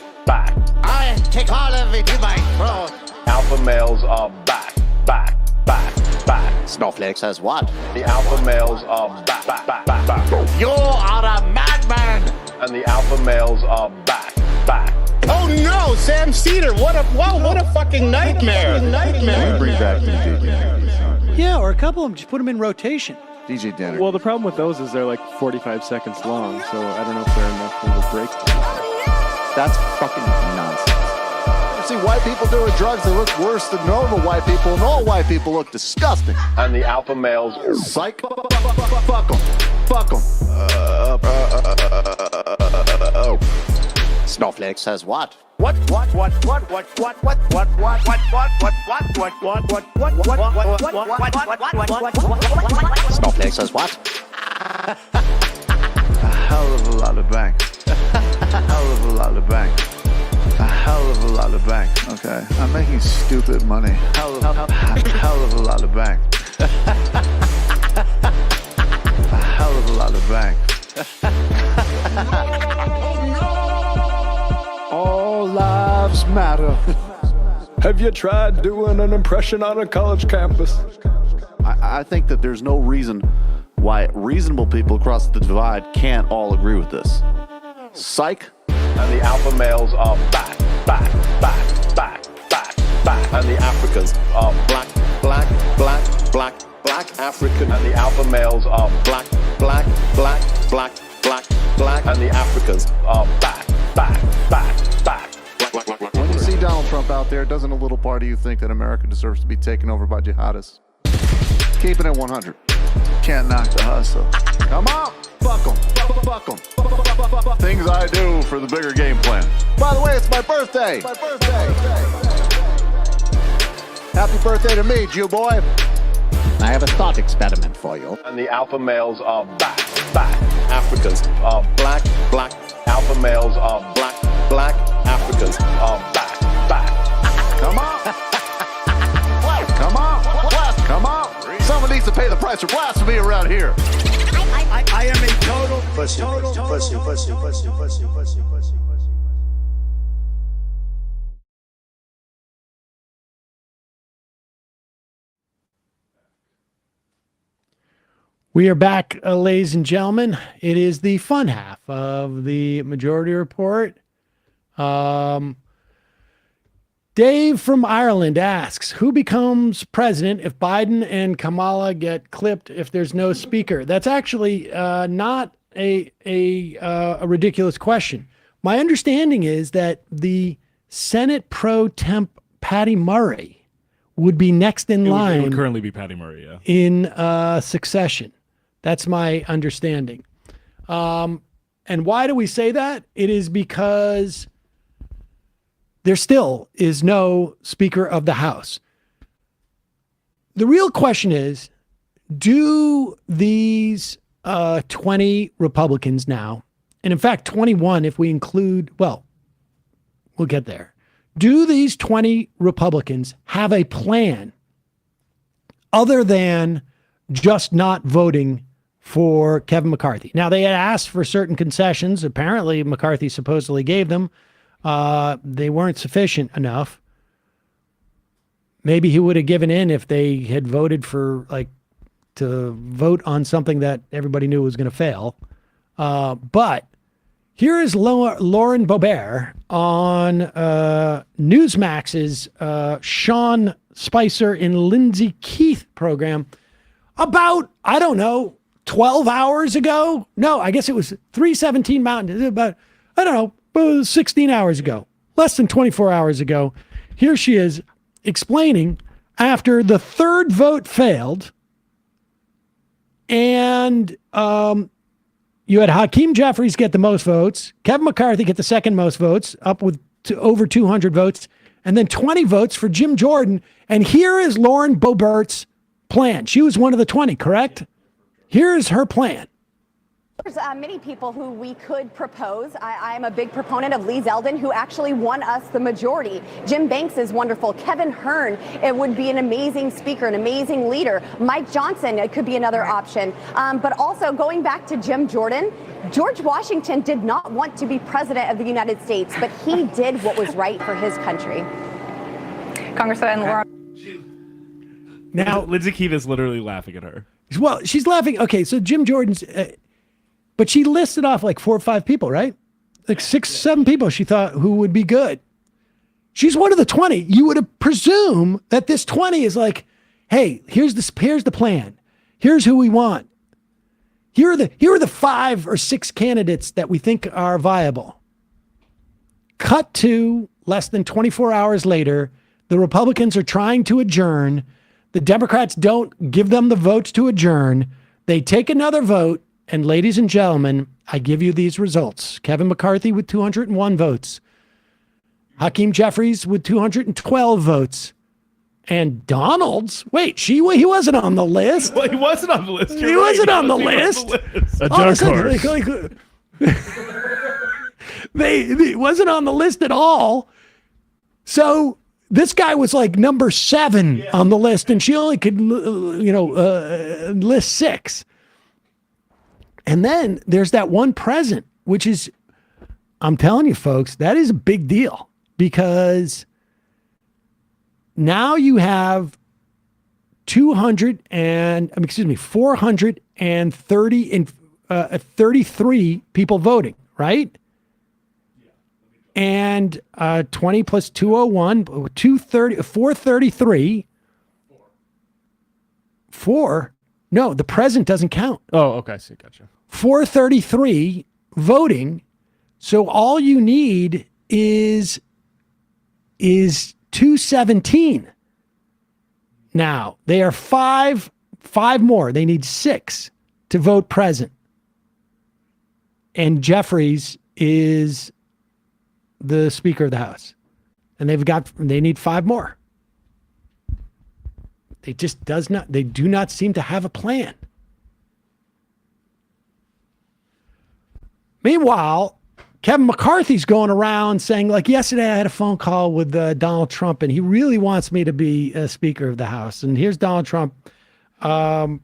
I take all of it in my throat. Alpha males are back. Snowflakes has what? The alpha males are back. You are a madman. And the alpha males are back. Oh no, Sam Cedar! What a fucking nightmare! Bring back DJ. Yeah, or a couple of them. Just put them in rotation. DJ Danner. Well, the problem with those is they're like 45 seconds long, so I don't know if they're enough of a break. That's fucking nonsense. You see white people doing drugs, they look worse than normal white people, and all white people look disgusting. And the alpha males... Psych. Fuck them. Snowflake says what? What? Snowflake says what? A hell of a lot of bank. A hell of a lot of bank. A hell of a lot of bank. Okay, I'm making stupid money. Hell of a lot of bank. A hell of a lot of bank. All lives matter. Have you tried doing an impression on a college campus? I think that there's no reason why reasonable people across the divide can't all agree with this. Psych. And the alpha males are back. And the Africans are black African. And the alpha males are black. And the Africans are back. When you see Donald Trump out there, doesn't a little part of you think that America deserves to be taken over by jihadists? Keep it at 100. Can't knock the hustle. Come on, fuck them. Things I do for the bigger game plan. By the way, it's my birthday. Happy birthday to me, Jew boy. I have a thought experiment for you. And the alpha males are back. Africans are black. Alpha males are black. Africans are back. Come on. Come on. Someone needs to pay the price for blasphemy around here. I am a total pussy. We are back, ladies and gentlemen. It is the fun half of the Majority Report. Dave from Ireland asks, who becomes president if Biden and Kamala get clipped if there's no speaker? That's actually not a ridiculous question. My understanding is that the Senate pro temp Patty Murray would be next in line. It would currently be Patty Murray, yeah. In succession. That's my understanding. And why do we say that? It is because there still is no Speaker of the House. The real question is, do these 20 Republicans now, and in fact 21 if we include, well, we'll get there. Do these 20 Republicans have a plan other than just not voting for Kevin McCarthy? Now, they had asked for certain concessions. Apparently, McCarthy supposedly gave them. They weren't sufficient enough. Maybe he would have given in if they had voted for, to vote on something that everybody knew was going to fail. But here is Lauren Boebert on Newsmax's Sean Spicer and Lindsay Keith program about, 12 hours ago? No, I guess it was 3:17 Mountain. About, 16 hours ago. Less than 24 hours ago. Here she is explaining after the third vote failed, and you had Hakeem Jeffries get the most votes, Kevin McCarthy get the second most votes, up with over 200 votes, and then 20 votes for Jim Jordan. And here is Lauren Boebert's plan. She was one of the 20, correct? Here is her plan. There's many people who we could propose. I'm a big proponent of Lee Zeldin, who actually won us the majority. Jim Banks is wonderful. Kevin Hearn, it would be an amazing speaker, an amazing leader. Mike Johnson, it could be another option. But also going back to Jim Jordan, George Washington did not want to be president of the United States, but he did what was right for his country. Congressman Laura. Now, Lindsay Keith is literally laughing at her. Well, she's laughing. Okay, so Jim Jordan's... but she listed off like 4 or 5 people, right? Like 6, 7 people she thought who would be good. She's one of the 20. You would presume that this 20 is like, hey, here's the plan. Here's who we want. Here are the 5 or 6 candidates that we think are viable. Cut to less than 24 hours later, the Republicans are trying to adjourn. The Democrats don't give them the votes to adjourn. They take another vote. And ladies and gentlemen, I give you these results. Kevin McCarthy with 201 votes. Hakeem Jeffries with 212 votes. And Donald's, he wasn't on the list. Well, he wasn't on the list. He wasn't on the list. A dark horse. He wasn't on the list at all. So this guy was like number 7 on the list, and she only could, list 6. And then there's that one present, which is, I'm telling you, folks, that is a big deal, because now you have 433 people voting, right? And 20 plus 201, 433. 4. No, the present doesn't count. Oh, okay. I see. Gotcha. 433 voting. So all you need is 217. Now, they are 5 more. They need 6 to vote present. And Jeffries is the Speaker of the House. And they need 5 more. They do not seem to have a plan. Meanwhile, Kevin McCarthy's going around saying, like, yesterday I had a phone call with Donald Trump, and he really wants me to be a Speaker of the House. And here's Donald Trump. The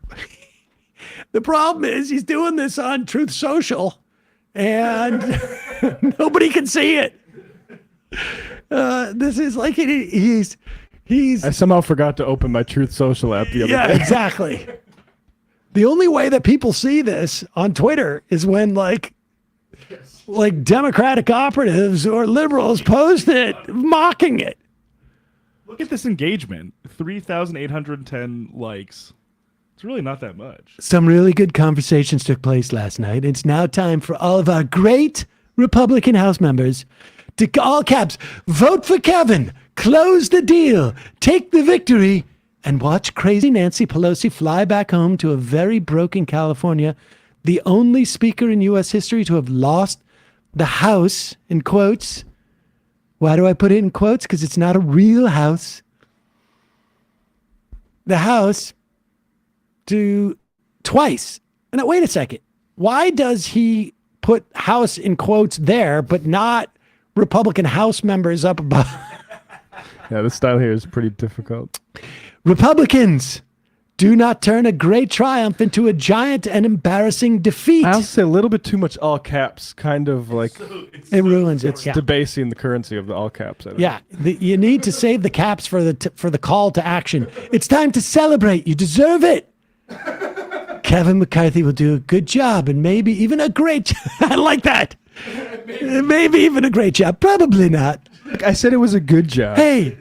problem is he's doing this on Truth Social, and nobody can see it. This is like he's. I somehow forgot to open my Truth Social app the other day. Yeah, exactly. The only way that people see this on Twitter is when like Democratic operatives or liberals post it, mocking it. Look at this engagement. 3,810 likes. It's really not that much. Some really good conversations took place last night. It's now time for all of our great Republican House members to, all caps, vote for Kevin, close the deal, take the victory, and watch crazy Nancy Pelosi fly back home to a very broken California, the only speaker in U.S. history to have lost the House, in quotes. Why do I put it in quotes? Because it's not a real house. The House to twice. Now, wait a second. Why does he put House in quotes there, but not Republican House members up above? Yeah, the style here is pretty difficult. Republicans, do not turn a great triumph into a giant and embarrassing defeat. I also say a little bit too much all caps, kind of like it ruins it. It's debasing the currency of the all caps. Yeah, you need to save the caps for the call to action. It's time to celebrate. You deserve it. Kevin McCarthy will do a good job, and maybe even a great job. I like that. Maybe even a great job. Probably not. I said it was a good job. Hey,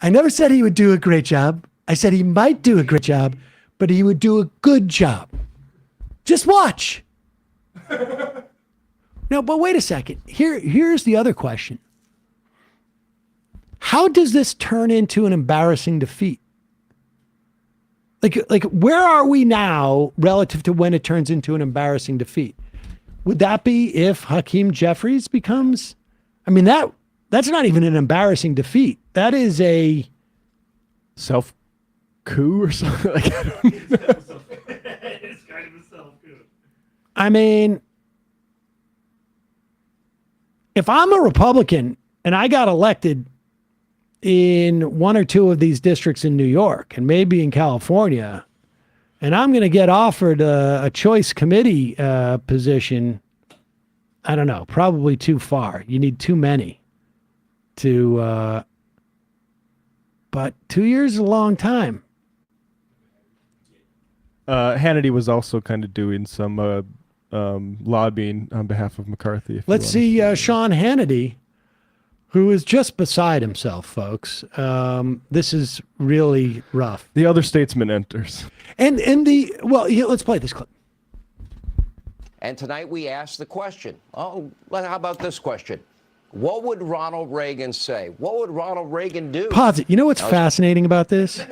I never said he would do a great job. I said he might do a great job, but he would do a good job. Just watch. No, but wait a second. Here's the other question. how does this turn into an embarrassing defeat? Like where are we now relative to when it turns into an embarrassing defeat? Would that be if Hakeem Jeffries becomes, I mean, that's not even an embarrassing defeat. That is a self coup or something. Like, I don't know. It's kind of a self-coup. I mean, if I'm a Republican and I got elected in one or two of these districts in New York and maybe in California, and I'm going to get offered a choice committee position, I don't know, probably too far. You need too many to, but 2 years is a long time. Hannity was also kind of doing some lobbying on behalf of McCarthy. Let's see Sean Hannity, who is just beside himself, folks. This is really rough. The other statesman enters. And let's play this clip. And tonight we asked the question. Oh, how about this question? What would Ronald Reagan say? What would Ronald Reagan do? Pause it. You know what's fascinating about this?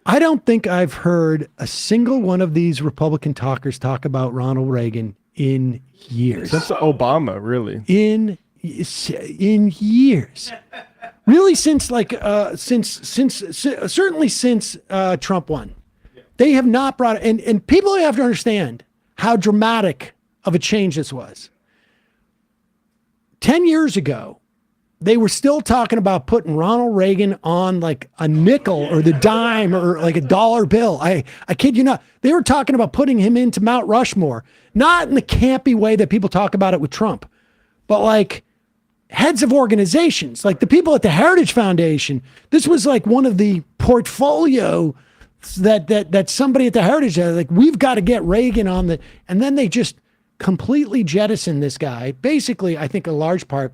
I don't think I've heard a single one of these Republican talkers talk about Ronald Reagan in years. Since Obama, really. In years. Really since certainly since Trump won. They have not brought it, and people have to understand how dramatic of a change this was. 10 years ago, they were still talking about putting Ronald Reagan on like a nickel or the dime or like a dollar bill. I kid you not. They were talking about putting him into Mount Rushmore, not in the campy way that people talk about it with Trump, but like heads of organizations, like the people at the Heritage Foundation. This was like one of the portfolio that somebody at the Heritage had, like, we've got to get Reagan on the, and then they just completely jettisoned this guy. Basically, I think a large part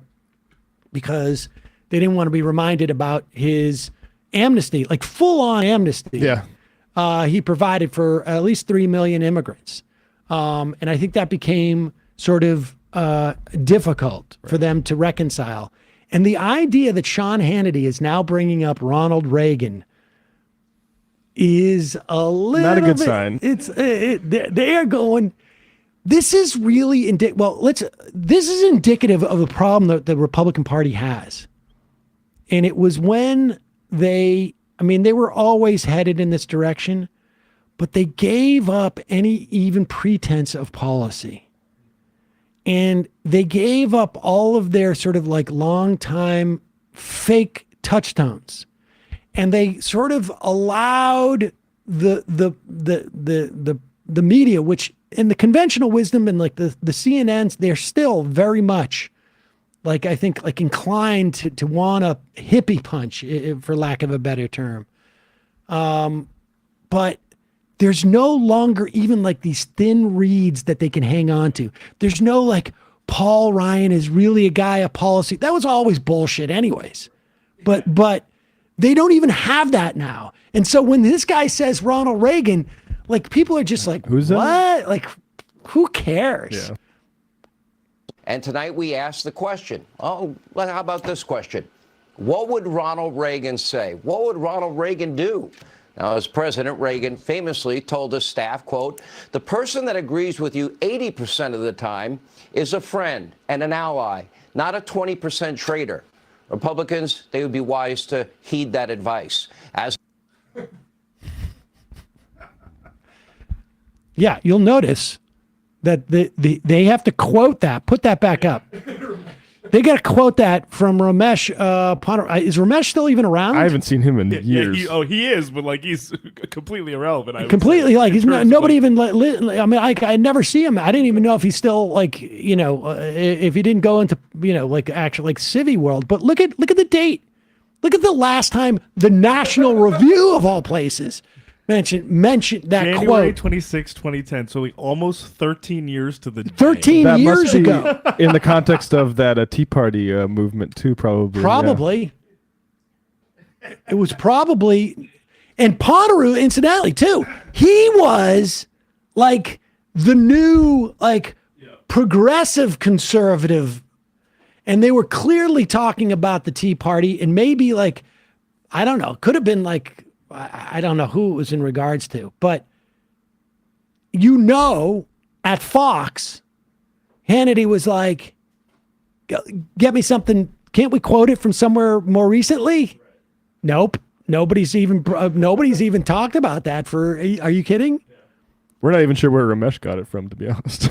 because they didn't want to be reminded about his amnesty, like full on amnesty. Yeah. He provided for at least 3 million immigrants. And I think that became sort of difficult for them to reconcile. And the idea that Sean Hannity is now bringing up Ronald Reagan is a little not a good bit, sign. They are going, this is really this is indicative of the problem that the Republican Party has. And it was when they were always headed in this direction, but they gave up any even pretense of policy. And they gave up all of their sort of like long time fake touchstones. And they sort of allowed the media, which in the conventional wisdom and like the CNNs, they're still very much like, I think, like inclined to want a hippie punch, for lack of a better term. But there's no longer even like these thin reeds that they can hang on to. There's no like Paul Ryan is really a guy of policy. That was always bullshit anyways. But they don't even have that now. And so when this guy says Ronald Reagan, like people are just like, who's that? What? Like, who cares? Yeah. And tonight we asked the question. Oh, how about this question? What would Ronald Reagan say? What would Ronald Reagan do? Now, as President Reagan famously told his staff, quote, the person that agrees with you 80% of the time is a friend and an ally, not a 20% traitor. Republicans, they would be wise to heed that advice. Yeah, you'll notice that they have to quote that. Put that back up. They got to quote that from Ramesh Potter. Is Ramesh still even around? I haven't seen him in years. He is, but like he's completely irrelevant. Completely, like he's not, nobody even. I mean, I never see him. I didn't even know if he's still like, if he didn't go into like actual like civvy world. But look at the date. Look at the last time the National Review of all places mentioned that January quote. 26, 2010. So like almost 13 years to the 13 That years must be ago. in the context of that Tea Party movement too, probably. Probably. Yeah. It was probably, and Poteru, incidentally, too. He was like the new, like progressive conservative. And they were clearly talking about the Tea Party and maybe like, I don't know, could have been like, I don't know who it was in regards to, but at Fox, Hannity was like, get me something. Can't we quote it from somewhere more recently? Nope. Nobody's even talked about that are you kidding? We're not even sure where Ramesh got it from, to be honest.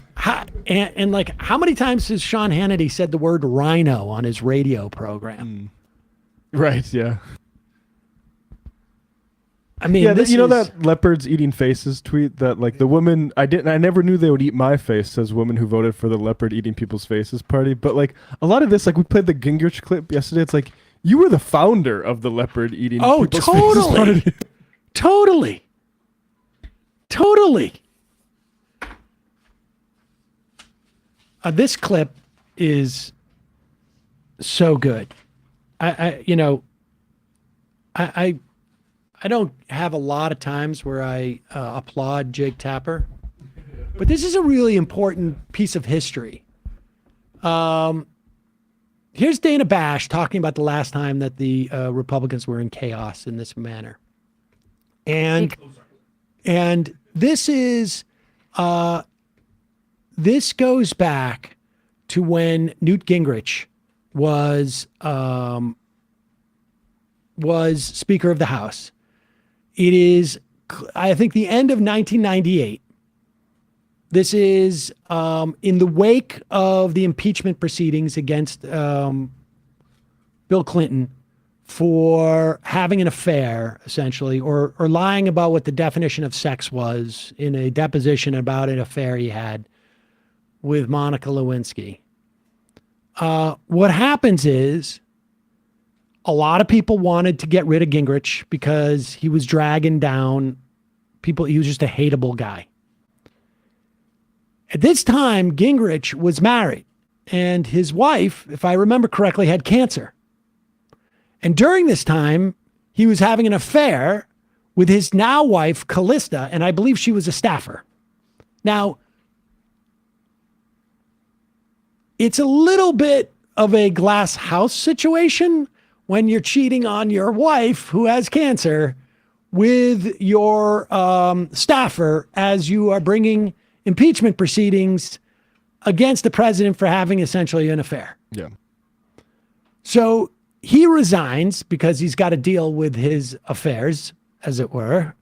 And like, how many times has Sean Hannity said the word rhino on his radio program? Right. Yeah. I mean, yeah, you know that leopards eating faces tweet that like the woman I never knew they would eat my face, says woman who voted for the leopard eating people's faces party. But like a lot of this, like we played the Gingrich clip yesterday. It's like you were the founder of the leopard eating people's faces party. Totally. This clip is so good. I don't have a lot of times where I applaud Jake Tapper, but this is a really important piece of history. Here's Dana Bash talking about the last time that the Republicans were in chaos in this manner. And this is this goes back to when Newt Gingrich was Speaker of the House. It is, I think, the end of 1998. This is in the wake of the impeachment proceedings against Bill Clinton for having an affair, essentially, or lying about what the definition of sex was in a deposition about an affair he had with Monica Lewinsky. What happens is a lot of people wanted to get rid of Gingrich because he was dragging down people. He was just a hateable guy. At this time, Gingrich was married, and his wife, if I remember correctly, had cancer. And during this time, he was having an affair with his now wife, Callista, and I believe she was a staffer. Now, it's a little bit of a glass house situation when you're cheating on your wife who has cancer with your staffer as you are bringing impeachment proceedings against the president for having essentially an affair. Yeah. So he resigns because he's got to deal with his affairs, as it were.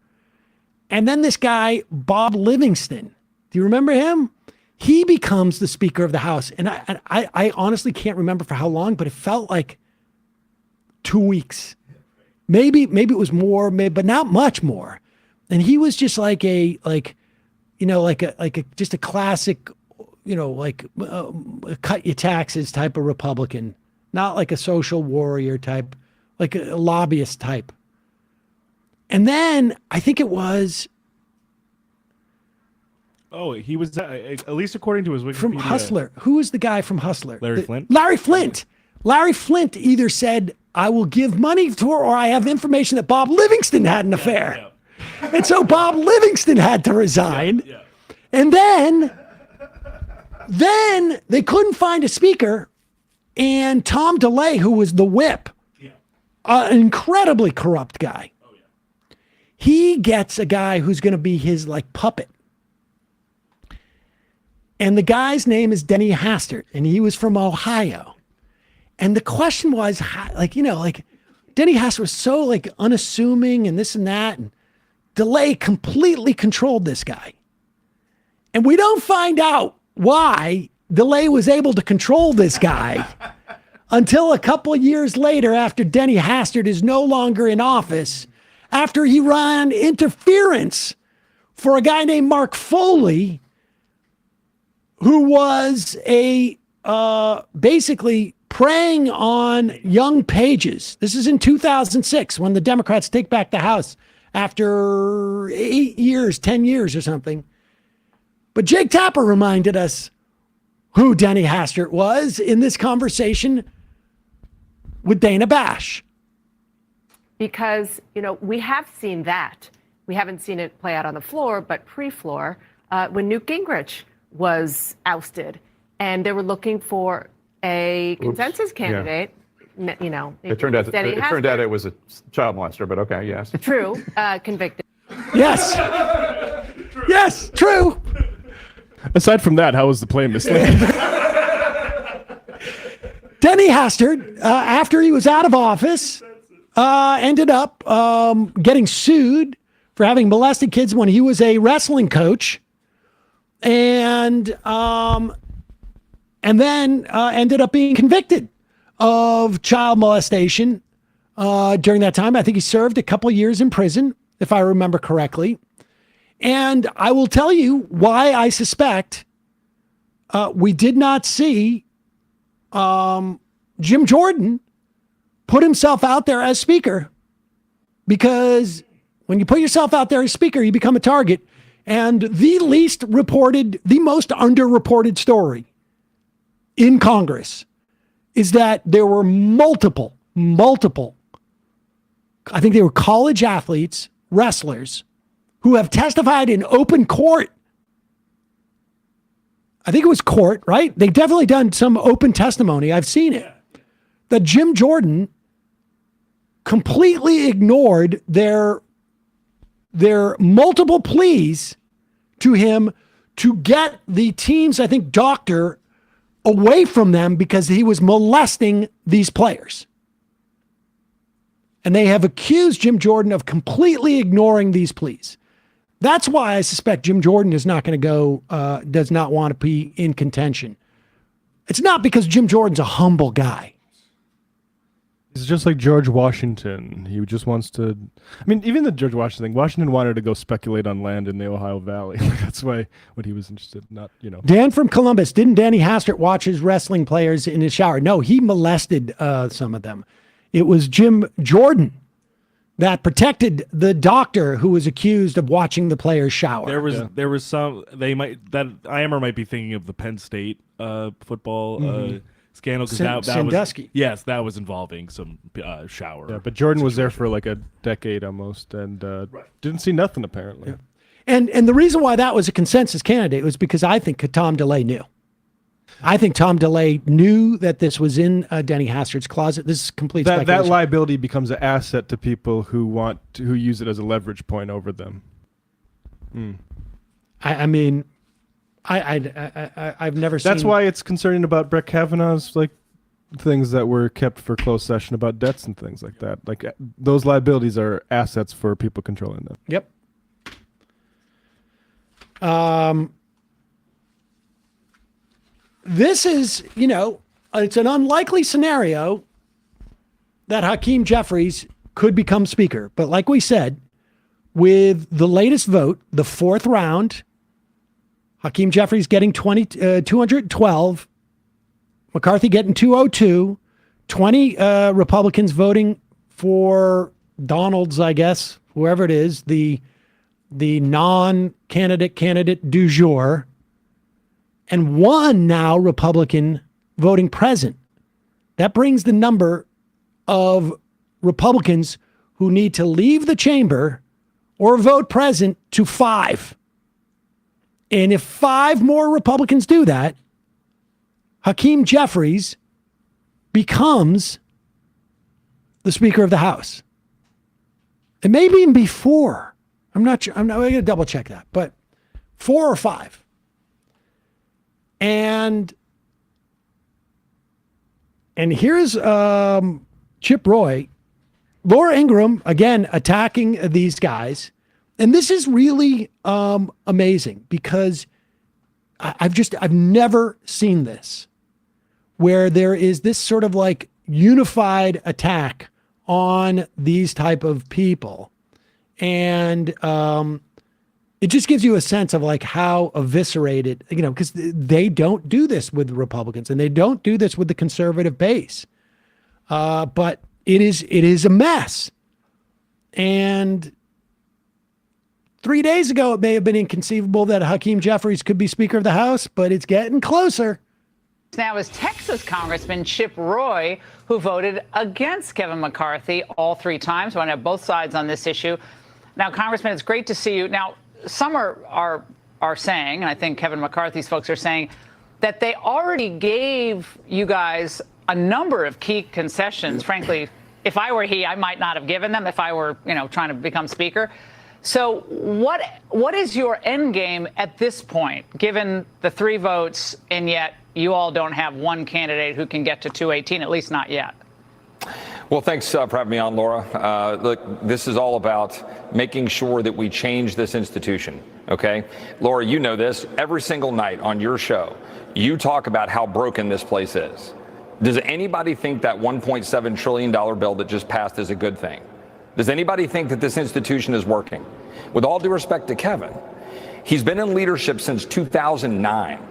And then this guy, Bob Livingston, do you remember him? He becomes the Speaker of the House. And I honestly can't remember for how long, but it felt like 2 weeks. Maybe it was more, but not much more. And he was just like just a classic, cut your taxes type of Republican, not like a social warrior type, like a lobbyist type. And then I think it was. Oh, he was, at least according to his Wikipedia. From Hustler. Who is the guy from Hustler? Larry Flint? Larry Flint. Larry Flint either said, I will give money to her, or I have information that Bob Livingston had an affair. Yeah. And so Bob Livingston had to resign. Yeah. And then they couldn't find a speaker. And Tom DeLay, who was the whip, an incredibly corrupt guy, he gets a guy who's going to be his like puppet. And the guy's name is Denny Hastert, and he was from Ohio. And the question was, Denny Hastert was so like unassuming and this and that, and DeLay completely controlled this guy. And we don't find out why DeLay was able to control this guy until a couple of years later, after Denny Hastert is no longer in office, after he ran interference for a guy named Mark Foley, who was basically preying on young pages. This is in 2006 when the Democrats take back the House after 10 years or something. But Jake Tapper reminded us who Denny Hastert was in this conversation with Dana Bash. Because, we have seen that. We haven't seen it play out on the floor, but pre-floor, when Newt Gingrich was ousted and they were looking for a consensus candidate. You know, It turned out Denny it was a child molester, but okay, yes. True, convicted. Yes. Yes, true. Aside from that, how was the play misled? Denny Hastert, after he was out of office, ended up getting sued for having molested kids when he was a wrestling coach, and then ended up being convicted of child molestation during that time. I think he served a couple years in prison, if I remember correctly. And I will tell you why I suspect we did not see Jim Jordan put himself out there as speaker, because when you put yourself out there as speaker, you become a target. And the least reported, the most underreported story in Congress is that there were multiple, I think they were college athletes, wrestlers, who have testified in open court. I think it was court, right? They've definitely done some open testimony. I've seen it. That Jim Jordan completely ignored their multiple pleas to him to get the team's, I think, doctor away from them because he was molesting these players. And they have accused Jim Jordan of completely ignoring these pleas. That's why I suspect Jim Jordan is not going to go, does not want to be in contention. It's not because Jim Jordan's a humble guy. He's just like George Washington. He just wants to. I mean, even the George Washington thing. Washington wanted to go speculate on land in the Ohio Valley. That's why what he was interested in, not, you know. Dan from Columbus. Didn't Danny Hastert watch his wrestling players in his shower? No, he molested some of them. It was Jim Jordan that protected the doctor who was accused of watching the players shower. There was some. They might that IMR might be thinking of the Penn State football. Scandal, because that was, Sandusky. Yes, that was involving some shower. Yeah, but Jordan was there for like a decade almost, and didn't see nothing apparently. Yeah. And the reason why that was a consensus candidate was because I think Tom DeLay knew. I think Tom DeLay knew that this was in Denny Hastert's closet. This is complete speculation. That liability becomes an asset to people who use it as a leverage point over them. I mean, I've never seen. That's why it's concerning about Brett Kavanaugh's like things that were kept for closed session about debts and things like that. Like those liabilities are assets for people controlling them. Yep. This is, it's an unlikely scenario that Hakeem Jeffries could become speaker. But like we said, with the latest vote, the fourth round, Hakeem Jeffries getting 212, McCarthy getting 202, 20 Republicans voting for Donald's, I guess, whoever it is, the non-candidate du jour, and one now Republican voting present. That brings the number of Republicans who need to leave the chamber or vote present to 5. And if 5 more Republicans do that, Hakeem Jeffries becomes the Speaker of the House. It may even be 4. I'm not sure. I'm going to double check that, but 4 or 5. And here's Chip Roy, Laura Ingraham, again, attacking these guys. And this is really amazing because I've never seen this, where there is this sort of like unified attack on these type of people. And it just gives you a sense of like how eviscerated, because they don't do this with Republicans and they don't do this with the conservative base. But it is a mess. And 3 days ago, it may have been inconceivable that Hakeem Jeffries could be Speaker of the House, but it's getting closer. Now is Texas Congressman Chip Roy, who voted against Kevin McCarthy all 3 times. I want to have both sides on this issue. Now, Congressman, it's great to see you. Now, some are saying, and I think Kevin McCarthy's folks are saying, that they already gave you guys a number of key concessions. Frankly, if I were he, I might not have given them if I were, trying to become speaker. So what is your end game at this point, given the 3 votes, and yet you all don't have one candidate who can get to 218, at least not yet? Well, thanks for having me on, Laura. Look, this is all about making sure that we change this institution, okay? Laura, you know this. Every single night on your show, you talk about how broken this place is. Does anybody think that $1.7 trillion bill that just passed is a good thing? Does anybody think that this institution is working? With all due respect to Kevin, he's been in leadership since 2009.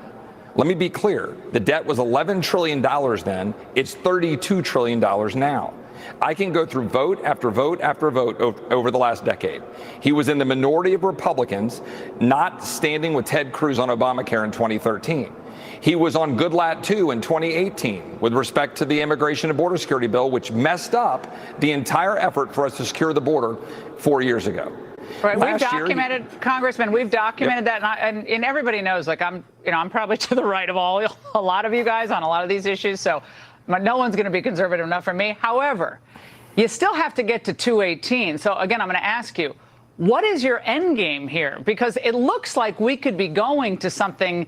Let me be clear. The debt was $11 trillion then. It's $32 trillion now. I can go through vote after vote after vote over the last decade. He was in the minority of Republicans, not standing with Ted Cruz on Obamacare in 2013. He was on Good Lat 2 in 2018 with respect to the Immigration and Border Security Bill, which messed up the entire effort for us to secure the border 4 years ago. Right, we've documented, Congressman, we've documented that, and everybody knows, like, I'm probably to the right of a lot of you guys on a lot of these issues, so no one's going to be conservative enough for me. However, you still have to get to 218. So again, I'm going to ask you, what is your end game here? Because it looks like we could be going to something,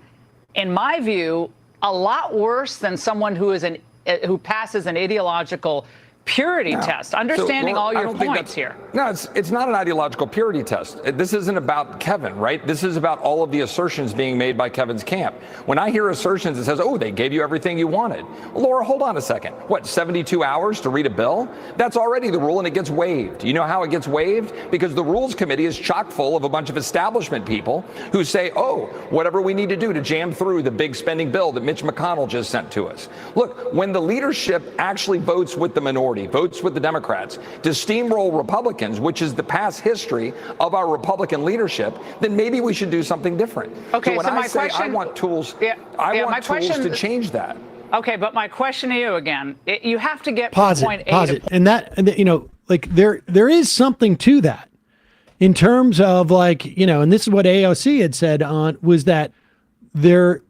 in my view, a lot worse than someone who passes an ideological purity test. Understanding all your points here. No, it's not an ideological purity test. This isn't about Kevin, right? This is about all of the assertions being made by Kevin's camp. When I hear assertions that says, oh, they gave you everything you wanted. Well, Laura, hold on a second. What, 72 hours to read a bill? That's already the rule, and it gets waived. You know how it gets waived? Because the Rules Committee is chock full of a bunch of establishment people who say, oh, whatever we need to do to jam through the big spending bill that Mitch McConnell just sent to us. Look, when the leadership actually votes with the minority, votes with the Democrats to steamroll Republicans, which is the past history of our Republican leadership, then maybe we should do something different. Okay, so when I say I want tools, I want tools to change that. Okay, but my question to you again, you have to get Pause from point it, A pause to it. And that, like there is something to that in terms of and this is what AOC had said was that there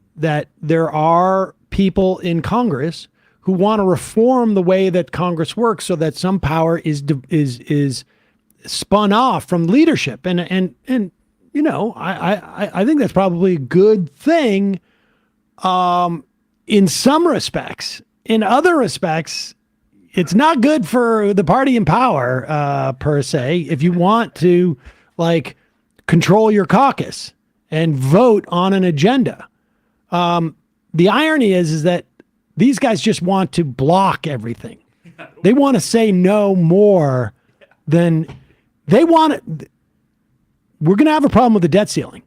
are people in Congress who want to reform the way that Congress works so that some power is spun off from leadership. And I think that's probably a good thing in some respects. In other respects, it's not good for the party in power, per se, if you want to control your caucus and vote on an agenda. The irony is that these guys just want to block everything. They want to say no more than they want it. We're going to have a problem with the debt ceiling.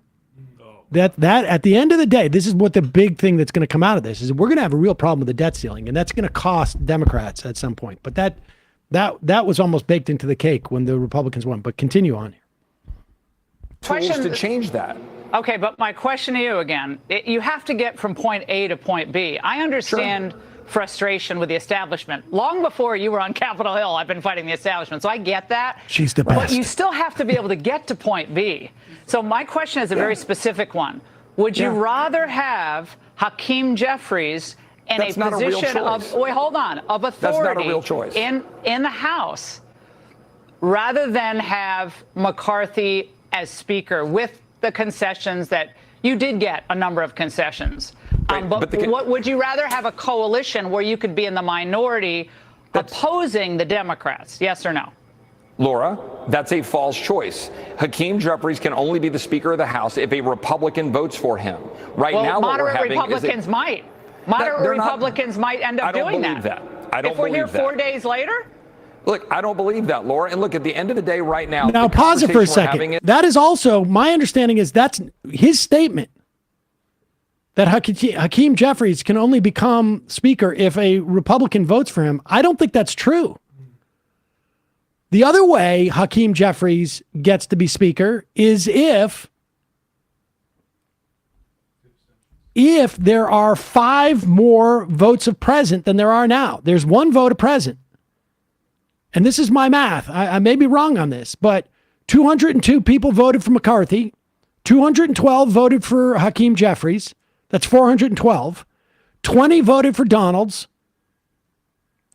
That at the end of the day, this is what the big thing that's going to come out of this is we're going to have a real problem with the debt ceiling, and that's going to cost Democrats at some point. But that was almost baked into the cake when the Republicans won. But continue on here. Tools to change that. Okay, but my question to you again, you have to get from point A to point B. I understand frustration with the establishment. Long before you were on Capitol Hill, I've been fighting the establishment, so I get that. She's the best. But you still have to be able to get to point B. So my question is a very specific one. Would you rather have Hakeem Jeffries in a position of authority That's not a real choice. in the House rather than have McCarthy as Speaker with the concessions that you did get a number of concessions? What would you rather have a coalition where you could be in the minority opposing the Democrats? Yes or no? Laura, that's a false choice. Hakeem Jeffries can only be the Speaker of the House if a Republican votes for him. Right now, what we're having Republicans might. Moderate Republicans might end up doing that. I don't believe that. I don't if we're believe here 4 days later? Look, I don't believe that, Laura. And look, at the end of the day right now. Now, pause it for a second. That is also, my understanding is that's his statement that Hakeem Jeffries can only become Speaker if a Republican votes for him. I don't think that's true. The other way Hakeem Jeffries gets to be Speaker is if there are 5 more votes of present than there are now. There's 1 vote of present. And this is my math. I may be wrong on this, but 202 people voted for McCarthy. 212 voted for Hakeem Jeffries. That's 412. 20 voted for Donald's.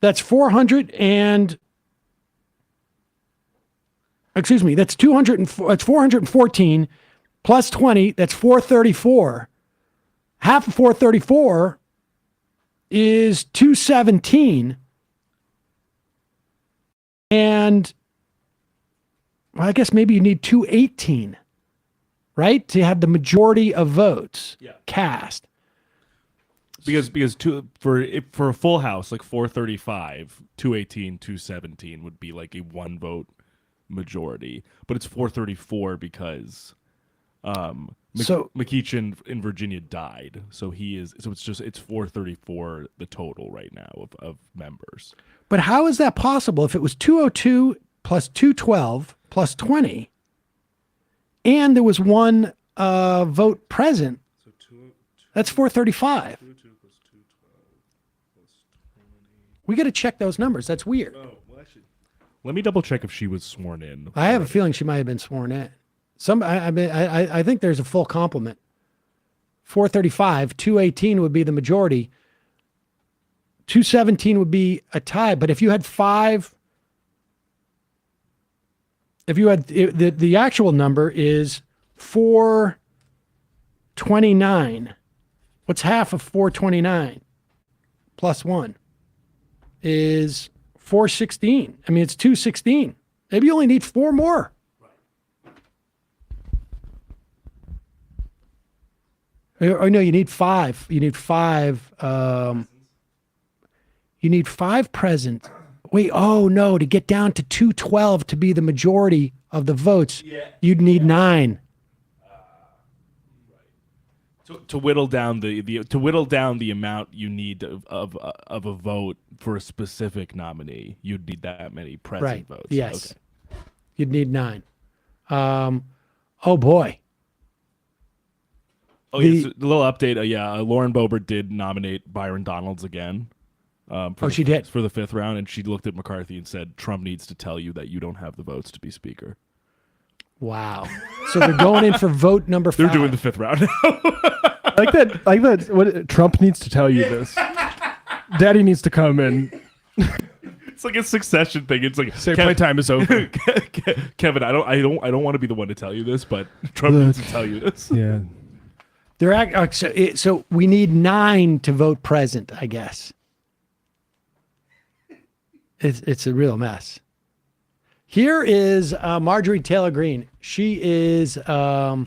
That's 414 plus 20. That's 434. Half of 434 is 217. And well, I guess maybe you need 218, right? To have the majority of votes cast. Because for a full house, like 435, 218, 217 would be like a 1 vote majority. But it's 434 because McEachin in Virginia died. So it's 434 the total right now of members. But how is that possible if it was 202 plus 212 plus 20 and there was one vote present? That's 435. We got to check those numbers. That's weird. Let me double check if she was sworn in. I have a feeling she might have been sworn in. I think there's a full complement. 435, 218 would be the majority. 217 would be a tie. But if you had the actual number is 429. What's half of 429 plus 1 is 416. I mean, it's 216. Maybe you only need 4 more. Oh, no, you need 5. You need 5. You need 5 present. Wait, oh no, to get down to 212 to be the majority of the votes, you'd need 9. To whittle down the amount you need of a vote for a specific nominee, you'd need that many present votes. Yes. Okay. You'd need 9. Oh boy. Oh, yes, a little update. Lauren Boebert did nominate Byron Donalds again. She did? For the 5th round, and she looked at McCarthy and said, Trump needs to tell you that you don't have the votes to be speaker. Wow. So they're going in for vote number 5. They're doing the 5th round now. Like that. What Trump needs to tell you this. Daddy needs to come in. It's like a succession thing. It's like playtime is over. Kevin, I don't want to be the one to tell you this, but Trump needs to tell you this. Yeah. So we need 9 to vote present, I guess. It's a real mess. Here is Marjorie Taylor Greene. She is, the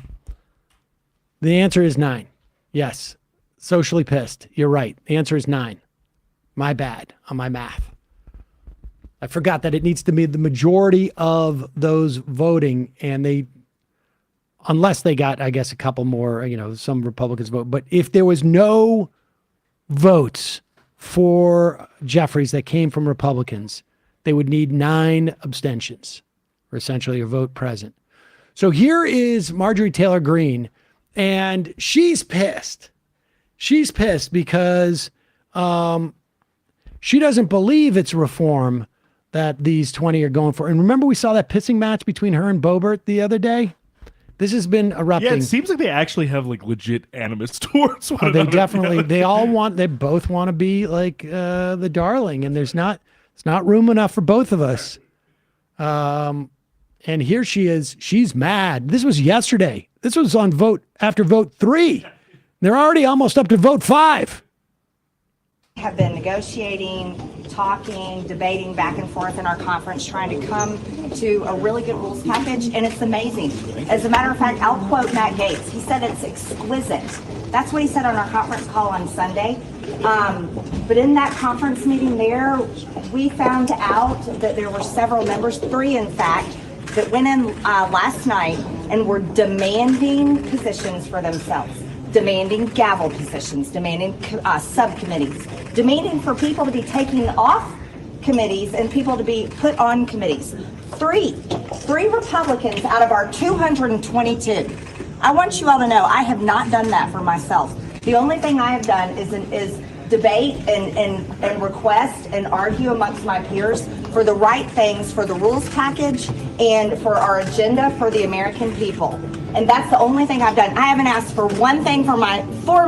answer is 9. Yes. Socially pissed. You're right. The answer is 9. My bad on my math. I forgot that it needs to be the majority of those voting, and unless they got, I guess, a couple more, some Republicans vote. But if there was no votes for Jeffries that came from Republicans, they would need 9 abstentions, or essentially a vote present. So here is Marjorie Taylor Greene, and she's pissed. She's pissed because she doesn't believe it's reform that these 20 are going for. And remember, we saw that pissing match between her and Boebert the other day? This has been erupting. Yeah, it seems like they actually have like legit animus towards one another. They definitely, they both want to be like the darling, and it's not room enough for both of us. And here she is, she's mad. This was yesterday. This was on after vote 3. They're already almost up to vote 5. Have been negotiating, talking, debating back and forth in our conference, trying to come to a really good rules package, and it's amazing. As a matter of fact, I'll quote Matt Gaetz. He said it's exquisite. That's what he said on our conference call on Sunday. But in that conference meeting there, we found out that there were several members, 3 in fact, that went in last night and were demanding positions for themselves. Demanding gavel positions, demanding subcommittees, demanding for people to be taken off committees and people to be put on committees. Three Republicans out of our 222. I want you all to know I have not done that for myself. The only thing I have done is debate and request and argue amongst my peers for the right things, for the rules package, and for our agenda for the American people. And that's the only thing I've done. I haven't asked for one thing for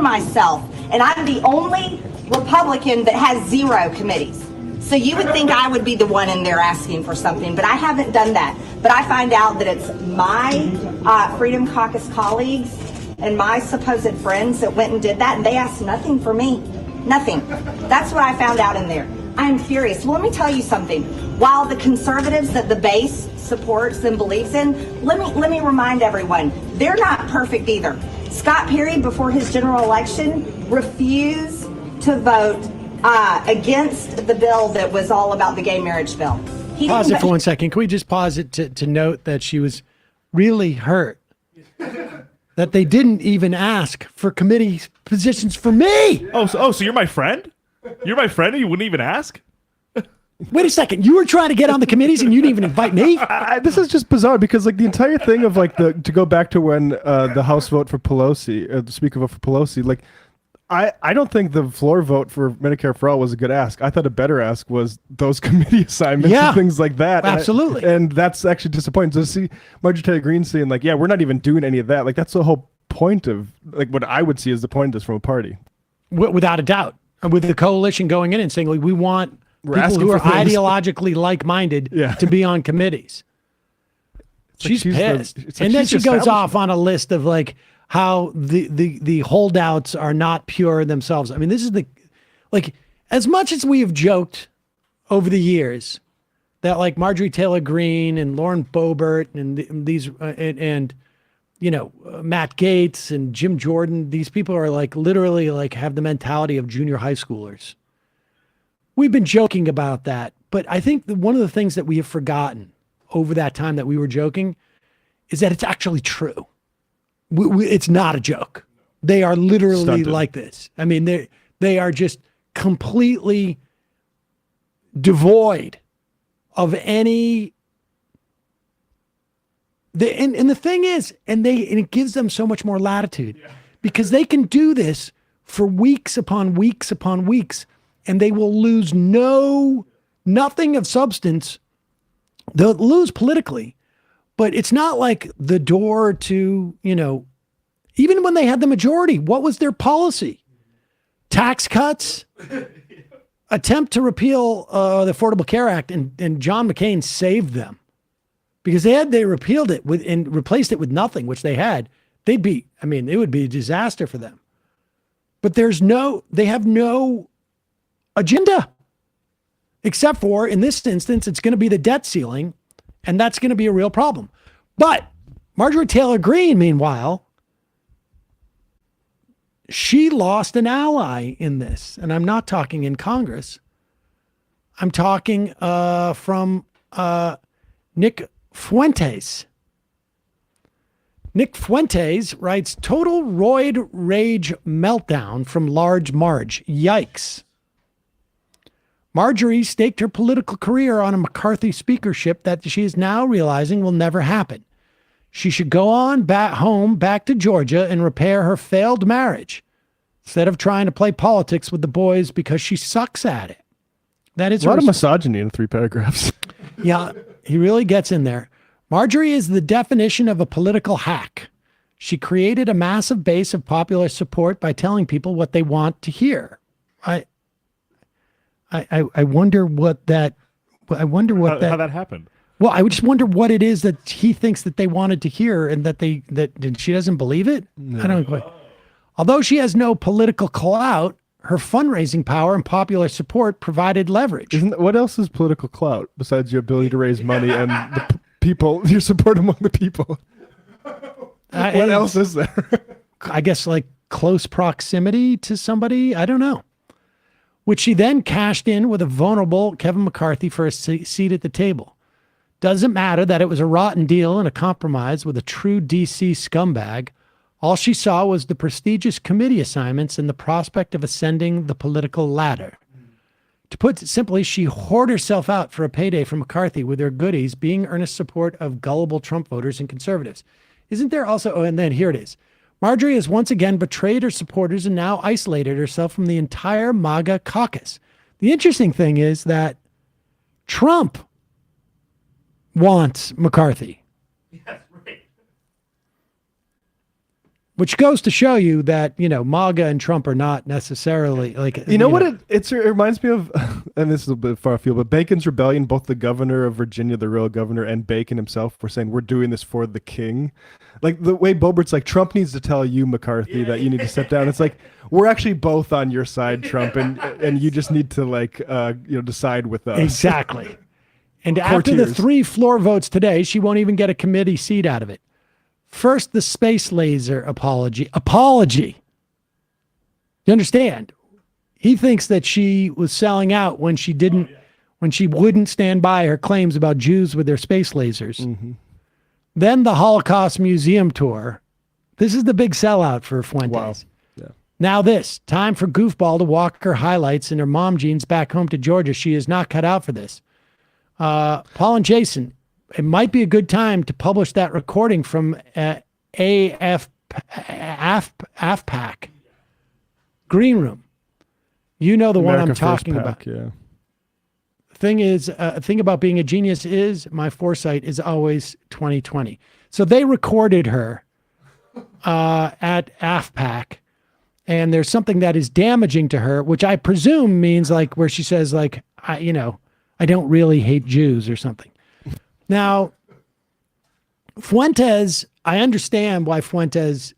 myself, and I'm the only Republican that has 0 committees. So you would think I would be the one in there asking for something, but I haven't done that. But I find out that it's my Freedom Caucus colleagues and my supposed friends that went and did that, and they asked nothing for me. Nothing. That's what I found out in there. I am furious. Well, let me tell you something. While the conservatives that the base supports and believes in, let me remind everyone, they're not perfect either. Scott Perry, before his general election, refused to vote against the bill that was all about the gay marriage bill. Pause it for 1 second. Can we just pause it to note that she was really hurt that they didn't even ask for committee positions for me? So you're my friend? You're my friend and you wouldn't even ask? Wait a second. You were trying to get on the committees and you didn't even invite me? This is just bizarre because like the entire thing of like to go back to when the House vote for Pelosi, the Speaker vote for Pelosi, like I don't think the floor vote for Medicare for All was a good ask. I thought a better ask was those committee assignments and things like that. Absolutely. And that's actually disappointing. So to see Marjorie Taylor Greene saying like, yeah, we're not even doing any of that. Like that's the whole point of like what I would see as the point of this from a party. Without a doubt. With the coalition going in and saying, like, we want people who are ideologically like-minded to be on committees. She's pissed. And then she goes off on a list of like how the holdouts are not pure themselves. I mean, this is like as much as we have joked over the years that like Marjorie Taylor Greene and Lauren Boebert and these and you know, Matt Gaetz and Jim Jordan, these people are like literally like have the mentality of junior high schoolers. We've been joking about that, but I think one of the things that we have forgotten over that time that we were joking is that it's actually true. It's not a joke. They are literally stunted. Like this. I mean, they are just completely devoid of any. And the thing is, and it gives them so much more latitude because they can do this for weeks upon weeks upon weeks, and they will lose nothing of substance. They'll lose politically, but it's not like the door to, you know, even when they had the majority, what was their policy? Tax cuts, attempt to repeal the Affordable Care Act, and John McCain saved them. Because they repealed it and replaced it with nothing, which they had, it would be a disaster for them. But they have no agenda. Except for, in this instance, it's going to be the debt ceiling, and that's going to be a real problem. But Marjorie Taylor Greene, meanwhile, she lost an ally in this. And I'm not talking in Congress. I'm talking from Nick Fuentes. Nick Fuentes writes, total roid rage meltdown from Large Marge. Yikes. Marjorie staked her political career on a McCarthy speakership that she is now realizing will never happen. She should go on back to Georgia and repair her failed marriage instead of trying to play politics with the boys because she sucks at it. That is a lot of misogyny in 3 paragraphs. Yeah, he really gets in there. Marjorie is the definition of a political hack. She created a massive base of popular support by telling people what they want to hear. I wonder what that. I wonder what how that happened. Well, I just wonder what it is that he thinks that they wanted to hear, and that she doesn't believe it. No. I don't quite. Although she has no political clout, her fundraising power and popular support provided leverage. What else is political clout besides your ability to raise money and the people, your support among the people? What else is there? I guess like close proximity to somebody. I don't know. Which she then cashed in with a vulnerable Kevin McCarthy for a seat at the table. Doesn't matter that it was a rotten deal and a compromise with a true DC scumbag. All she saw was the prestigious committee assignments and the prospect of ascending the political ladder. To put it simply, she whored herself out for a payday from McCarthy with her goodies being earnest support of gullible Trump voters and conservatives. Isn't there also, and then here it is. Marjorie has once again betrayed her supporters and now isolated herself from the entire MAGA caucus. The interesting thing is that Trump wants McCarthy. Yes, right. Which goes to show you that, MAGA and Trump are not necessarily like. You know what it reminds me of, and this is a bit far afield, but Bacon's Rebellion, both the governor of Virginia, the real governor, and Bacon himself were saying, we're doing this for the king. Like the way Boebert's like, Trump needs to tell you, McCarthy, that you need to step down. It's like, we're actually both on your side, Trump, and you just need to decide with us. Exactly. And after the 3 floor votes today, she won't even get a committee seat out of it. First, the space laser apology. You understand? He thinks that she was selling out when she didn't, when she wouldn't stand by her claims about Jews with their space lasers. Mm-hmm. Then the Holocaust Museum tour. This is the big sellout for Fuentes. Wow. Yeah. Now this, time for Goofball to walk her highlights in her mom jeans back home to Georgia. She is not cut out for this. Paul and Jason, it might be a good time to publish that recording from AFPAC Green Room. You know the America one I'm First talking Pack, about. Yeah. Thing about being a genius is my foresight is always 2020. So they recorded her at AFPAC, and there's something that is damaging to her, which I presume means like where she says like, I don't really hate Jews or something. Now, Fuentes, I understand why Fuentes,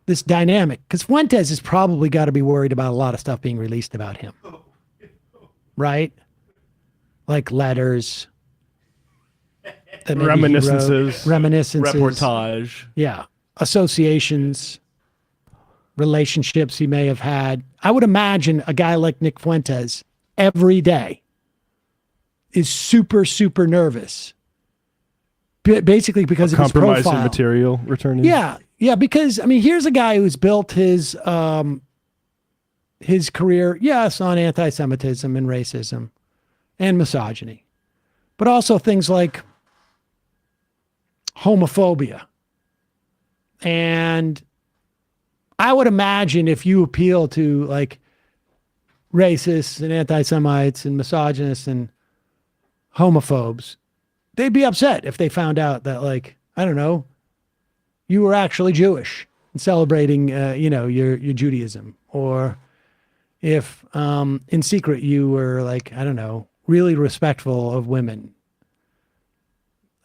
this dynamic, because Fuentes has probably got to be worried about a lot of stuff being released about him. Right? Like letters. that maybe he Reminiscences. wrote, reminiscences. Reportage. Yeah. Associations. Relationships he may have had. I would imagine a guy like Nick Fuentes every day is super, super nervous. Basically because of his Compromising profile. material returning. Yeah. Yeah. Because, here's a guy who's built his career, yes, on anti-Semitism and racism and misogyny, but also things like homophobia. And I would imagine if you appeal to like racists and anti-Semites and misogynists and homophobes, they'd be upset if they found out that, like, I don't know, you were actually Jewish and celebrating, your Judaism, or if in secret you were like, I don't know, really respectful of women.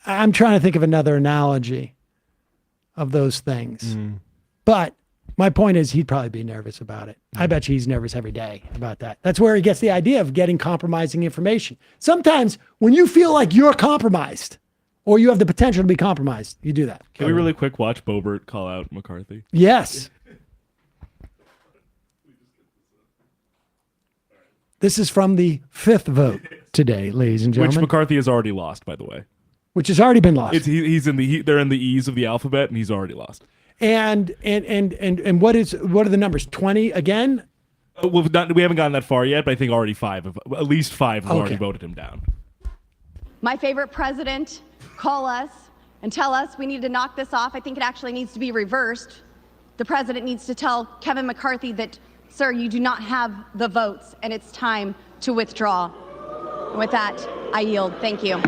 I'm trying to think of another analogy of those things. But my point is he'd probably be nervous about it. I bet you he's nervous every day about that. That's where he gets the idea of getting compromising information. Sometimes when you feel like you're compromised or you have the potential to be compromised, you do that. Can we really quick watch Boebert call out McCarthy? Yes. This is from the 5th vote today, ladies and gentlemen. Which McCarthy has already lost, by the way. Which has already been lost. They're in the E's of the alphabet, and he's already lost. And what are the numbers? 20 again? We haven't gotten that far yet, but I think at least five have already voted him down. My favorite president, call us and tell us we need to knock this off. I think it actually needs to be reversed. The president needs to tell Kevin McCarthy that, sir, you do not have the votes and it's time to withdraw. And with that, I yield. Thank you.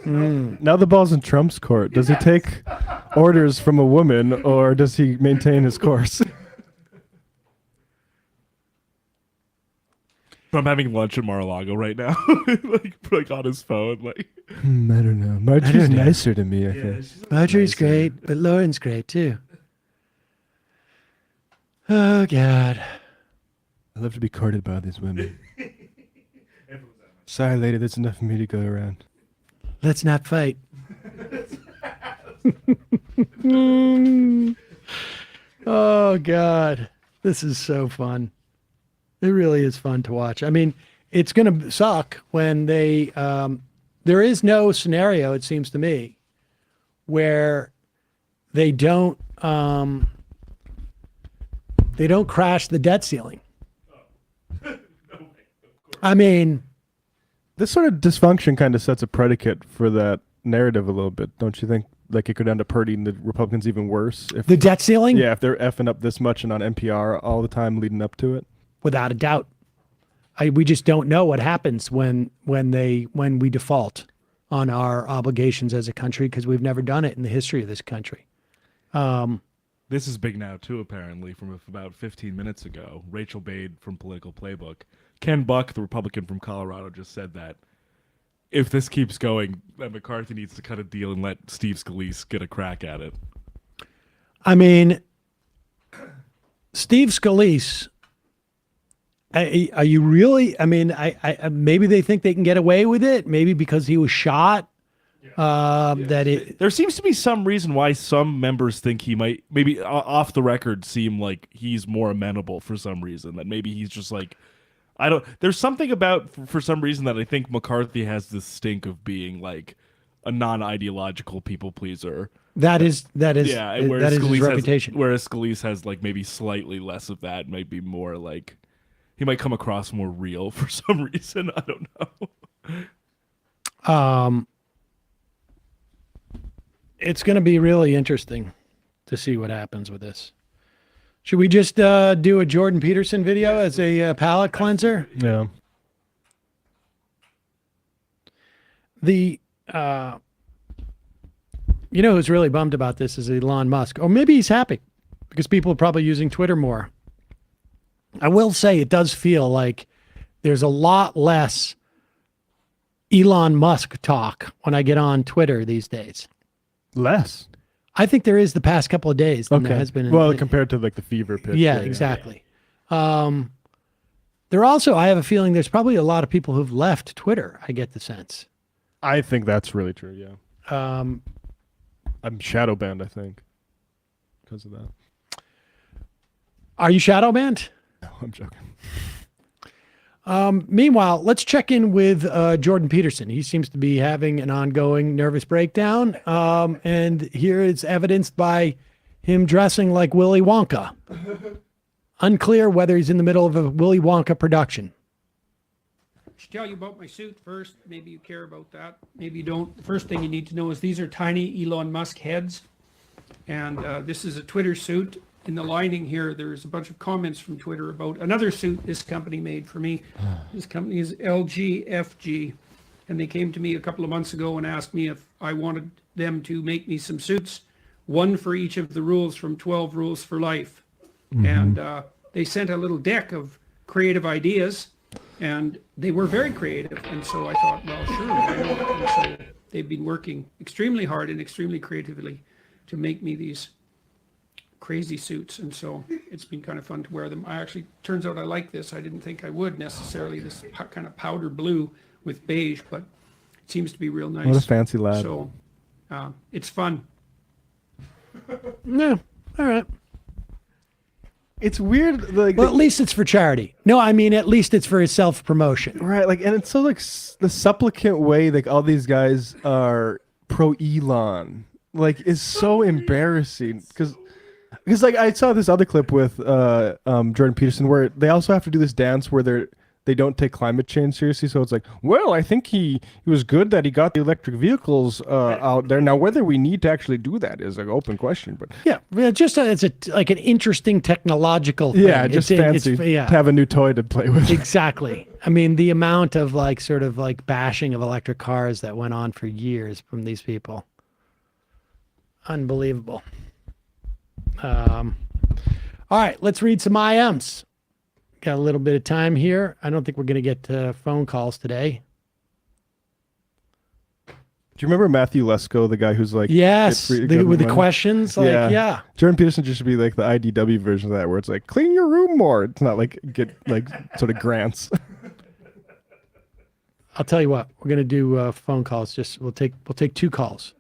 Now the ball's in Trump's court. Does he take orders from a woman or does he maintain his course? I'm having lunch at Mar-a-Lago right now, like on his phone. Like, I don't know. Marjorie's nicer to me, I think. Marjorie's great, but Lauren's great too. Oh, God. I love to be courted by these women. Sorry, lady, there's enough for me to go around. Let's not fight. Oh, God. This is so fun. It really is fun to watch. It's going to suck when there is no scenario, it seems to me, where they don't crash the debt ceiling. This sort of dysfunction kind of sets a predicate for that narrative a little bit, don't you think? Like it could end up hurting the Republicans even worse. If the debt ceiling? Yeah, if they're effing up this much and on NPR all the time leading up to it. Without a doubt. We just don't know what happens when we default on our obligations as a country, because we've never done it in the history of this country. This is big now, too, apparently, from about 15 minutes ago. Rachel Bade from Political Playbook. Ken Buck, the Republican from Colorado, just said that if this keeps going, that McCarthy needs to cut a deal and let Steve Scalise get a crack at it. I mean, Steve Scalise, are you really? I mean, I maybe they think they can get away with it. Maybe because he was shot. There seems to be some reason why some members think he might, maybe off the record, seem like he's more amenable for some reason. That maybe he's just like, there's something about, for some reason, that I think McCarthy has this stink of being like a non-ideological people pleaser. That is Whereas that is his Scalise reputation. Whereas Scalise has like maybe slightly less of that, might be more like, he might come across more real for some reason. I don't know. It's going to be really interesting to see what happens with this. Should we just do a Jordan Peterson video as a palate cleanser? Yeah. Who's really bummed about this is Elon Musk. Or maybe he's happy because people are probably using Twitter more. I will say it does feel like there's a lot less Elon Musk talk when I get on Twitter these days. Less? I think there is the past couple of days than there has been. Compared to like the fever pitch. Yeah, exactly. There also, I have a feeling there's probably a lot of people who've left Twitter. I get the sense. I think that's really true. Yeah. I'm shadow banned, I think, because of that. Are you shadow banned? No, I'm joking. Meanwhile, let's check in with Jordan Peterson. He seems to be having an ongoing nervous breakdown. And here it's evidenced by him dressing like Willy Wonka. Unclear whether he's in the middle of a Willy Wonka production. I should tell you about my suit first. Maybe you care about that. Maybe you don't. The first thing you need to know is these are tiny Elon Musk heads. And this is a Twitter suit. In the lining here, there's a bunch of comments from Twitter about another suit this company made for me. This company is LGFG. And they came to me a couple of months ago and asked me if I wanted them to make me some suits, one for each of the rules from 12 Rules for Life. Mm-hmm. And they sent a little deck of creative ideas, and they were very creative. And so I thought, well, sure, why not? And so they've been working extremely hard and extremely creatively to make me these crazy suits, and so it's been kind of fun to wear them. Turns out I like this. I didn't think I would necessarily, this kind of powder blue with beige, but it seems to be real nice. What a fancy lad. So it's fun. Yeah, all right. It's weird. Like, well, at least it's for charity. No, I mean, at least it's for his self-promotion. Right, like, and it's so like the supplicant way, like all these guys are pro Elon, like, is so embarrassing because like I saw this other clip with Jordan Peterson where they also have to do this dance where they don't take climate change seriously. So it's like, well, I think he was good that he got the electric vehicles out there. Now, whether we need to actually do that is an open question. But yeah, just it's like an interesting technological thing. Yeah, just fancy to have a new toy to play with. Exactly. I mean, the amount of like sort of like bashing of electric cars that went on for years from these people. Unbelievable. All right, let's read some IMs. Got a little bit of time here. I don't think we're going to get phone calls today. Do you remember Matthew Lesko, the guy who's like... Yes, with the questions? Like, yeah. Jordan Peterson just should be like the IDW version of that, where it's like, clean your room more. It's not like get like sort of grants. I'll tell you what, we're going to do phone calls. Just we'll take 2 calls.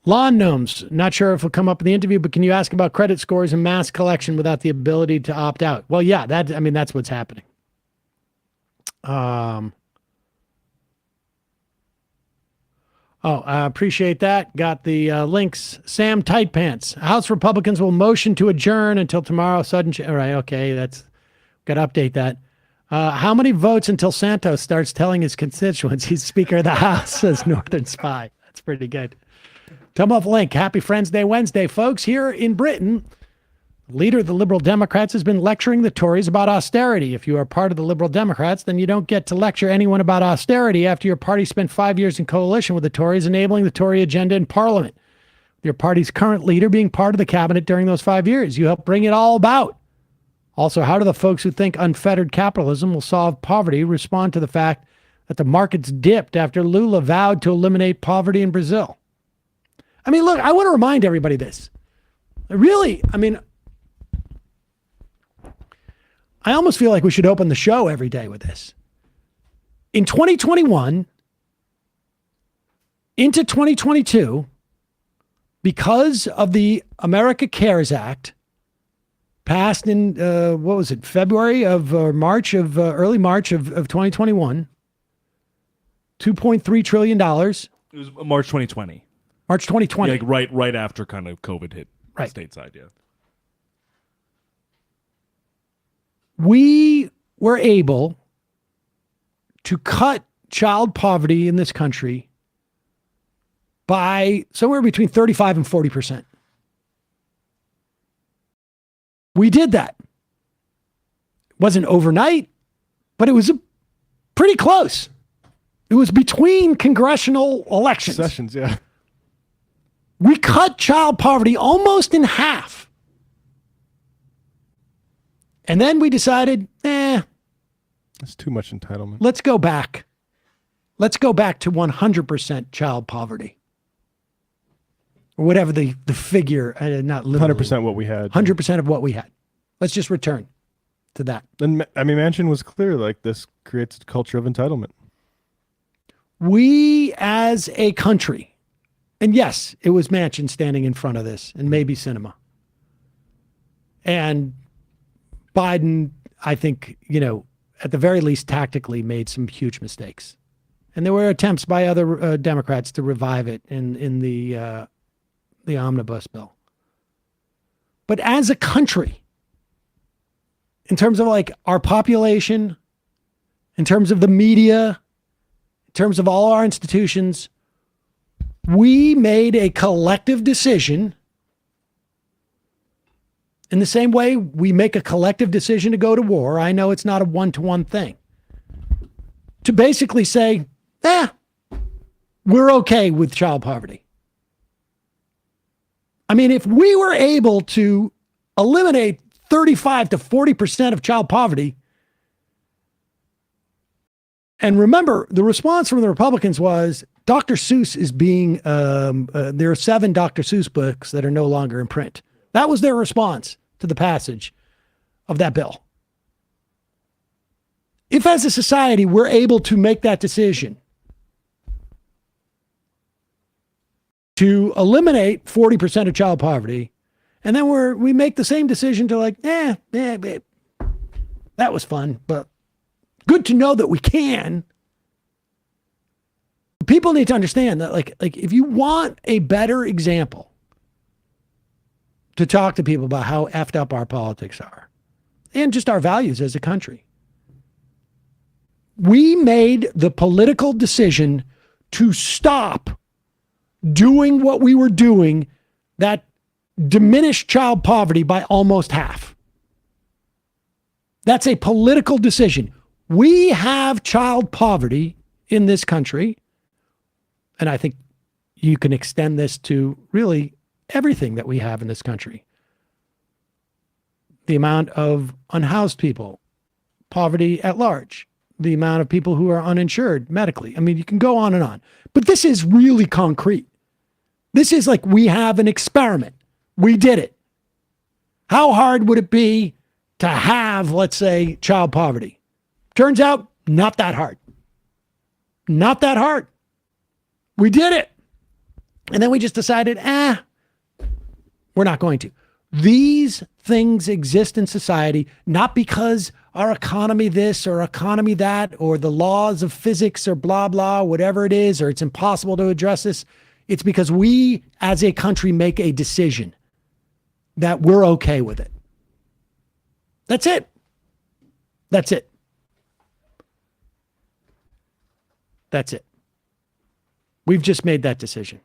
Lawn gnomes. Not sure if it'll come up in the interview, but can you ask about credit scores and mass collection without the ability to opt out? Well, yeah, that's what's happening. I appreciate that. Got the links. Sam Tight Pants. House Republicans will motion to adjourn until tomorrow. All right, okay, got to update that. How many votes until Santos starts telling his constituents he's Speaker of the House, says Northern Spy. That's pretty good. Come off link. Happy Friends Day Wednesday, folks. Here in Britain, Leader of the Liberal Democrats has been lecturing the Tories about austerity. If you are part of the Liberal Democrats, then you don't get to lecture anyone about austerity after your party spent 5 years in coalition with the Tories, enabling the Tory agenda in Parliament. Your party's current leader being part of the cabinet during those 5 years. You helped bring it all about. Also, how do the folks who think unfettered capitalism will solve poverty respond to the fact that the markets dipped after Lula vowed to eliminate poverty in Brazil? I mean, look, I want to remind everybody this. I almost feel like we should open the show every day with this. In 2021 into 2022, because of the America Cares Act, passed in, February of, or March of, early March of 2021, $2.3 trillion. It was March 2020. March 2020. Yeah, like right after kind of COVID hit stateside, yeah. We were able to cut child poverty in this country by somewhere between 35 and 40%. We did that. It wasn't overnight, but it was pretty close. It was between congressional elections. Sessions, yeah. We cut child poverty almost in half. And then we decided, that's too much entitlement. Let's go back. Let's go back to 100% child poverty. Or whatever the figure, not literally. 100% what we had. 100% of what we had. Let's just return to that. And I mean, Manchin was clear, like this creates a culture of entitlement. We as a country, and yes, it was Manchin standing in front of this, and maybe Sinema. And Biden, I think, at the very least tactically made some huge mistakes. And there were attempts by other Democrats to revive it in the omnibus bill. But as a country, in terms of like our population, in terms of the media, in terms of all our institutions, we made a collective decision. In the same way we make a collective decision to go to war, I know it's not a one-to-one thing, to basically say, we're okay with child poverty. I mean, if we were able to eliminate 35 to 40% of child poverty, and remember, the response from the Republicans was, Dr. Seuss is being, there are 7 Dr. Seuss books that are no longer in print. That was their response to the passage of that bill. If as a society we're able to make that decision to eliminate 40% of child poverty, and then we make the same decision to like, that was fun, but good to know that we can. People need to understand that like if you want a better example to talk to people about how effed up our politics are and just our values as a country, we made the political decision to stop doing what we were doing that diminished child poverty by almost half. That's a political decision. We have child poverty in this country, and I think you can extend this to really everything that we have in this country. The amount of unhoused people, poverty at large, the amount of people who are uninsured medically. I mean, you can go on and on. But this is really concrete. This is like we have an experiment. We did it. How hard would it be to have, let's say, child poverty? Turns out, not that hard. Not that hard. We did it. And then we just decided, we're not going to. These things exist in society, not because our economy this or economy that, or the laws of physics or blah, blah, whatever it is, or it's impossible to address this. It's because we, as a country, make a decision that we're okay with it. That's it. That's it. That's it. We've just made that decision.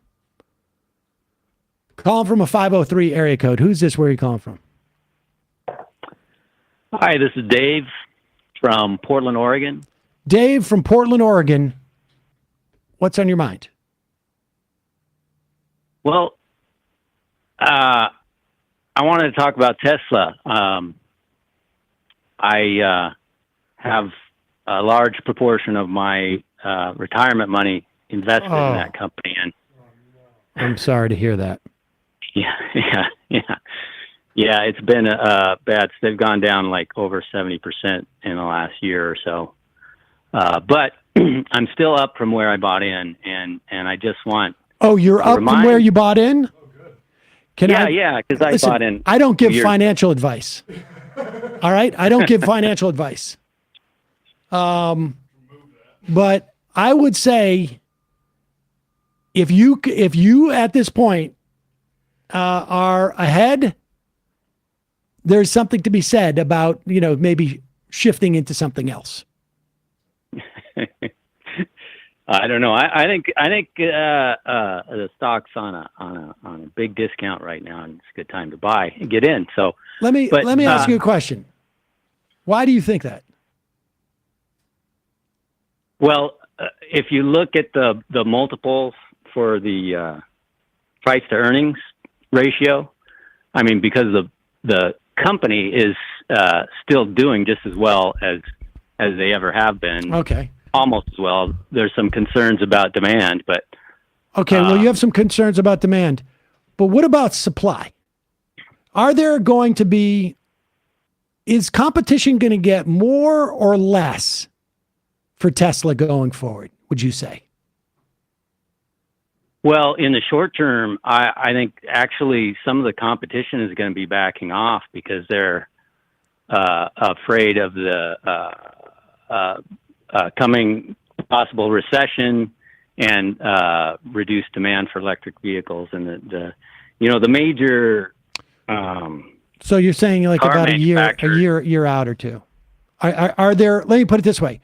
Calling from a 503 area code. Who's this? Where are you calling from? Hi, this is Dave from Portland, Oregon. Dave from Portland, Oregon. What's on your mind? Well, I wanted to talk about Tesla. I have a large proportion of my retirement money invested in that company, and I'm sorry to hear that. Yeah, it's been bad. They've gone down like over 70% in the last year or so. But I'm still up from where I bought in, and I just want. Oh, you're up from where you bought in? Yeah, because I bought in. I don't give financial advice. All right, I don't give financial advice. But I would say, if you at this point are ahead, there's something to be said about, maybe shifting into something else. I don't know. I think the stock's on a big discount right now, and it's a good time to buy and get in. So let me ask you a question. Why do you think that? Well, if you look at the multiples for the price to earnings ratio, I mean, because the company is still doing just as well as they ever have been. Okay. Almost as well. There's some concerns about demand, but okay. Well, you have some concerns about demand, but what about supply? Are there going to be? Is competition going to get more or less for Tesla going forward? Would you say? Well, in the short term, I think actually some of the competition is going to be backing off because they're afraid of the coming possible recession and reduced demand for electric vehicles, and the major. So you're saying like about a year out or two. Are there? Let me put it this way: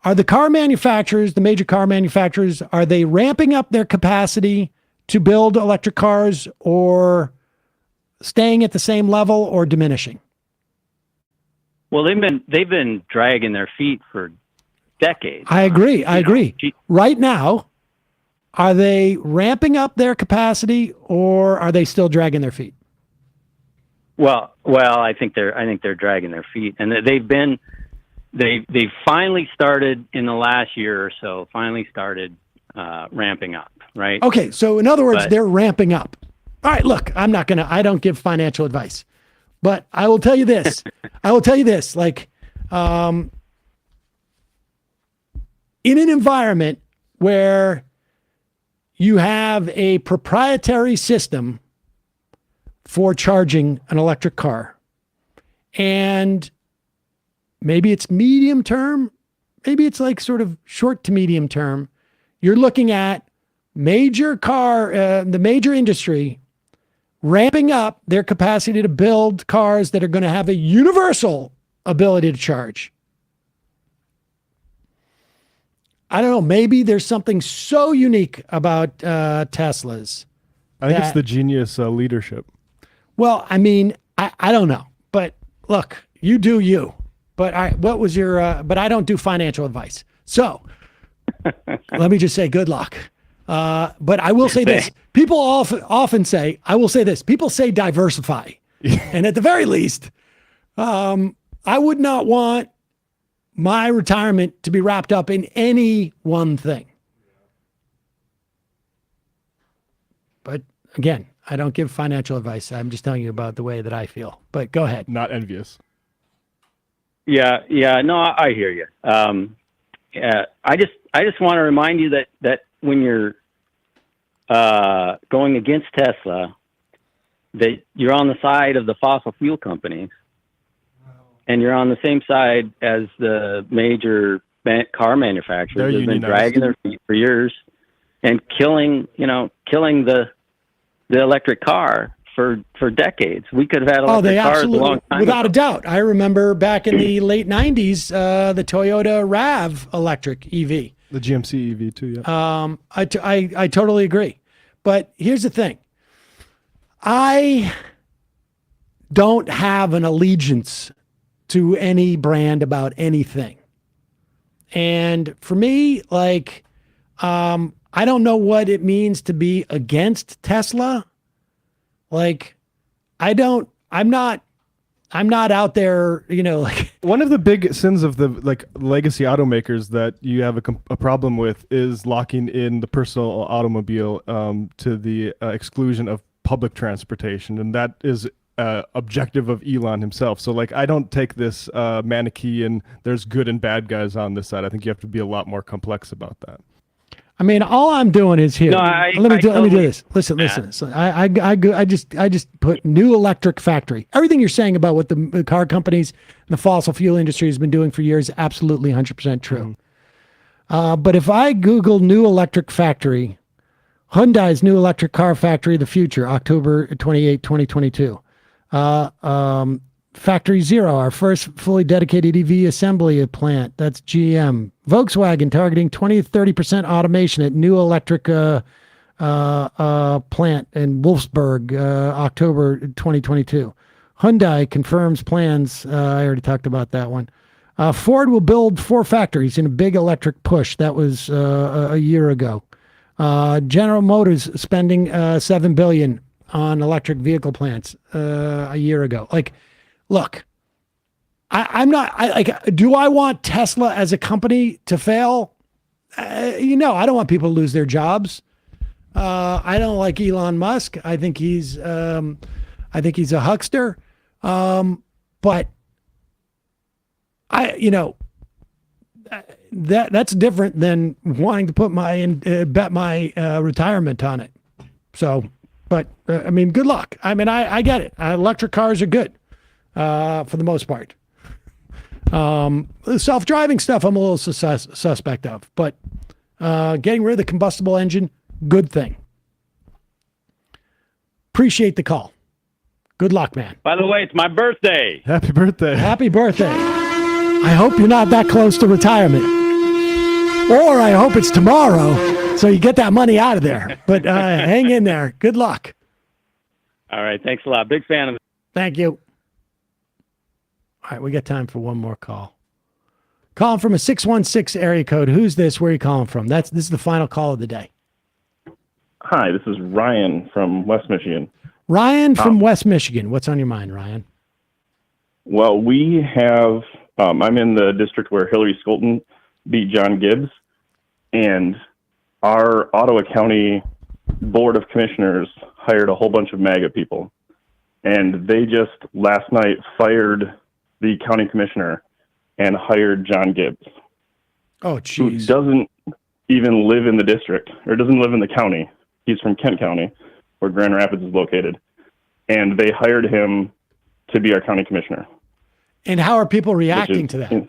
are the car manufacturers, the major car manufacturers, are they ramping up their capacity to build electric cars, or staying at the same level, or diminishing? Well, they've been dragging their feet for decades. I agree. Right now, are they ramping up their capacity, or are they still dragging their feet? Well, I think they're dragging their feet, and they've finally started in the last year or so. Finally started ramping up, right? Okay, so in other words, they're ramping up. All right, look, I don't give financial advice, but I will tell you this. Like, in an environment where you have a proprietary system for charging an electric car, and maybe it's medium term, maybe it's like sort of short to medium term, you're looking at the major industry ramping up their capacity to build cars that are going to have a universal ability to charge. I don't know. Maybe there's something so unique about Teslas. I think it's the genius leadership. Well, I mean, I don't know. But look, you do you. But what was your? But I don't do financial advice. So let me just say, good luck. But I will say this: people often say, I will say this: people say diversify, and at the very least, I would not want my retirement to be wrapped up in any one thing. But again, I don't give financial advice. I'm just telling you about the way that I feel. But go ahead. Not envious. Yeah. No, I hear you. I just want to remind you that when you're going against Tesla, that you're on the side of the fossil fuel companies, and you're on the same side as the major car manufacturers who've been dragging their feet for years and killing the electric car for decades. We could have had electric cars a long time without ago. a doubt. I remember back in the late 90s, the Toyota RAV electric EV. The GMC EV too, yeah. I totally agree. But here's the thing. I don't have an allegiance to any brand about anything. And for me, like, I don't know what it means to be against Tesla. Like, I'm not out there, like. One of the big sins of the legacy automakers that you have a problem with is locking in the personal automobile to the exclusion of public transportation, and that is objective of Elon himself. So like, I don't take this Manichaean, there's good and bad guys on this side. I think you have to be a lot more complex about that. I mean, all I'm doing is here. No, let me do this. Listen. So I just put new electric factory. Everything you're saying about what the car companies and the fossil fuel industry has been doing for years, absolutely 100% true. But if I Google new electric factory, Hyundai's new electric car factory of the future, October 28, 2022. Factory Zero, our first fully dedicated EV assembly plant. That's GM. Volkswagen targeting 20 to 30% automation at new electric plant in Wolfsburg, October 2022. Hyundai confirms plans. I already talked about that one. Ford will build 4 factories in a big electric push. That was a year ago. General Motors spending $7 billion on electric vehicle plants a year ago. Like, look, I'm not. Do I want Tesla as a company to fail? I don't want people to lose their jobs. I don't like Elon Musk. I think he's a huckster. But that's different than wanting to put bet my retirement on it. So, but I mean, good luck. I mean, I get it. Electric cars are good for the most part. The self-driving stuff, I'm a little suspect of, but getting rid of the combustible engine, good thing. Appreciate the call. Good luck, man. By the way, it's my birthday. Happy birthday. Happy birthday. I hope you're not that close to retirement. Or I hope it's tomorrow so you get that money out of there. But hang in there. Good luck. All right. Thanks a lot. Big fan of it. Thank you. All right. We got time for one more call. Calling from a 616 area code. Who's this? Where are you calling from? This is the final call of the day. Hi, this is Ryan from West Michigan. Ryan from West Michigan. What's on your mind, Ryan? Well, we have, I'm in the district where Hillary Skolton beat John Gibbs, and our Ottawa County Board of Commissioners hired a whole bunch of MAGA people. And they just last night fired the county commissioner and hired John Gibbs. Oh, jeez. Who doesn't even live in the district, or doesn't live in the county. He's from Kent County, where Grand Rapids is located. And they hired him to be our county commissioner. And how are people reacting to that?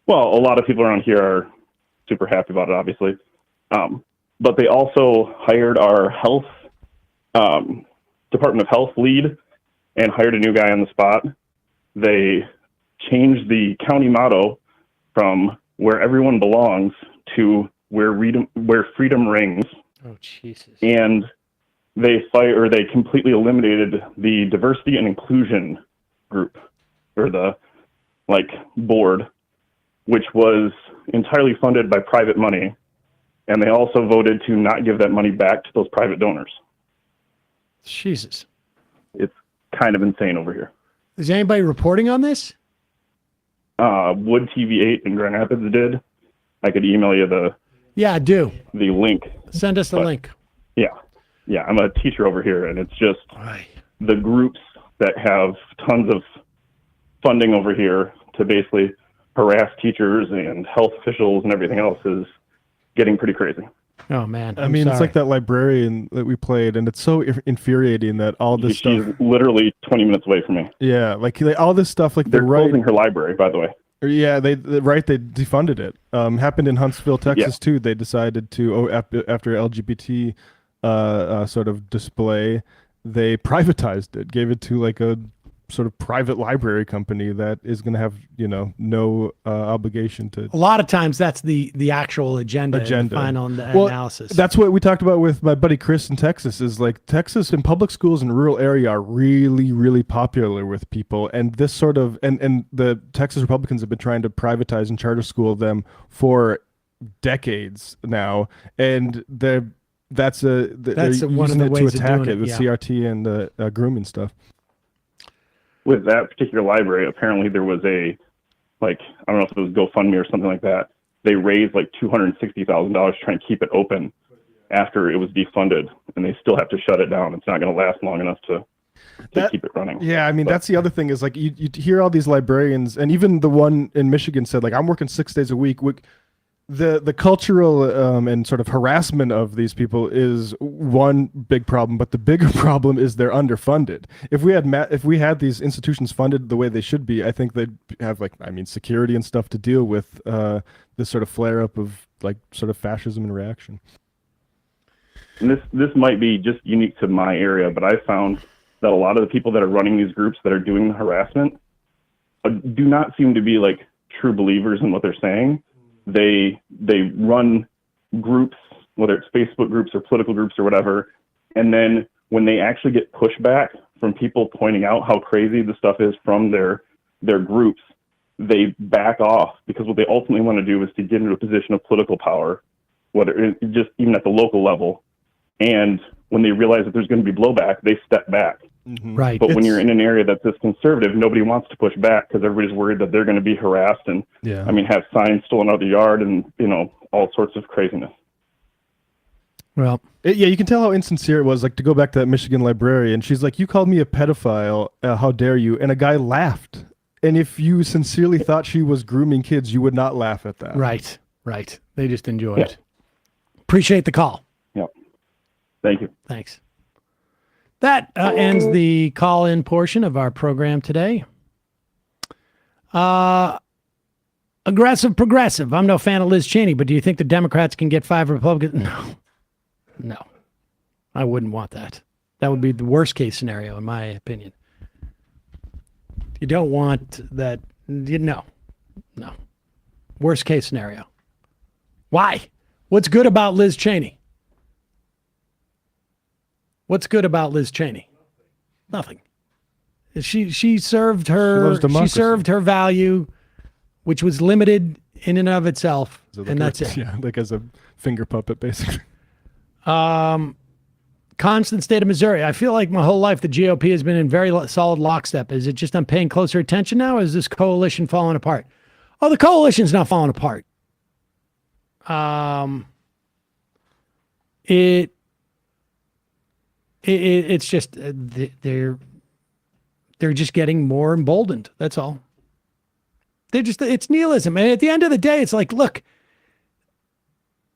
Well, a lot of people around here are super happy about it, obviously. But they also hired our health, Department of Health lead and hired a new guy on the spot. They changed the county motto from where everyone belongs to where freedom rings. Oh, Jesus. And they completely eliminated the diversity and inclusion group, or the board, which was entirely funded by private money. And they also voted to not give that money back to those private donors. Jesus. It's kind of insane over here. Is anybody reporting on this? Wood TV8 in Grand Rapids did. I could email you the do. The link. Send us the link. Yeah, I'm a teacher over here, and it's just the groups that have tons of funding over here to basically harass teachers and health officials and everything else is getting pretty crazy. Oh, man. I mean, it's like that librarian that we played, and it's so infuriating that all this stuff... She's literally 20 minutes away from me. Yeah, like all this stuff, like they're closing her library, by the way. Yeah, they defunded it. Happened in Huntsville, Texas, too. They decided to, after LGBT sort of display, they privatized it, gave it to like a sort of private library company that is going to have, no obligation to. A lot of times that's the actual agenda. And the final analysis. That's what we talked about with my buddy Chris in Texas. Is like Texas and public schools in rural area are really, really popular with people, and this sort of and the Texas Republicans have been trying to privatize and charter school them for decades now, and that's one of the ways to attack it with CRT and grooming stuff. With that particular library, apparently there was I don't know if it was GoFundMe or something like that. They raised like $260,000 trying to keep it open after it was defunded, and they still have to shut it down. It's not going to last long enough to keep it running. Yeah, I mean, that's the other thing is like you hear all these librarians, and even the one in Michigan said like, I'm working 6 days a week. The cultural and sort of harassment of these people is one big problem, but the bigger problem is they're underfunded. If we had these institutions funded the way they should be, I think they'd have security and stuff to deal with this sort of flare up of like sort of fascism and reaction. And this might be just unique to my area, but I found that a lot of the people that are running these groups that are doing the harassment do not seem to be like true believers in what they're saying. They run groups, whether it's Facebook groups or political groups or whatever, and then when they actually get pushback from people pointing out how crazy the stuff is from their groups, they back off, because what they ultimately want to do is to get into a position of political power, whether just even at the local level. And when they realize that there's going to be blowback, they step back. Mm-hmm. Right. But when you're in an area that's this conservative, nobody wants to push back because everybody's worried that they're going to be harassed and, have signs stolen out of the yard and, all sorts of craziness. Well, you can tell how insincere it was. Like, to go back to that Michigan librarian, she's like, "You called me a pedophile. How dare you?" And a guy laughed. And if you sincerely thought she was grooming kids, you would not laugh at that. Right. They just enjoy it. Appreciate the call. Yep. Thank you. Thanks. That ends the call-in portion of our program today. Aggressive progressive. I'm no fan of Liz Cheney, but do you think the Democrats can get 5 Republicans? No. I wouldn't want that. That would be the worst case scenario, in my opinion. You don't want that. No. Worst case scenario. Why? What's good about Liz Cheney? What's good about Liz Cheney? Nothing. She served her. She served her value, which was limited in and of itself, and that's it. Yeah, like as a finger puppet, basically. Constant state of Missouri. I feel like my whole life the GOP has been in very solid lockstep. Is it just I'm paying closer attention now? Or is this coalition falling apart? Oh, the coalition's not falling apart. It's just they're just getting more emboldened. That's all. It's nihilism. And at the end of the day, it's like, look,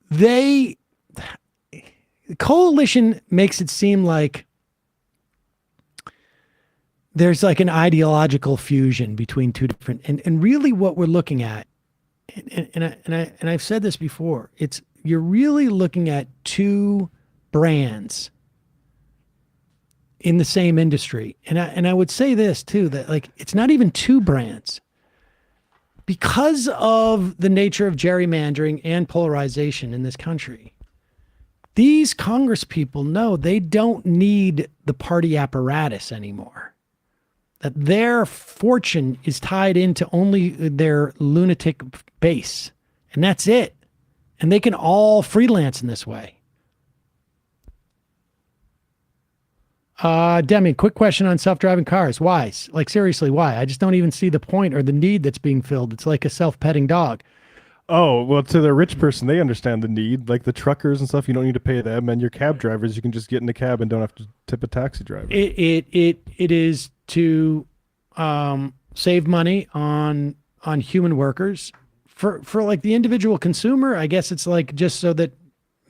the coalition makes it seem like there's like an ideological fusion between two different, and really what we're looking at, and I've said this before, you're really looking at two brands in the same industry. And I would say this too, that like, it's not even two brands. Because of the nature of gerrymandering and polarization in this country, these Congress people know they don't need the party apparatus anymore. That their fortune is tied into only their lunatic base. And that's it. And they can all freelance in this way. Demi, quick question on self-driving cars. Why? Like, seriously, why? I just don't even see the point or the need that's being filled. It's like a self-petting dog. Oh, well, to the rich person, they understand the need. Like the truckers and stuff, you don't need to pay them. And your cab drivers, you can just get in a cab and don't have to tip a taxi driver. It is to save money on human workers. For like the individual consumer, I guess it's like just so that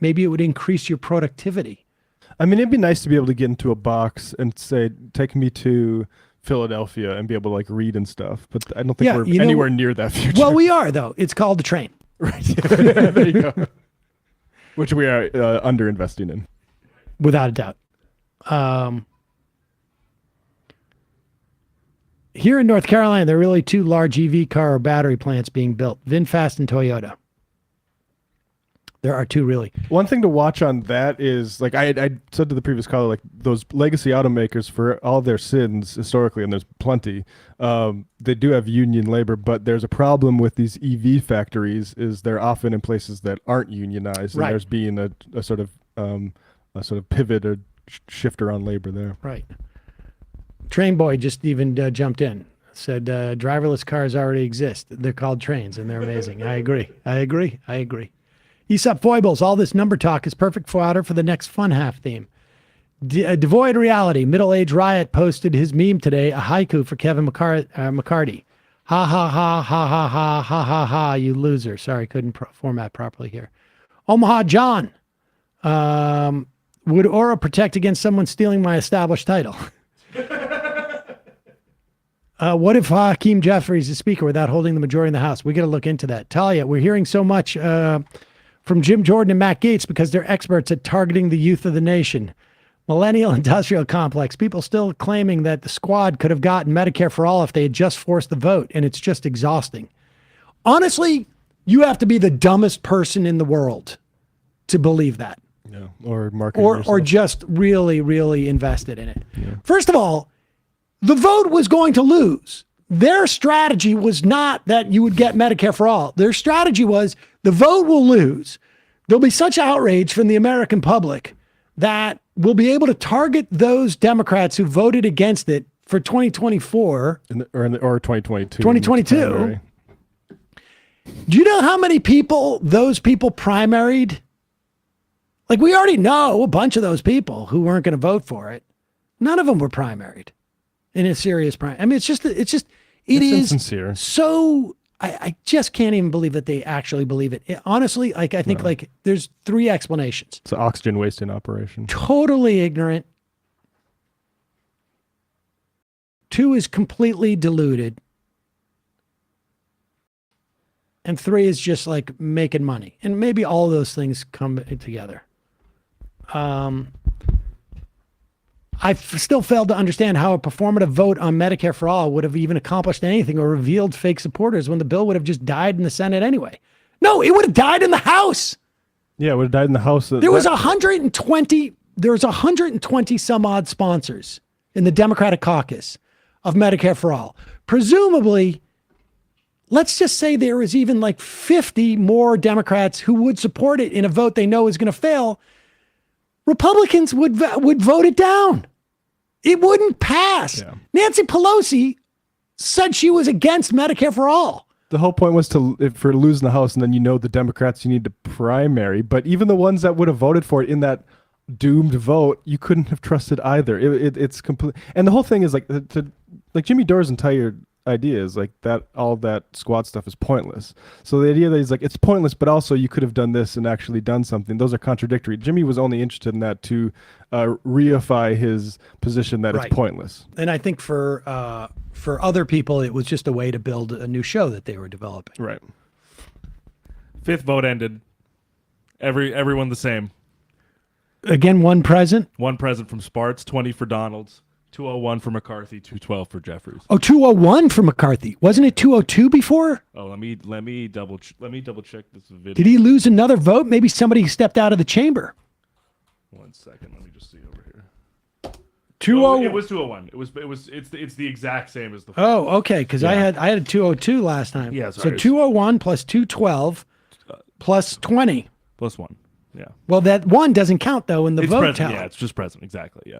maybe it would increase your productivity. I mean, it'd be nice to be able to get into a box and say, take me to Philadelphia and be able to like read and stuff. But I don't think we're anywhere near that future. Well, we are, though. It's called the train. Right. Yeah, there you go. Which we are under-investing in. Without a doubt. Here in North Carolina, there are really two large EV car or battery plants being built, VinFast and Toyota. There are two, really. One thing to watch on that is, like I said to the previous caller, like those legacy automakers, for all their sins historically, and there's plenty, they do have union labor, but there's a problem with these EV factories is they're often in places that aren't unionized, and there's being a sort of pivot or shift around labor there. Right. Train Boy just even jumped in, said driverless cars already exist. They're called trains, and they're amazing. I agree. Aesop Foibles, all this number talk is perfect fodder for the next fun half theme. Devoid reality, middle-aged riot posted his meme today, a haiku for Kevin McCarty. Ha ha ha ha ha ha ha ha ha, you loser. Sorry, couldn't format properly here. Omaha John, would Aura protect against someone stealing my established title? What if Hakeem Jeffries is speaker without holding the majority in the House? We got to look into that. Talia, we're hearing so much from Jim Jordan and Matt Gaetz because they're experts at targeting the youth of the nation. Millennial industrial complex. People still claiming that the squad could have gotten Medicare for all if they had just forced the vote, and it's just exhausting. Honestly, you have to be the dumbest person in the world to believe that. Yeah, or marketing or just really, really invested in it. Yeah. First of all, the vote was going to lose. Their strategy was not that you would get Medicare for all. Their strategy was the vote will lose. There'll be such outrage from the American public that we'll be able to target those Democrats who voted against it for 2024. Or 2022. 2022. Do you know how many people those people primaried? Like, we already know a bunch of those people who weren't going to vote for it. None of them were primaried in a serious primary. I mean, it is insincere. So I just can't even believe that they actually believe it. Honestly, I think there's three explanations. It's an oxygen wasting operation. Totally ignorant. Two is completely deluded. And three is just like making money. And maybe all of those things come together. I still failed to understand how a performative vote on Medicare for all would have even accomplished anything or revealed fake supporters when the bill would have just died in the Senate anyway. No, it would have died in the House. Yeah, it would have died in the House. There was 120 some odd sponsors in the Democratic caucus of Medicare for all. Presumably, let's just say there was even like 50 more Democrats who would support it in a vote they know is going to fail. Republicans would vote it down. It wouldn't pass. Yeah. Nancy Pelosi said she was against Medicare for all. The whole point was for losing the House, and then the Democrats you need to primary. But even the ones that would have voted for it in that doomed vote, you couldn't have trusted either. It's complete. And the whole thing is like Jimmy Dore's entire idea is like that all that squad stuff is pointless. So the idea that he's like, it's pointless, but also you could have done this and actually done something, those are contradictory. Jimmy was only interested in that to reify his position that it's pointless. And I think for other people, it was just a way to build a new show that they were developing. Right. Fifth vote ended. Everyone the same. Again, one present? One present from Sparts, 20 for Donalds. 201 for McCarthy, 212 for Jeffries. Oh, 201 for McCarthy. Wasn't it 202 before? Oh, let me double check this video. Did he lose another vote? Maybe somebody stepped out of the chamber. 1 second, let me just see over here. 201. It was 201. It's the exact same as the. Oh, okay, because I had a 202 last time. Yeah, sorry. So 201 plus 212 plus 20 plus 1. Yeah. Well, that one doesn't count though in the vote tally. Yeah, it's just present. Exactly. Yeah.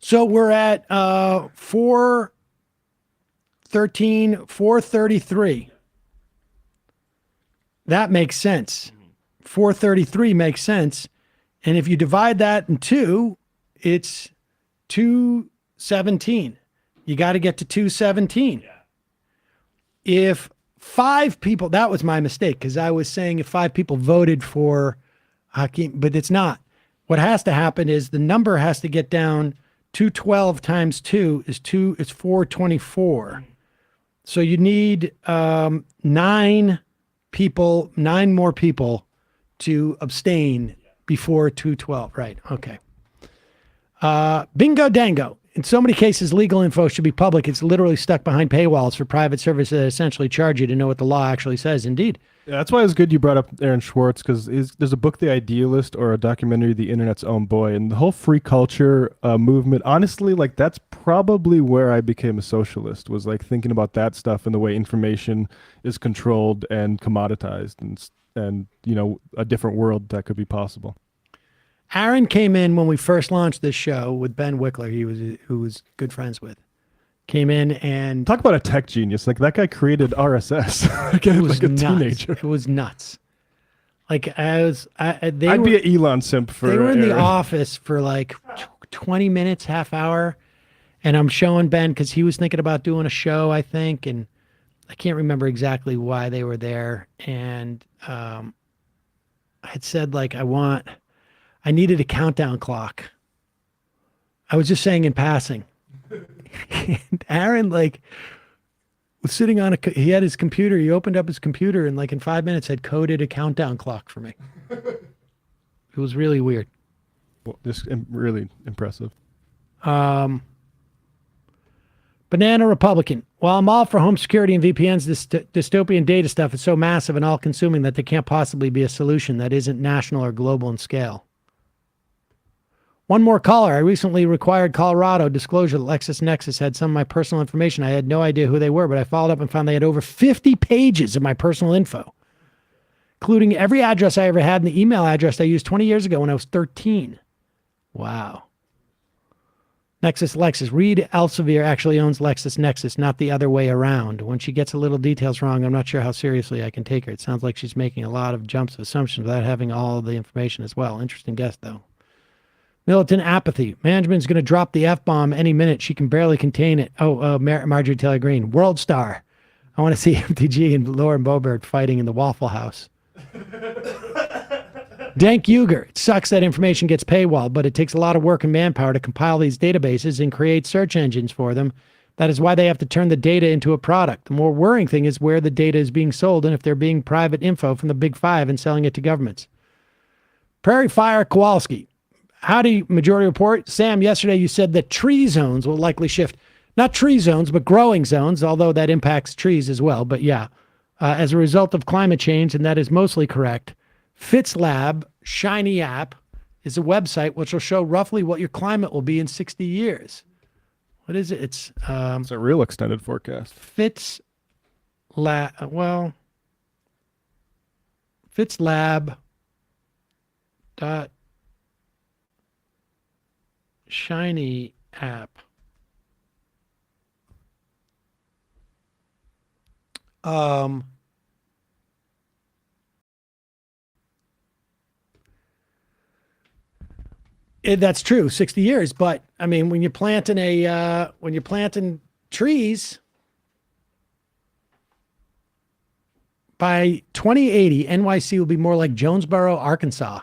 So we're at 433. That makes sense. 433 makes sense. And if you divide that in two, it's 217. You got to get to 217. Yeah. If 5 people, that was my mistake, because I was saying if 5 people voted for Hakeem, but it's not. What has to happen is the number has to get down. 212 times 2 is 424. So you need 9 more people to abstain before 212. Right. Okay. Bingo Dango. In so many cases, legal info should be public. It's literally stuck behind paywalls for private services that essentially charge you to know what the law actually says. Indeed. Yeah, that's why it's good you brought up Aaron Schwartz, because there's a book, The Idealist, or a documentary, The Internet's Own Boy, and the whole free culture movement, honestly, like that's probably where I became a socialist, was like thinking about that stuff and the way information is controlled and commoditized, and you know, a different world that could be possible. Aaron came in when we first launched this show with Ben Wickler, who was good friends with. Came in and talk about a tech genius. Like that guy created RSS. Like, it was like a nuts. teenager. It was nuts. Like I'd be an Elon simp for. They were in the Aaron. office for like 20 minutes, half hour, and I'm showing Ben because he was thinking about doing a show, I think, and I can't remember exactly why they were there. And I had said like I needed a countdown clock. I was just saying in passing. And Aaron like was sitting on he had his computer. He opened up his computer and like in 5 minutes had coded a countdown clock for me. It was really weird. Well, this really impressive. Banana Republican. While I'm all for home security and VPNs, this dystopian data stuff is so massive and all-consuming that there can't possibly be a solution that isn't national or global in scale. One more caller. I recently required Colorado disclosure that LexisNexis had some of my personal information. I had no idea who they were, but I followed up and found they had over 50 pages of my personal info, including every address I ever had and the email address I used 20 years ago when I was 13. Wow. Lexis. Reed Elsevier actually owns LexisNexis, not the other way around. When she gets a little details wrong, I'm not sure how seriously I can take her. It sounds like she's making a lot of jumps of assumptions without having all of the information as well. Interesting guess, though. Militant apathy. Management's going to drop the F-bomb any minute. She can barely contain it. Marjorie Taylor Greene. World Star. I want to see MTG and Lauren Boebert fighting in the Waffle House. Dank Uger. It sucks that information gets paywalled, but it takes a lot of work and manpower to compile these databases and create search engines for them. That is why they have to turn the data into a product. The more worrying thing is where the data is being sold and if they're being private info from the big five and selling it to governments. Prairie Fire Kowalski. Howdy, Majority Report. Sam, yesterday you said that tree zones will likely shift. Not tree zones, but growing zones, although that impacts trees as well. But yeah, as a result of climate change, and that is mostly correct, FitzLab Shiny app is a website which will show roughly what your climate will be in 60 years. What is it? It's a real extended forecast. FitzLab dot Shiny app. That's true, 60 years. But I mean, when you're planting trees, by 2080, NYC will be more like Jonesboro, Arkansas.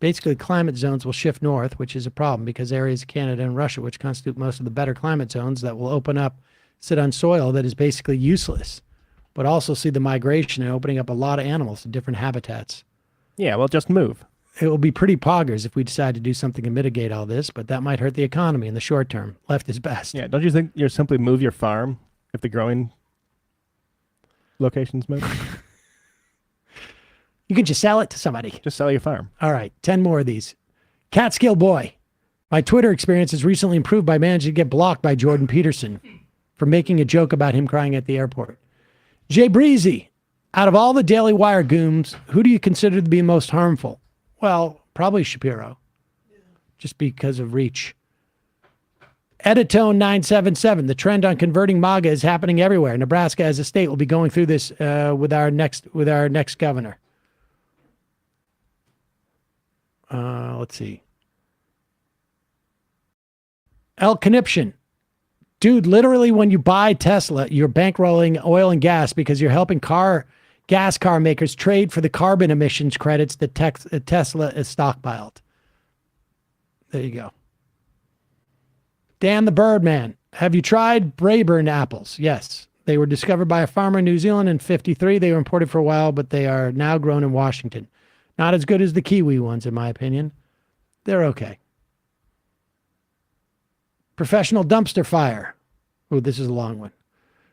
Basically, climate zones will shift north, which is a problem because areas of Canada and Russia, which constitute most of the better climate zones that will open up, sit on soil that is basically useless, but also see the migration and opening up a lot of animals to different habitats. Yeah, well, just move. It will be pretty poggers if we decide to do something to mitigate all this, but that might hurt the economy in the short term. Left is best. Yeah, don't you think you simply move your farm if the growing locations move? You can just sell it to somebody. Just sell your farm. All right, 10 more of these. Catskill Boy. My Twitter experience has recently improved by managing to get blocked by Jordan Peterson for making a joke about him crying at the airport. Jay Breezy. Out of all the Daily Wire goons, who do you consider to be most harmful? Well, probably Shapiro, just because of reach. Editone 977. The trend on converting MAGA is happening everywhere. Nebraska, as a state, will be going through this with our next governor. Let's see. El Conniption. Dude, literally, when you buy Tesla, you're bankrolling oil and gas because you're helping gas car makers trade for the carbon emissions credits that Tesla is stockpiled. There you go. Dan the Birdman. Have you tried Braeburn apples? Yes. They were discovered by a farmer in New Zealand in 1953. They were imported for a while, but they are now grown in Washington. Not as good as the Kiwi ones, in my opinion. They're okay. Professional dumpster fire. Oh, this is a long one.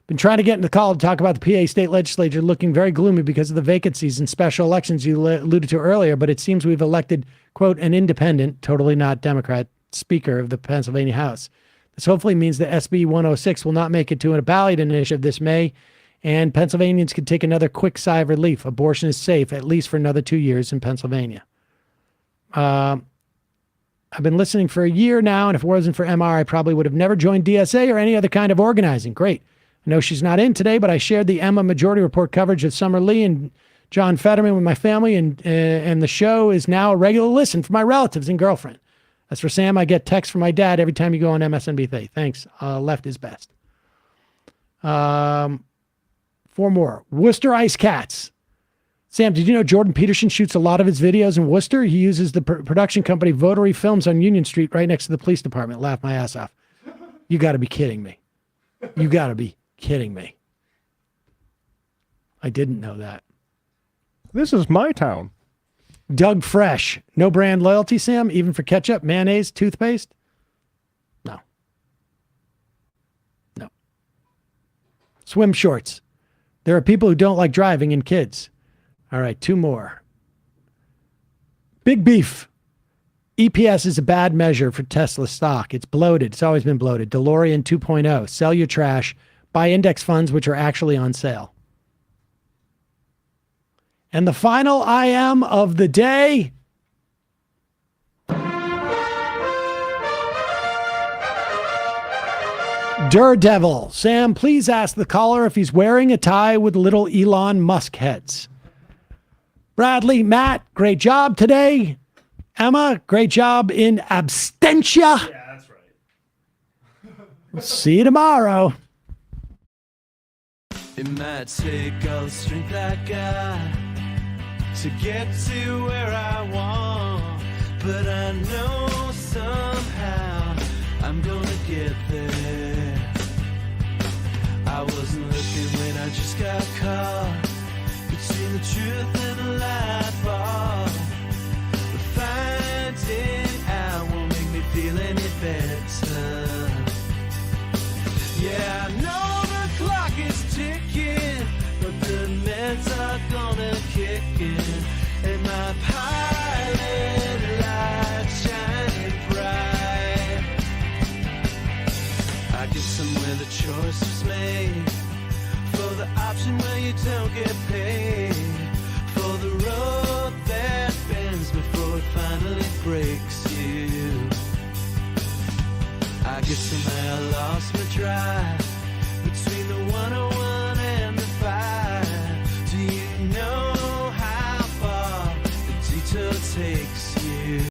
Been trying to get in the call to talk about the PA state legislature looking very gloomy because of the vacancies in special elections you alluded to earlier, but it seems we've elected, quote, an independent, totally not Democrat, Speaker of the Pennsylvania House. This hopefully means that SB 106 will not make it to a ballot initiative this May, and Pennsylvanians can take another quick sigh of relief. Abortion is safe, at least for another 2 years in Pennsylvania. I've been listening for a year now, and if it wasn't for MR, I probably would have never joined DSA or any other kind of organizing. Great. I know she's not in today, but I shared the Emma Majority Report coverage of Summer Lee and John Fetterman with my family, and the show is now a regular listen for my relatives and girlfriend. As for Sam, I get texts from my dad every time you go on MSNBC. Thanks. Left is best. 4 more. Worcester Ice Cats. Sam, did you know Jordan Peterson shoots a lot of his videos in Worcester? He uses the production company Votary Films on Union Street right next to the police department. Laugh my ass off. You got to be kidding me. You got to be kidding me. I didn't know that. This is my town. Doug Fresh. No brand loyalty, Sam, even for ketchup, mayonnaise, toothpaste? No. No. Swim shorts. There are people who don't like driving and kids. All right, 2 more. Big beef. EPS is a bad measure for Tesla stock. It's bloated. It's always been bloated. DeLorean 2.0. Sell your trash. Buy index funds, which are actually on sale. And the final I am of the day. Daredevil. Sam, please ask the caller if he's wearing a tie with little Elon Musk heads. Bradley, Matt, great job today. Emma, great job in abstentia. Yeah, that's right. See you tomorrow. It might take all the strength I got to get to where I want, but I know somehow I'm gonna get there. I wasn't looking when I just got caught between the truth and the lie bar, but finding out won't make me feel any better. Yeah, I know the clock is ticking, but the meds are gonna kick in, and my pilot light shining bright. I guess somewhere the choice was made for the option where you don't get paid, for the road that bends before it finally breaks you. I guess somehow I lost my drive between the 101 and the 5. Do you know how far the detour takes you?